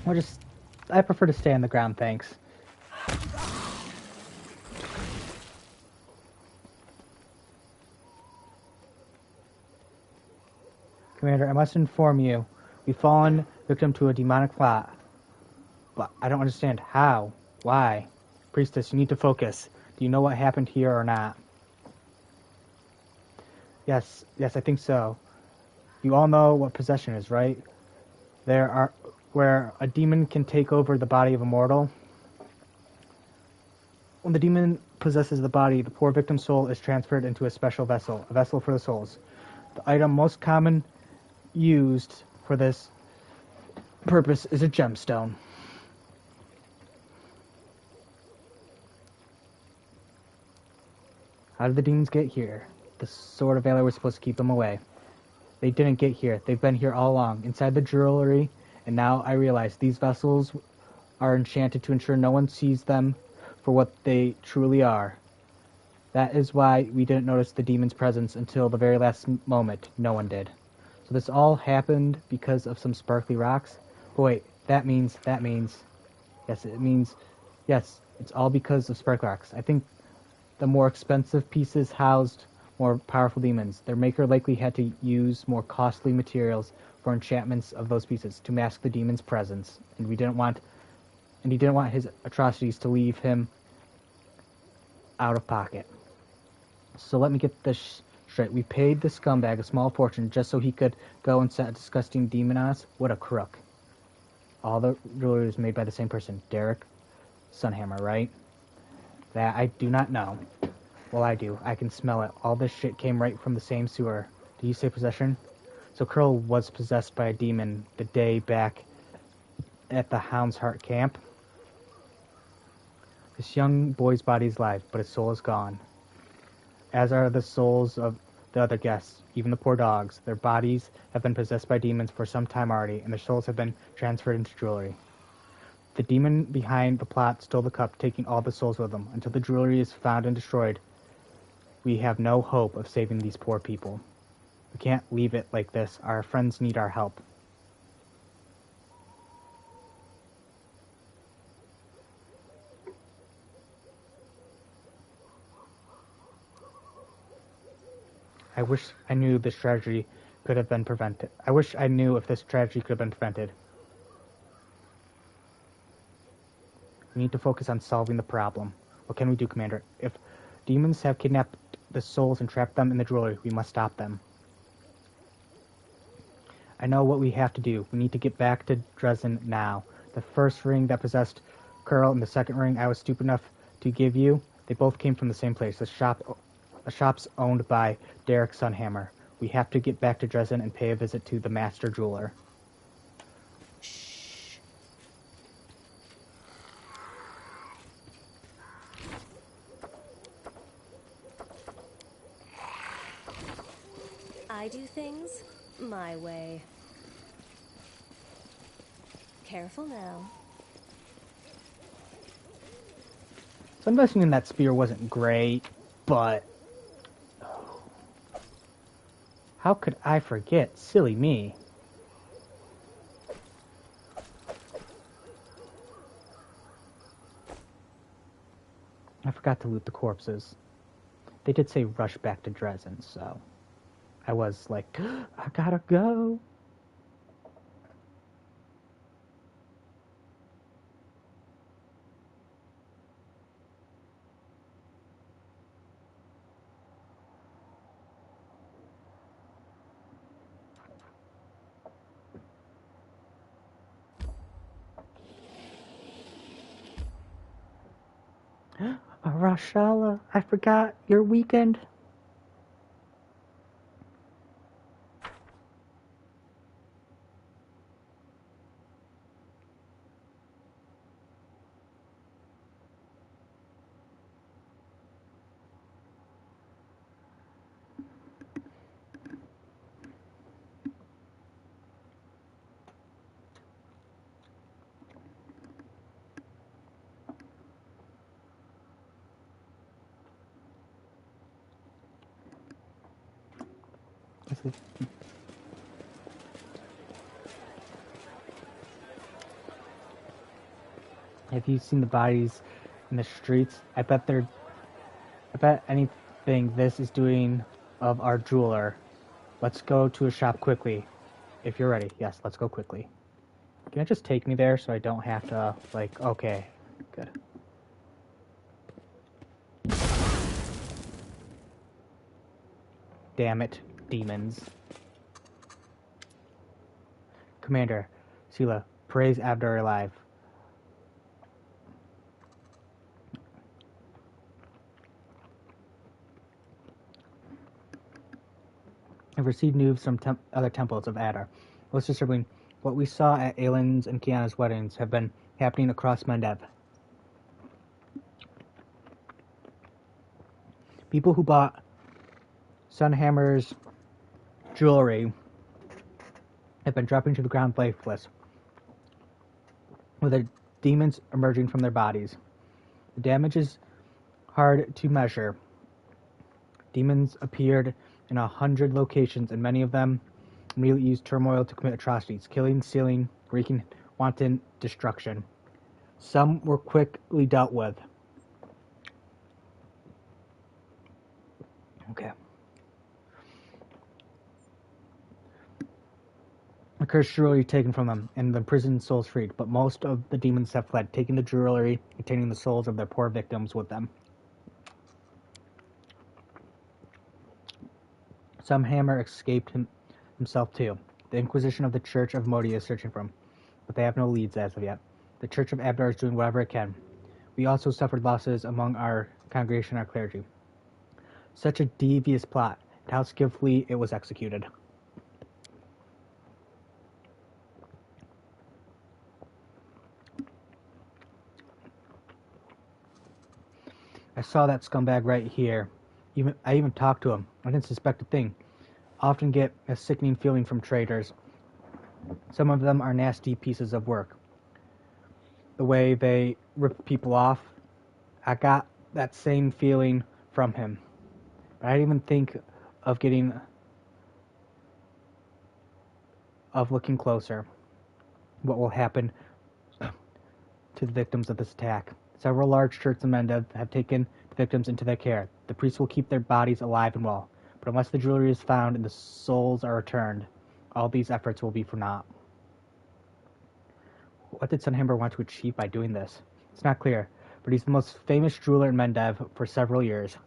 I prefer to stay on the ground, thanks. Commander, I must inform you, we've fallen victim to a demonic plot. But I don't understand how. Why? Priestess, you need to focus. Do you know what happened here or not? Yes, I think so. You all know what possession is, right? Where a demon can take over the body of a mortal. When the demon possesses the body, the poor victim's soul is transferred into a special vessel, a vessel for the souls. The item most common used for this purpose is a gemstone. How did the demons get here? The Sword of Valor was supposed to keep them away. They didn't get here. They've been here all along, inside the jewelry, and now I realize these vessels are enchanted to ensure no one sees them for what they truly are. That is why we didn't notice the demon's presence until the very last moment. No one did. So this all happened because of some sparkly rocks? But wait, that means... Yes, it's all because of sparkly rocks. I think the more expensive pieces housed more powerful demons. Their maker likely had to use more costly materials for enchantments of those pieces to mask the demon's presence, and he didn't want his atrocities to leave him out of pocket. So let me get this straight. We paid the scumbag a small fortune just so he could go and set a disgusting demon on us? What a crook. All the jewelry was made by the same person, Derek Sunhammer, right? That I do not know. Well, I do. I can smell it. All this shit came right from the same sewer. Did you say possession? So Curl was possessed by a demon the day back at the Hound's Heart camp. This young boy's body is alive, but his soul is gone. As are the souls of the other guests, even the poor dogs. Their bodies have been possessed by demons for some time already, and their souls have been transferred into jewelry. The demon behind the plot stole the cup, taking all the souls with him. Until the jewelry is found and destroyed, we have no hope of saving these poor people. We can't leave it like this. Our friends need our help. I wish I knew this tragedy could have been prevented. I wish I knew if this tragedy could have been prevented. We need to focus on solving the problem. What can we do, Commander? If demons have kidnapped the souls and trapped them in the jewelry, we must stop them. I know what we have to do. We need to get back to Dresden now. The first ring that possessed Curl and the second ring I was stupid enough to give you, they both came from the same place, the shop's owned by Derek Sunhammer. We have to get back to Dresden and pay a visit to the Master Jeweler. Shh. I do things my way. Careful now. So I'm guessing that spear wasn't great, but... how could I forget? Silly me. I forgot to loot the corpses. They did say rush back to Dresden, so... I was like, I gotta go. Rashala, I forgot your weekend. Have you seen the bodies in the streets? I bet anything this is doing of our jeweler. Let's go to a shop quickly. If you're ready. Yes, let's go quickly. Can it just take me there so I don't have to, like, okay, good. Damn it, demons. Commander, Sela, praise Abdur alive. I've received news from other temples of Adar. Most disturbing, what we saw at Aylin's and Kiana's weddings have been happening across Mendev. People who bought Sunhammer's jewelry have been dropping to the ground lifeless, with the demons emerging from their bodies. The damage is hard to measure. Demons appeared in 100 locations, and many of them immediately used turmoil to commit atrocities, killing, stealing, wreaking wanton destruction. Some were quickly dealt with. Okay. The cursed jewelry taken from them, and the imprisoned souls freed, but most of the demons have fled, taking the jewelry containing the souls of their poor victims with them. Sunhammer escaped himself too. The Inquisition of the Church of Modi is searching for him, but they have no leads as of yet. The Church of Abdar is doing whatever it can. We also suffered losses among our congregation and our clergy. Such a devious plot, and how skillfully it was executed. I saw that scumbag right here. I even talked to him. I didn't suspect a thing. I often get a sickening feeling from traitors. Some of them are nasty pieces of work. The way they rip people off, I got that same feeling from him. But I didn't even think of looking closer. What will happen to the victims of this attack? Several large churches in Mendev have taken the victims into their care. The priests will keep their bodies alive and well. But unless the jewelry is found and the souls are returned, all these efforts will be for naught. What did Sunhammer want to achieve by doing this? It's not clear, but he's the most famous jeweler in Mendev for several years.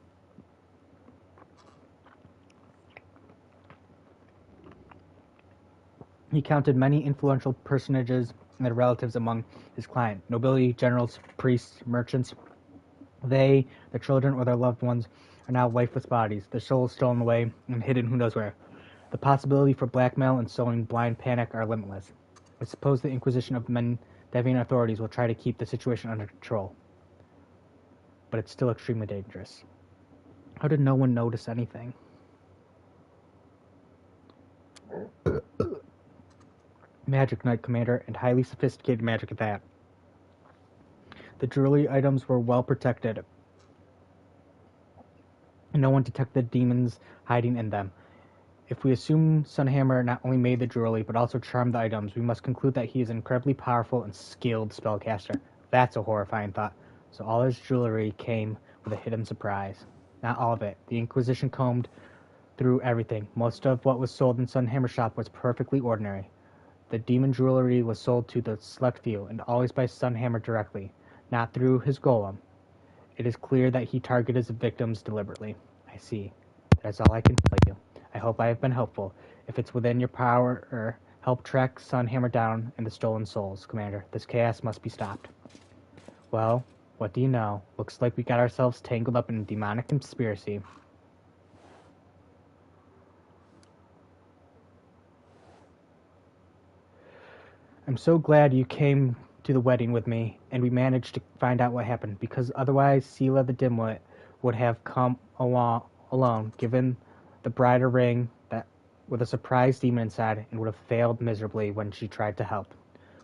He counted many influential personages and their relatives among his client. Nobility, generals, priests, merchants. They, their children, or their loved ones are now lifeless bodies, their souls stolen away and hidden who knows where. The possibility for blackmail and sowing blind panic are limitless. I suppose the Inquisition of Mendevian authorities will try to keep the situation under control. But it's still extremely dangerous. How did no one notice anything? Magic, Knight Commander, and highly sophisticated magic at that. The jewelry items were well protected, and no one detected the demons hiding in them. If we assume Sunhammer not only made the jewelry, but also charmed the items, we must conclude that he is an incredibly powerful and skilled spellcaster. That's a horrifying thought. So all his jewelry came with a hidden surprise. Not all of it. The Inquisition combed through everything. Most of what was sold in Sunhammer's shop was perfectly ordinary. The demon jewelry was sold to the select few, and always by Sunhammer directly, not through his golem. It is clear that he targeted his victims deliberately. I see. That's all I can tell you. I hope I have been helpful. If it's within your power, help track Sunhammer down and the stolen souls, Commander. This chaos must be stopped. Well, what do you know? Looks like we got ourselves tangled up in a demonic conspiracy. I'm so glad you came to the wedding with me, and we managed to find out what happened, because otherwise Sela the Dimwit would have come alone, given the bride a ring that with a surprise demon inside, and would have failed miserably when she tried to help.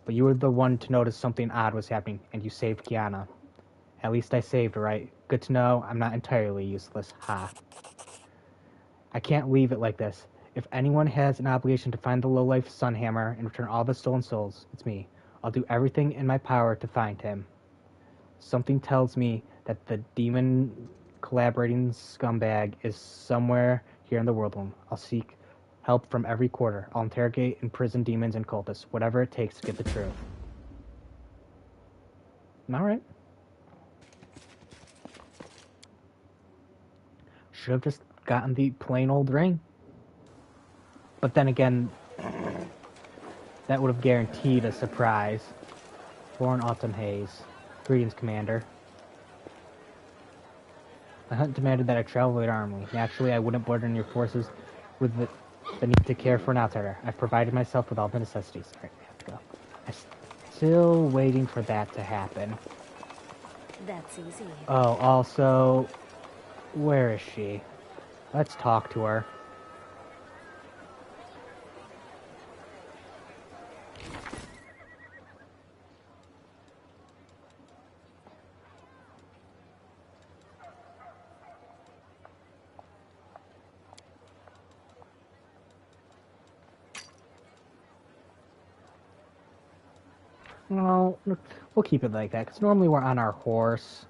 But you were the one to notice something odd was happening, and you saved Kiana. At least I saved her, right? Good to know I'm not entirely useless. Ha. I can't leave it like this. If anyone has an obligation to find the lowlife Sunhammer and return all the stolen souls, it's me. I'll do everything in my power to find him. Something tells me that the demon collaborating scumbag is somewhere here in the world room. I'll seek help from every quarter. I'll interrogate and imprison demons and cultists, whatever it takes to get the truth. Alright. Should have just gotten the plain old ring. But then again, that would have guaranteed a surprise. Born Autumn Haze. Greetings, Commander. The hunt demanded that I travel with army. Naturally, I wouldn't burden your forces with the need to care for an outsider. I've provided myself with all the necessities. Alright, we have to go. I'm still waiting for that to happen. That's easy. Oh, also, where is she? Let's talk to her. No, we'll keep it like that, because normally we're on our horse.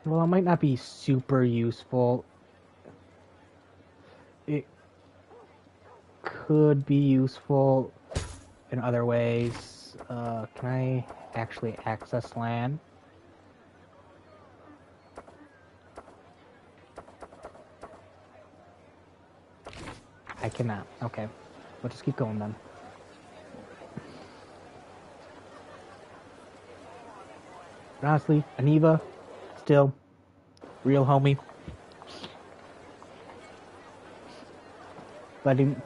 Well, it might not be super useful. It could be useful in other ways. Can I actually access land? I cannot. Okay. We'll just keep going then. But honestly, Aniva, still, real homie. Letting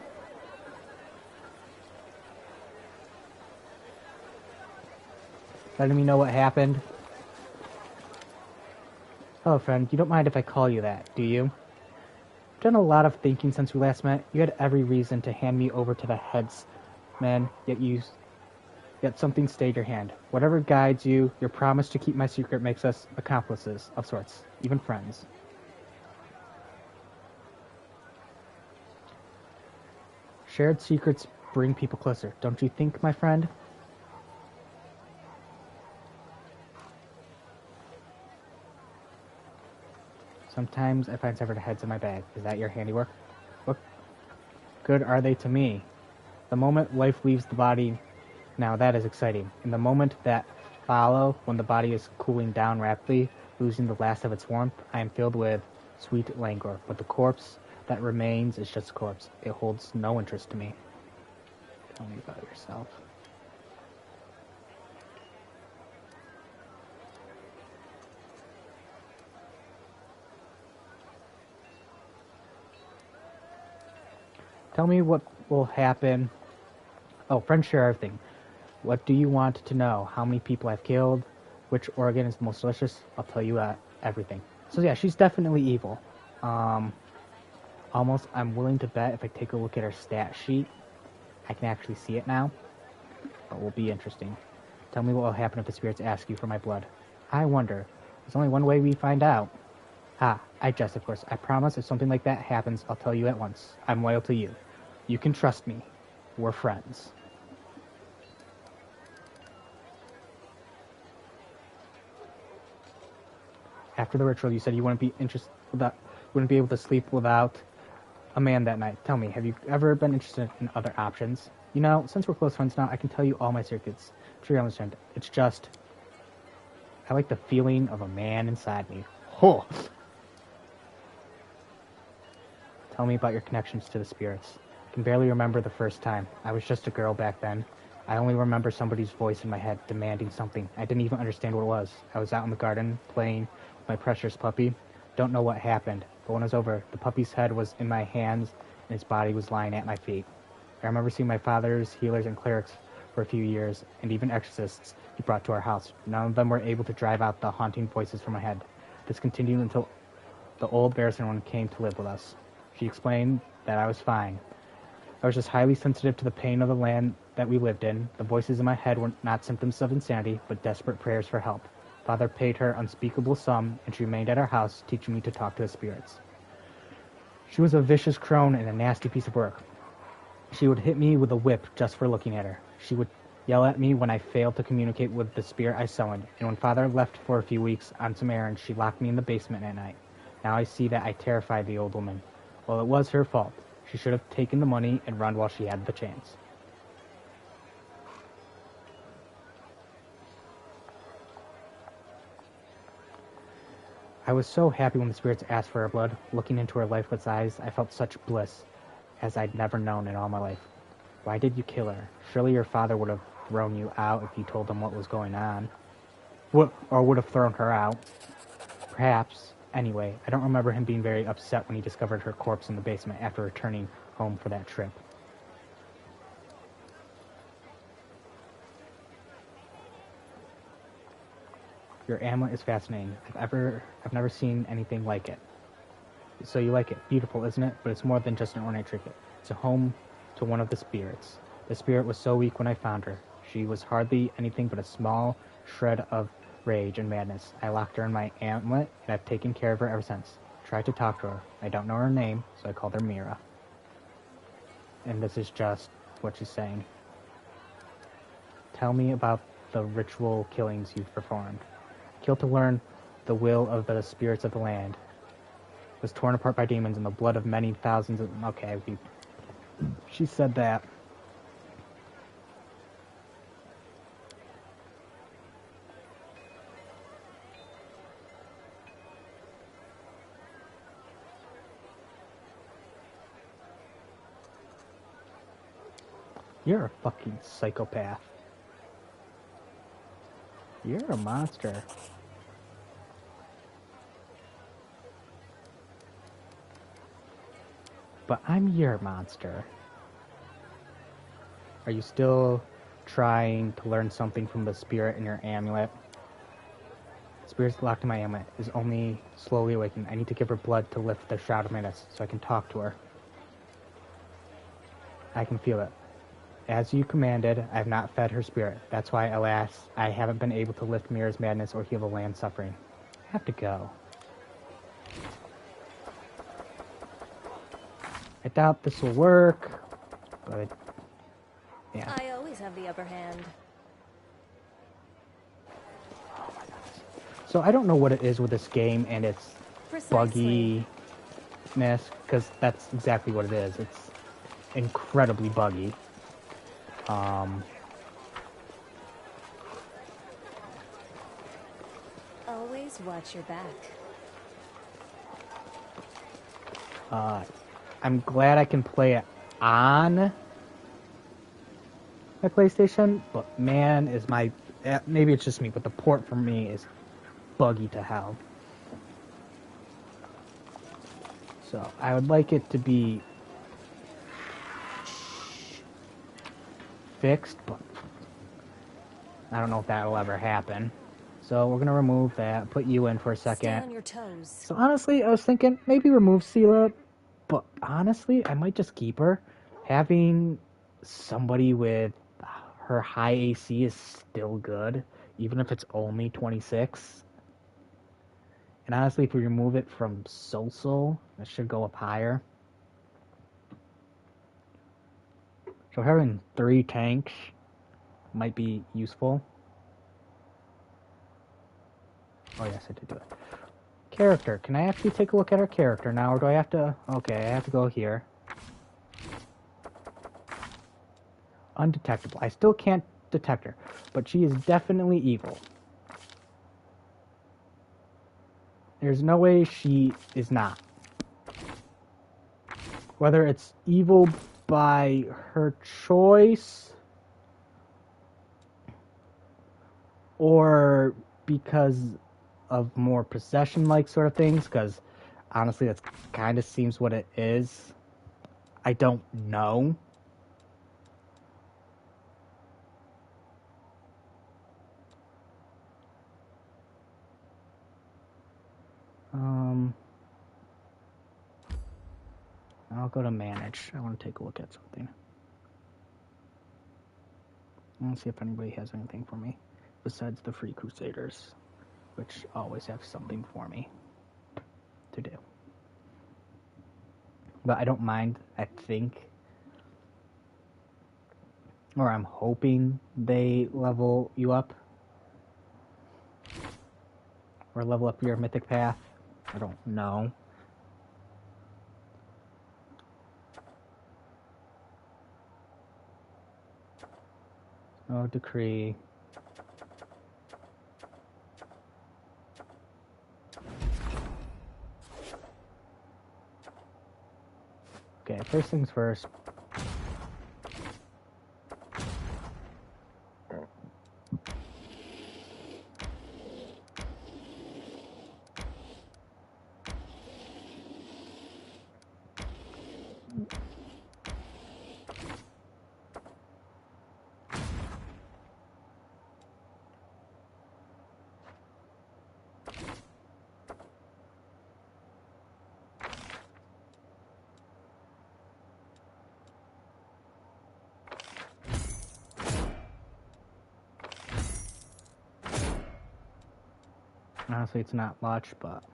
me know what happened. Oh, friend, you don't mind if I call you that, do you? I've done a lot of thinking since we last met. You had every reason to hand me over to the headsman, yet something stayed your hand. Whatever guides you, your promise to keep my secret makes us accomplices of sorts, even friends. Shared secrets bring people closer, don't you think, my friend? Sometimes I find severed heads in my bag. Is that your handiwork? What good are they to me? The moment life leaves the body, now that is exciting. In the moment that follow, when the body is cooling down rapidly, losing the last of its warmth, I am filled with sweet languor. But the corpse that remains is just a corpse. It holds no interest to me. Tell me about yourself. Tell me what will happen. Oh, friends share everything. What do you want to know? How many people I've killed? Which organ is the most delicious? I'll tell you everything. So yeah, she's definitely evil. Almost, I'm willing to bet if I take a look at her stat sheet, I can actually see it now. It will be interesting. Tell me what will happen if the spirits ask you for my blood. I wonder. There's only one way we find out. I jest, of course. I promise if something like that happens, I'll tell you at once. I'm loyal to you. You can trust me. We're friends. After the ritual, you said you wouldn't be able to sleep without a man that night. Tell me, have you ever been interested in other options? You know, since we're close friends now, I can tell you all my secrets. I'm sure you understand. It's just, I like the feeling of a man inside me. Oh. Tell me about your connections to the spirits. I can barely remember the first time. I was just a girl back then. I only remember somebody's voice in my head demanding something. I didn't even understand what it was. I was out in the garden playing with my precious puppy. Don't know what happened, but when it was over, the puppy's head was in my hands and his body was lying at my feet. I remember seeing my father's healers and clerics for a few years, and even exorcists he brought to our house. None of them were able to drive out the haunting voices from my head. This continued until the old Barrison one came to live with us. She explained that I was fine. I was just highly sensitive to the pain of the land that we lived in. The voices in my head were not symptoms of insanity, but desperate prayers for help. Father paid her unspeakable sum, and she remained at our house, teaching me to talk to the spirits. She was a vicious crone and a nasty piece of work. She would hit me with a whip just for looking at her. yell at me when I failed to communicate with the spirit I summoned, and when Father left for a few weeks on some errands, she locked me in the basement at night. Now I see that I terrified the old woman. Well, it was her fault. She should have taken the money and run while she had the chance. I was so happy when the spirits asked for her blood. Looking into her lifeless eyes, I felt such bliss as I'd never known in all my life. Why did you kill her? Surely your father would have thrown you out if you told him what was going on. Or would have thrown her out. Perhaps. Anyway, I don't remember him being very upset when he discovered her corpse in the basement after returning home for that trip. Your amulet is fascinating. I've never seen anything like it. So you like it. Beautiful, isn't it? But it's more than just an ornate trinket. It's a home to one of the spirits. The spirit was so weak when I found her. She was hardly anything but a small shred of rage and madness. I locked her in my amulet, and I've taken care of her ever since. Tried to talk to her. I don't know her name, so I called her Mira. And this is just what she's saying. Tell me about the ritual killings you've performed. Killed to learn the will of the spirits of the land. Was torn apart by demons in the blood of many thousands of... Okay, she said that. You're a fucking psychopath. You're a monster. But I'm your monster. Are you still trying to learn something from the spirit in your amulet? The spirit's locked in my amulet is only slowly awakening. I need to give her blood to lift the shroud of madness so I can talk to her. I can feel it. As you commanded, I have not fed her spirit. That's why, alas, I haven't been able to lift Mira's madness or heal the land's suffering. I have to go. I doubt this will work, but yeah. I always have the upper hand. Oh my goodness. So I don't know what it is with this game and its Precisely. bugginess, because that's exactly what it is. It's incredibly buggy. Always watch your back. I'm glad I can play it on my PlayStation, but man, is my... maybe it's just me, but the port for me is buggy to hell. So, I would like it to be fixed, but I don't know if that'll ever happen. So, we're going to remove that, put you in for a second. Stay on your toes. So, honestly, I was thinking maybe remove Sela, but honestly, I might just keep her. Having somebody with her high AC is still good, even if it's only 26. And honestly, if we remove it from Soul, it should go up higher. So having 3 tanks might be useful. Oh yes, I did do it. Character. Can I actually take a look at her character now, or do I have to... Okay, I have to go here. Undetectable. I still can't detect her, but she is definitely evil. There's no way she is not. Whether it's evil by her choice or because of more possession-like sort of things, because honestly that kind of seems what it is. I don't know. I'll go to manage. I want to take a look at something. I want to see if anybody has anything for me besides the free Crusaders, which always have something for me to do. But I don't mind, I think. Or I'm hoping they level you up. Or level up your mythic path. I don't know. Oh, decree. Okay, first things first. Honestly, it's not much, but...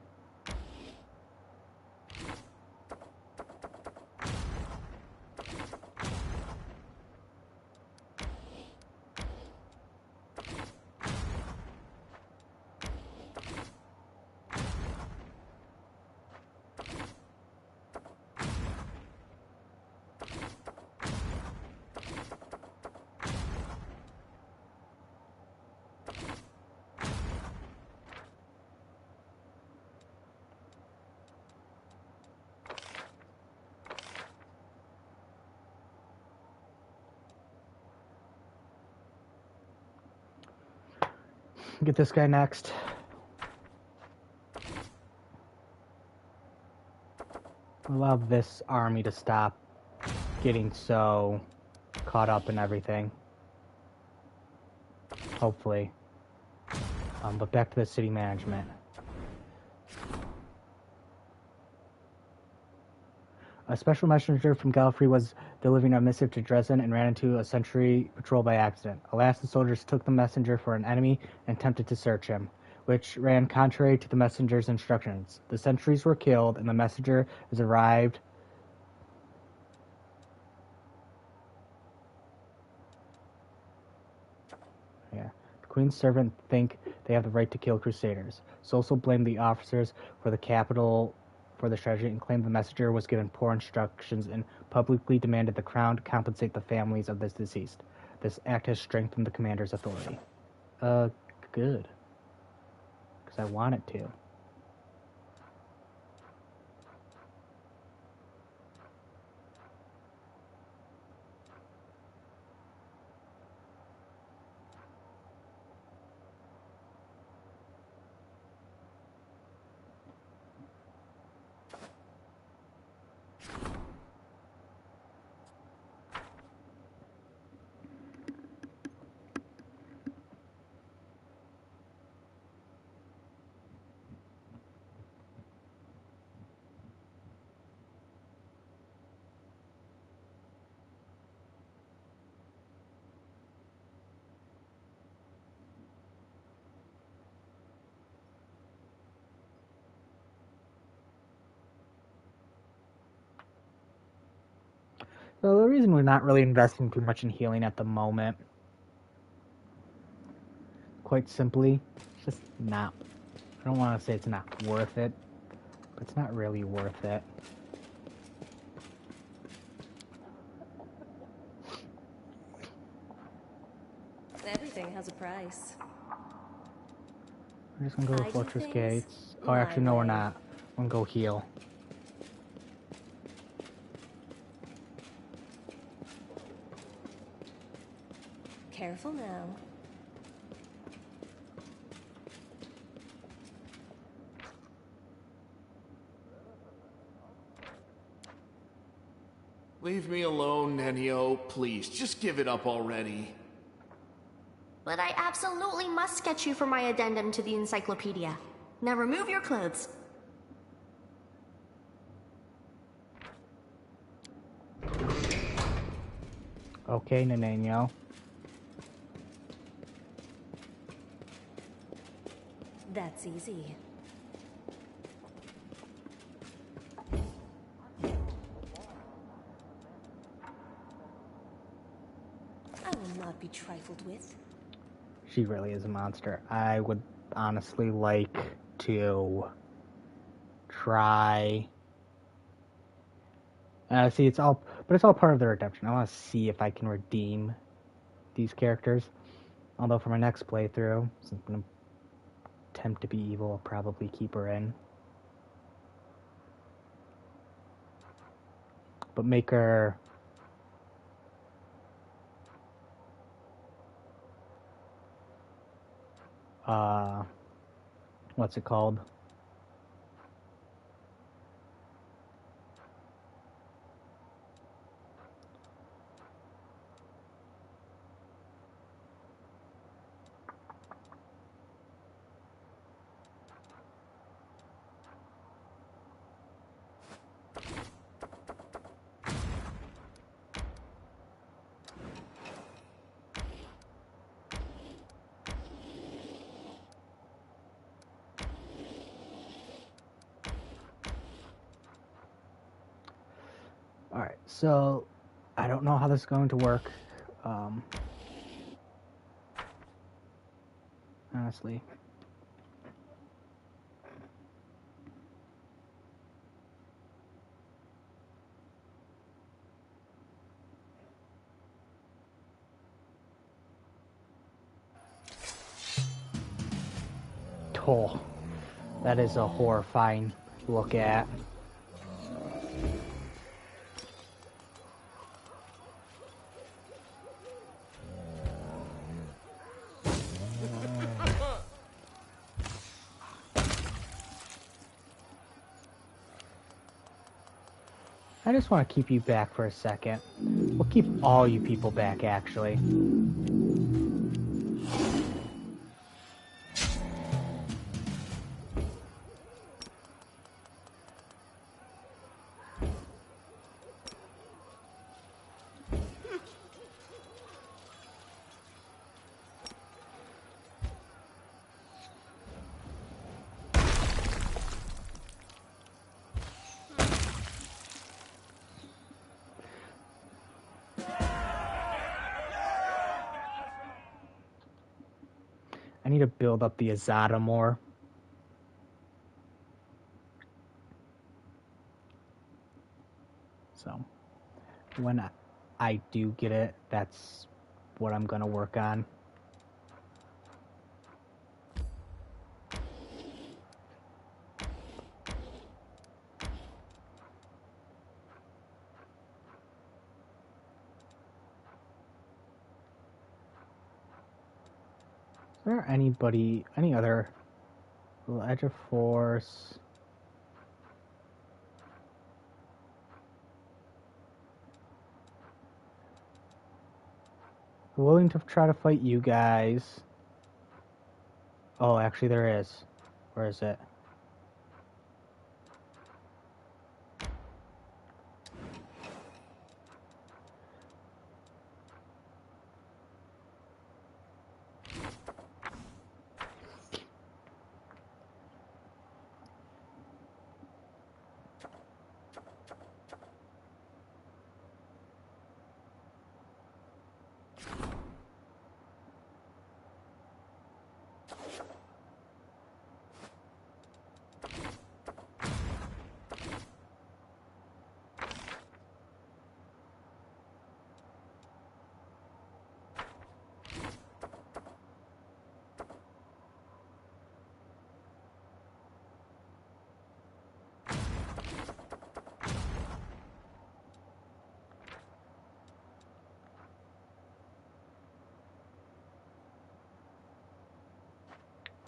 Get this guy next. Allow this army to stop getting so caught up in everything. Hopefully. But back to the city management. A special messenger from Gallifrey was delivering a missive to Dresden and ran into a sentry patrol by accident. Alas, the soldiers took the messenger for an enemy and attempted to search him, which ran contrary to the messenger's instructions. The sentries were killed, and the messenger has arrived. Yeah. The Queen's servants think they have the right to kill Crusaders. Solso blamed the officers for the capital for the tragedy and claimed the messenger was given poor instructions and publicly demanded the crown compensate the families of the deceased. This act has strengthened the commander's authority. Good. Because I want it to. So the reason we're not really investing too much in healing at the moment, quite simply, it's just not, I don't want to say it's not worth it, but it's not really worth it. Everything has a price. We're just gonna go to I do Fortress things Gates. Oh, my actually, no, we're way. not. I'm gonna go heal. Careful now. Leave me alone, Nenio. Please, just give it up already. But I absolutely must sketch you for my addendum to the encyclopedia. Now remove your clothes. Okay, Naneno. That's easy. I will not be trifled with. She really is a monster. I would honestly like to try. See, it's all part of the redemption. I want to see if I can redeem these characters. Although for my next playthrough, since I'm gonna attempt to be evil, I'll probably keep her in. But make her what's it called? Alright, so I don't know how this is going to work. Honestly. Oh, that is a horrifying look at. I just want to keep you back for a second. We'll keep all you people back, actually. I need to build up the Azada more. So, when I do get it, that's what I'm going to work on. Is there any other Edge of Force? Willing to try to fight you guys. Oh, actually there is. Where is it?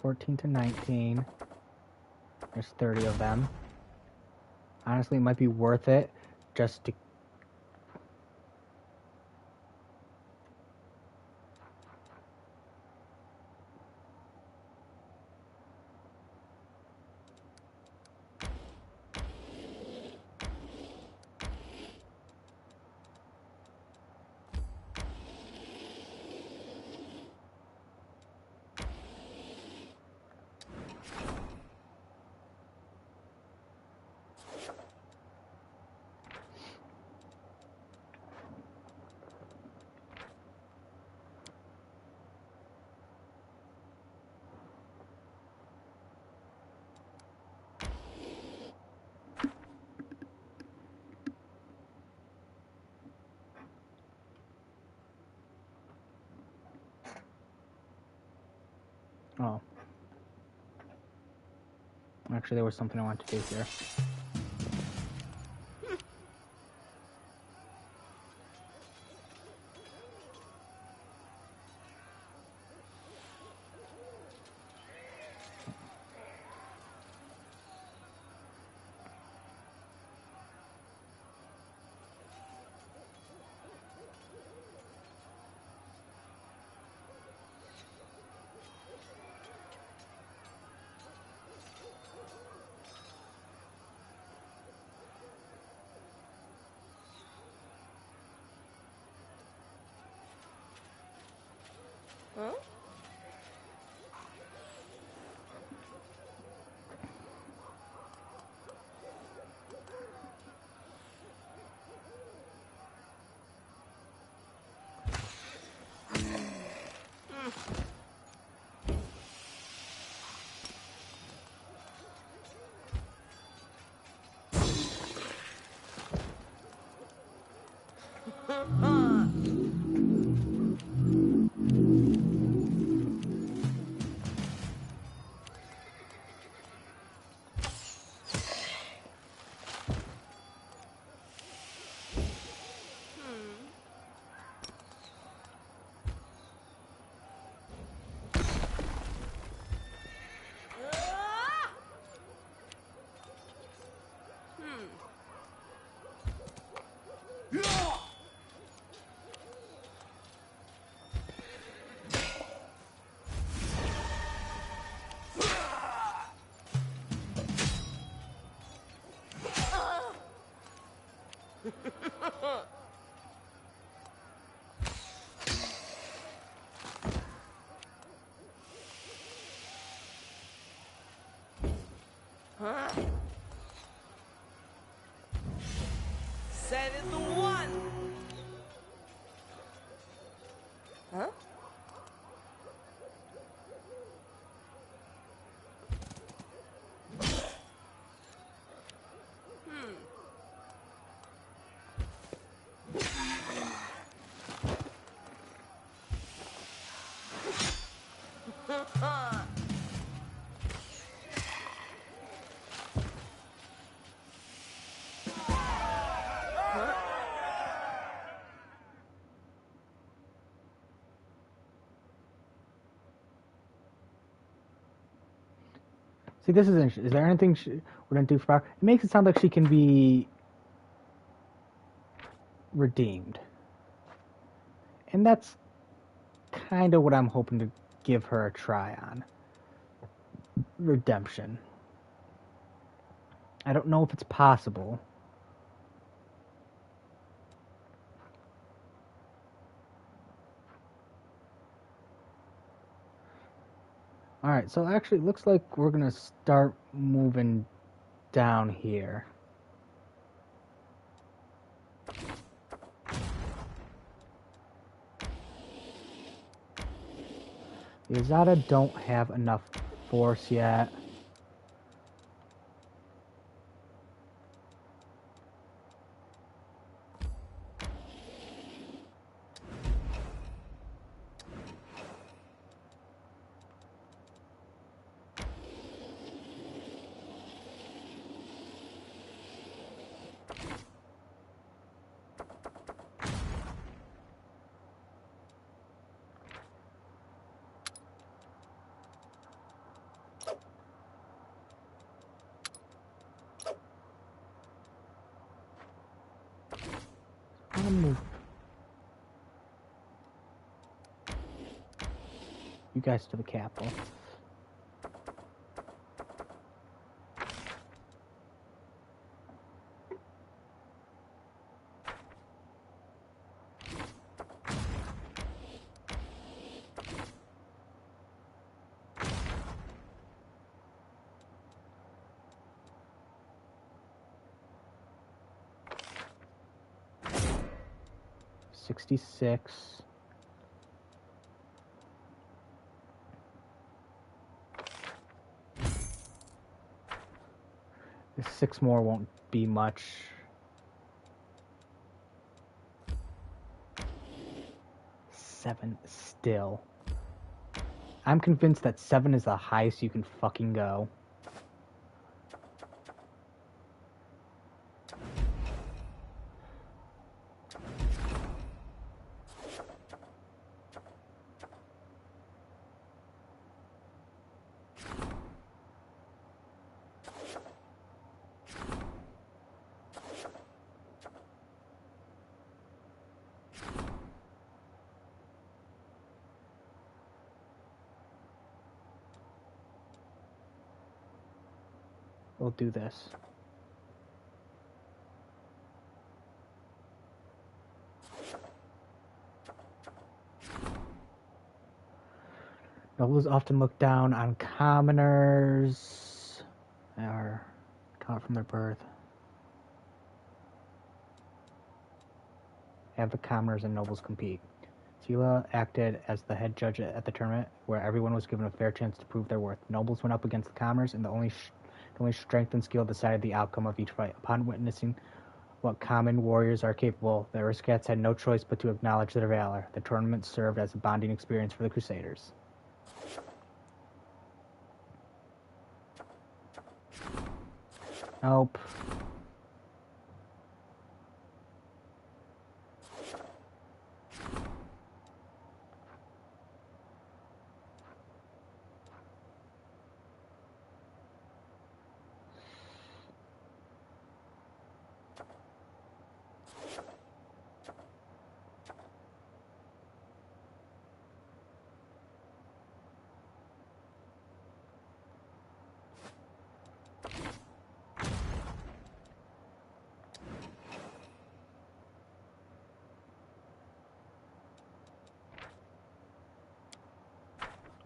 $14 to $19. There's 30 of them. Honestly, it might be worth it just to... Oh. Actually, there was something I wanted to do here. Huh? Huh? Set it the one. Huh? See, this is interesting. Is there anything we're gonna do for power? It makes it sound like she can be redeemed, and that's kind of what I'm hoping to give her a try on. Redemption. I don't know if it's possible. Alright, so actually it looks like we're gonna start moving down here. The Azada don't have enough force yet. Move. You guys to the capital. $66. The 6 more won't be much. $7 still. I'm convinced that 7 is the highest you can fucking go. We'll do this. Nobles often look down on commoners, or taught from their birth. Have the commoners and nobles compete. Sela acted as the head judge at the tournament, where everyone was given a fair chance to prove their worth. Nobles went up against the commoners, and the only strength and skill decided the outcome of each fight. Upon witnessing what common warriors are capable, the Aristocrats had no choice but to acknowledge their valor. The tournament served as a bonding experience for the Crusaders. Nope.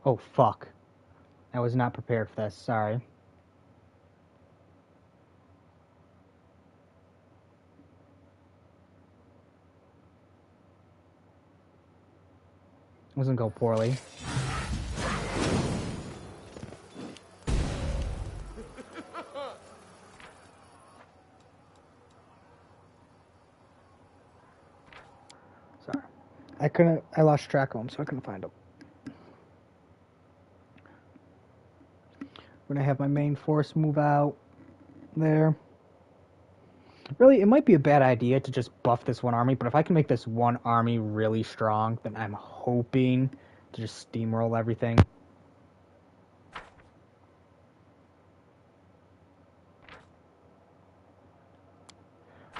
Oh, fuck. I was not prepared for this, sorry. Doesn't go poorly. Sorry. I lost track of them, so I couldn't find them. We're gonna have my main force move out there. Really, it might be a bad idea to just buff this one army, but if I can make this one army really strong, then I'm hoping to just steamroll everything.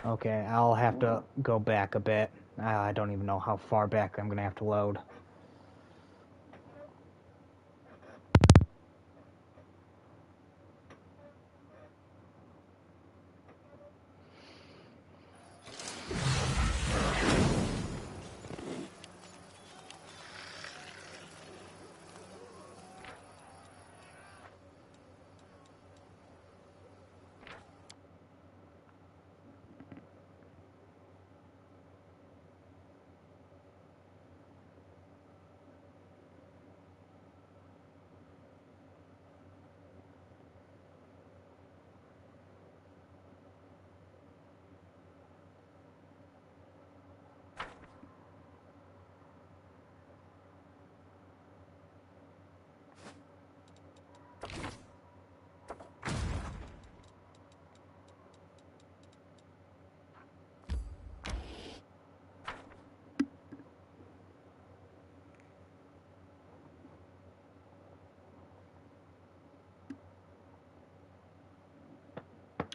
Okay, I'll have to go back a bit. I don't even know how far back I'm gonna have to load.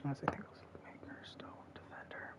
Honestly, I think it was Maker, Stone, Defender.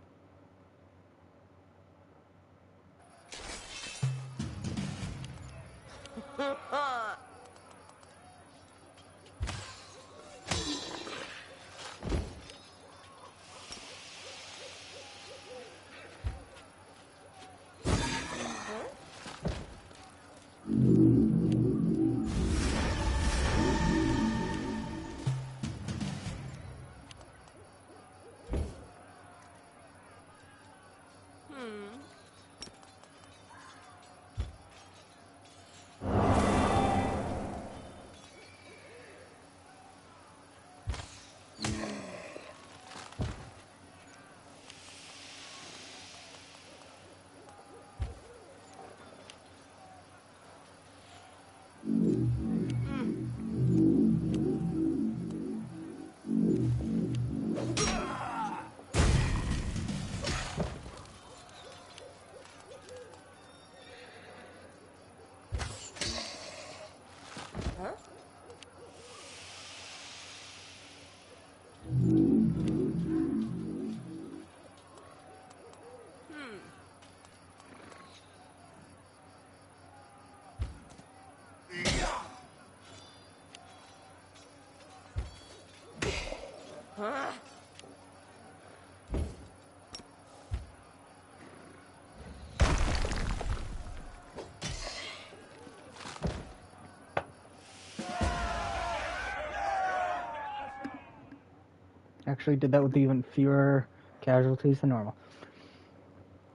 Actually did that with even fewer casualties than normal.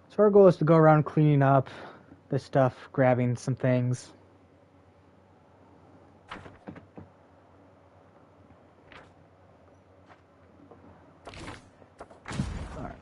So our goal is to go around cleaning up this stuff, grabbing some things. Alright.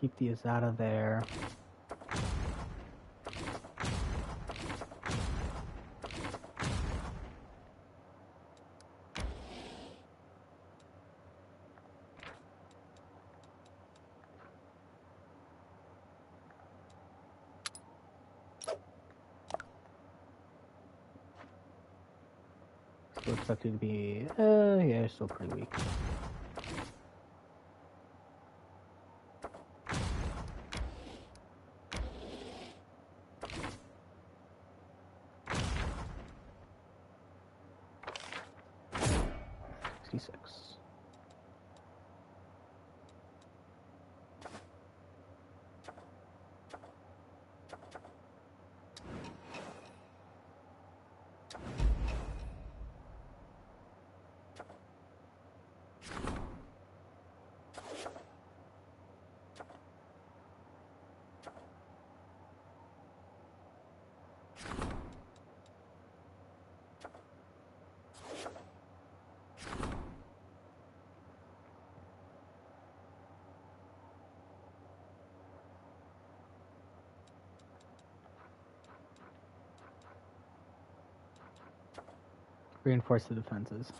Keep the Azada there. Still expected to be, yeah, still pretty weak. D6. Reinforce the defenses.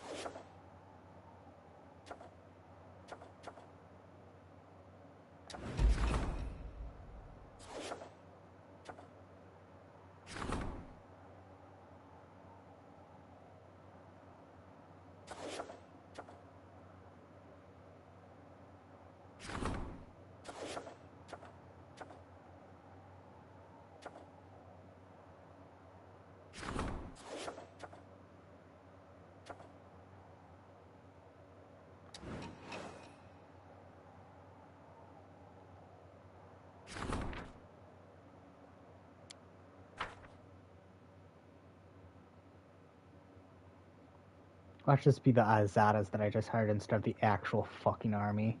Watch this be the Azadas that I just hired instead of the actual fucking army.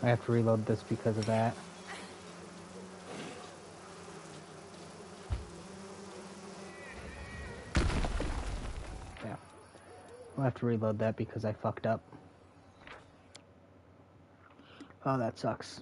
I have to reload this because of that. Yeah. I'll have to reload that because I fucked up. Oh, that sucks.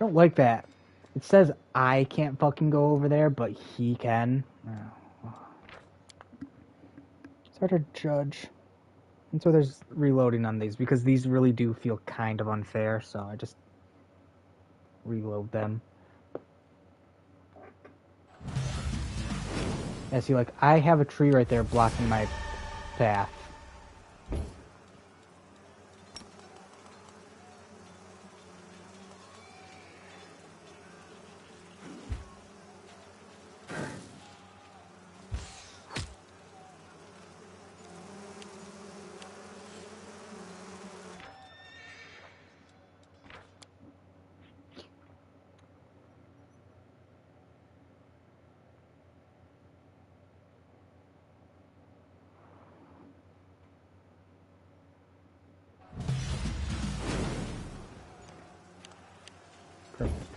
don't like that. It says I can't fucking go over there, but he can. Oh. It's hard to judge. And so there's reloading on these, because these really do feel kind of unfair, so I just reload them. Yeah, see, like, I have a tree right there blocking my path. Perfect.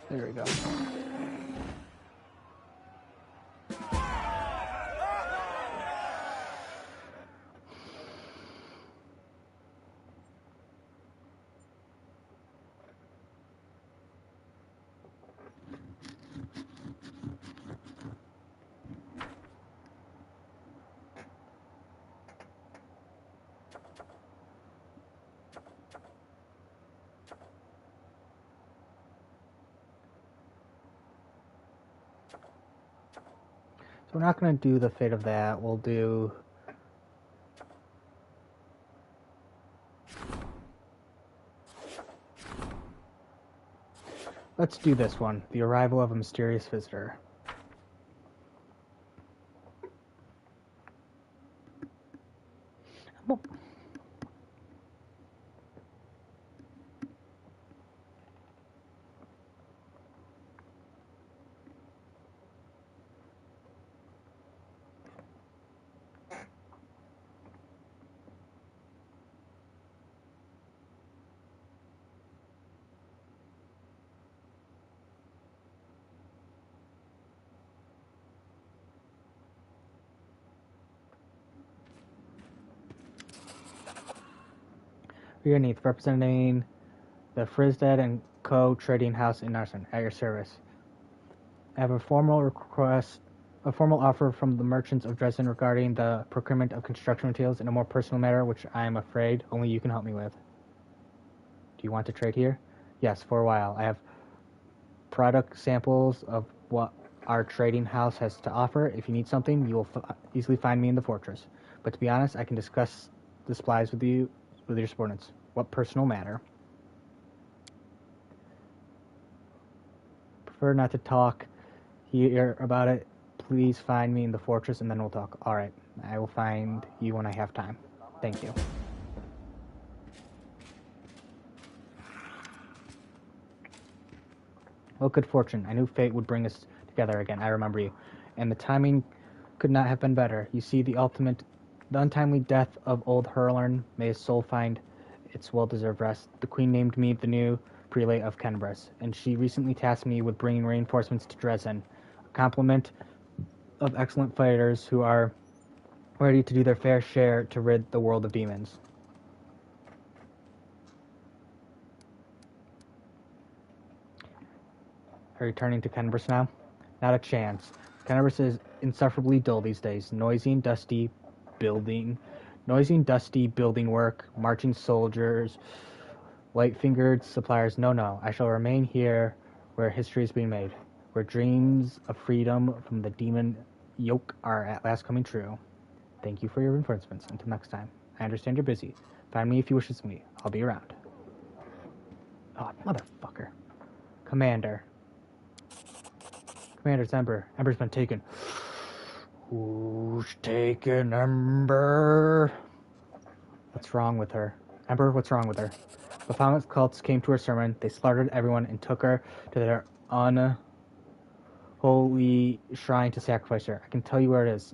There we go. So we're not going to do the fate of that. We'll do... Let's do this one. The arrival of a mysterious visitor. Well, Underneath, representing the Frizdad and Co. Trading House in Narsen, at your service. I have a formal offer from the merchants of Dresden regarding the procurement of construction materials in a more personal matter, which I am afraid only you can help me with. Do you want to trade here? Yes, for a while. I have product samples of what our trading house has to offer. If you need something, you will easily find me in the fortress. But to be honest, I can discuss the supplies with your subordinates. What personal matter? Prefer not to talk here about it. Please find me in the fortress and then we'll talk. Alright, I will find you when I have time. Thank you. Well, good fortune. I knew fate would bring us together again. I remember you. and the timing could not have been better. You see, the untimely death of old Hurlern, may his soul find its well-deserved rest. The Queen named me the new prelate of Kenbris, and she recently tasked me with bringing reinforcements to Dresden, a complement of excellent fighters who are ready to do their fair share to rid the world of demons. Are you turning to Kenbris now? Not a chance. Kenbris is insufferably dull these days. Noisy and dusty building work, marching soldiers, white-fingered suppliers. No. I shall remain here where history is being made, where dreams of freedom from the demon yoke are at last coming true. Thank you for your reinforcements. Until next time. I understand you're busy. Find me if you wish to see me. I'll be around. Oh, motherfucker. Commander. Commander's Ember. Ember's been taken. Who's taken Ember? What's wrong with her? Ember, what's wrong with her? The Bahamut's cults came to her sermon. They slaughtered everyone and took her to their unholy shrine to sacrifice her. I can tell you where it is.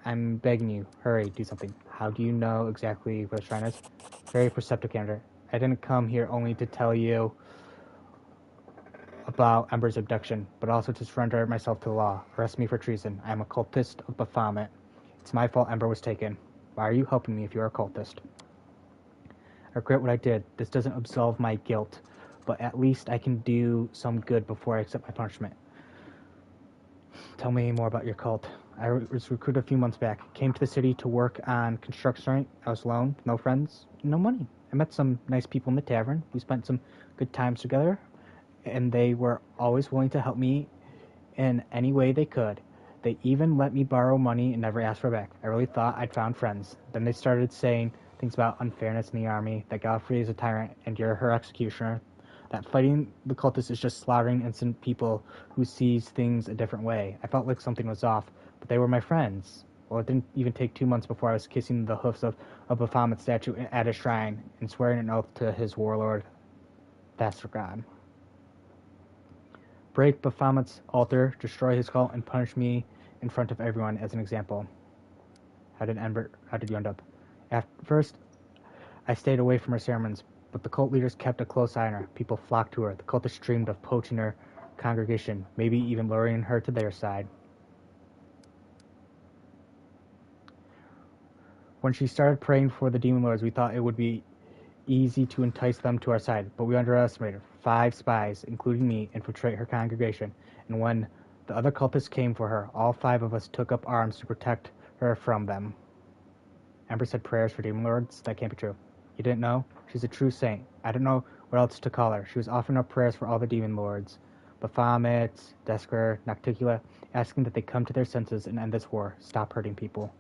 I'm begging you. Hurry, do something. How do you know exactly where the shrine is? Very perceptive, Commander. I didn't come here only to tell you about Ember's abduction, but also to surrender myself to the law. Arrest me for treason. I am a cultist of Baphomet. It's my fault Ember was taken. Why are you helping me if you're a cultist? I regret what I did. This doesn't absolve my guilt, but at least I can do some good before I accept my punishment. Tell me more about your cult. I was recruited a few months back. Came to the city to work on construction. I was alone, no friends, no money. I met some nice people in the tavern. We spent some good times together, and they were always willing to help me in any way they could. They even let me borrow money and never asked for it back. I really thought I'd found friends. Then they started saying things about unfairness in the army, that Godfrey is a tyrant and you're her executioner, that fighting the cultists is just slaughtering innocent people who sees things a different way. I felt like something was off, but they were my friends. Well, it didn't even take 2 months before I was kissing the hoofs of a Baphomet statue at a shrine and swearing an oath to his warlord. That's for God. Break Baphomet's altar, destroy his cult, and punish me in front of everyone as an example. How did you end up? At first, I stayed away from her sermons, but the cult leaders kept a close eye on her. People flocked to her. The cultists dreamed of poaching her congregation, maybe even luring her to their side. When she started praying for the demon lords, we thought it would be easy to entice them to our side, but we underestimated her. 5 spies, including me, infiltrate her congregation, and when the other cultists came for her, all 5 of us took up arms to protect her from them. Ember said prayers for demon lords? That can't be true. You didn't know? She's a true saint. I don't know what else to call her. She was offering up prayers for all the demon lords. Baphomet, Desker, Nocticula, asking that they come to their senses and end this war. Stop hurting people.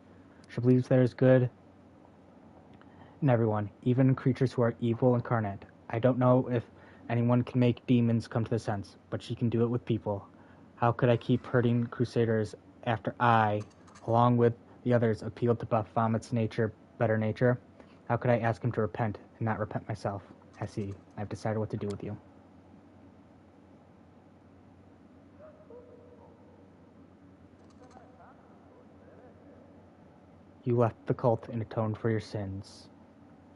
She believes there is good in everyone, even creatures who are evil incarnate. I don't know if anyone can make demons come to the sense, but she can do it with people. How could I keep hurting crusaders after I, along with the others, appealed to Baphomet's better nature? How could I ask him to repent and not repent myself? I see. I've decided what to do with you. You left the cult and atoned for your sins.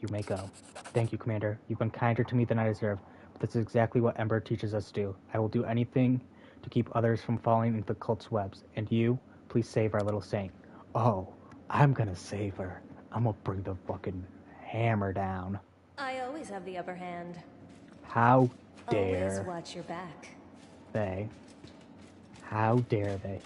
You may go. Thank you, Commander. You've been kinder to me than I deserve, but this is exactly what Ember teaches us to do. I will do anything to keep others from falling into the cult's webs. And you, please save our little saint. Oh, I'm gonna save her. I'm gonna bring the fucking hammer down. I always have the upper hand. How dare Always watch your back. they? How dare they?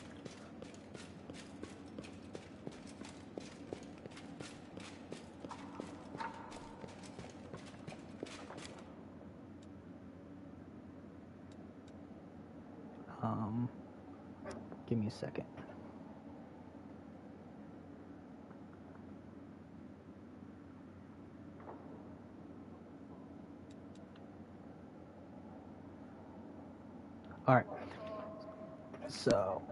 Give me a second. All right. So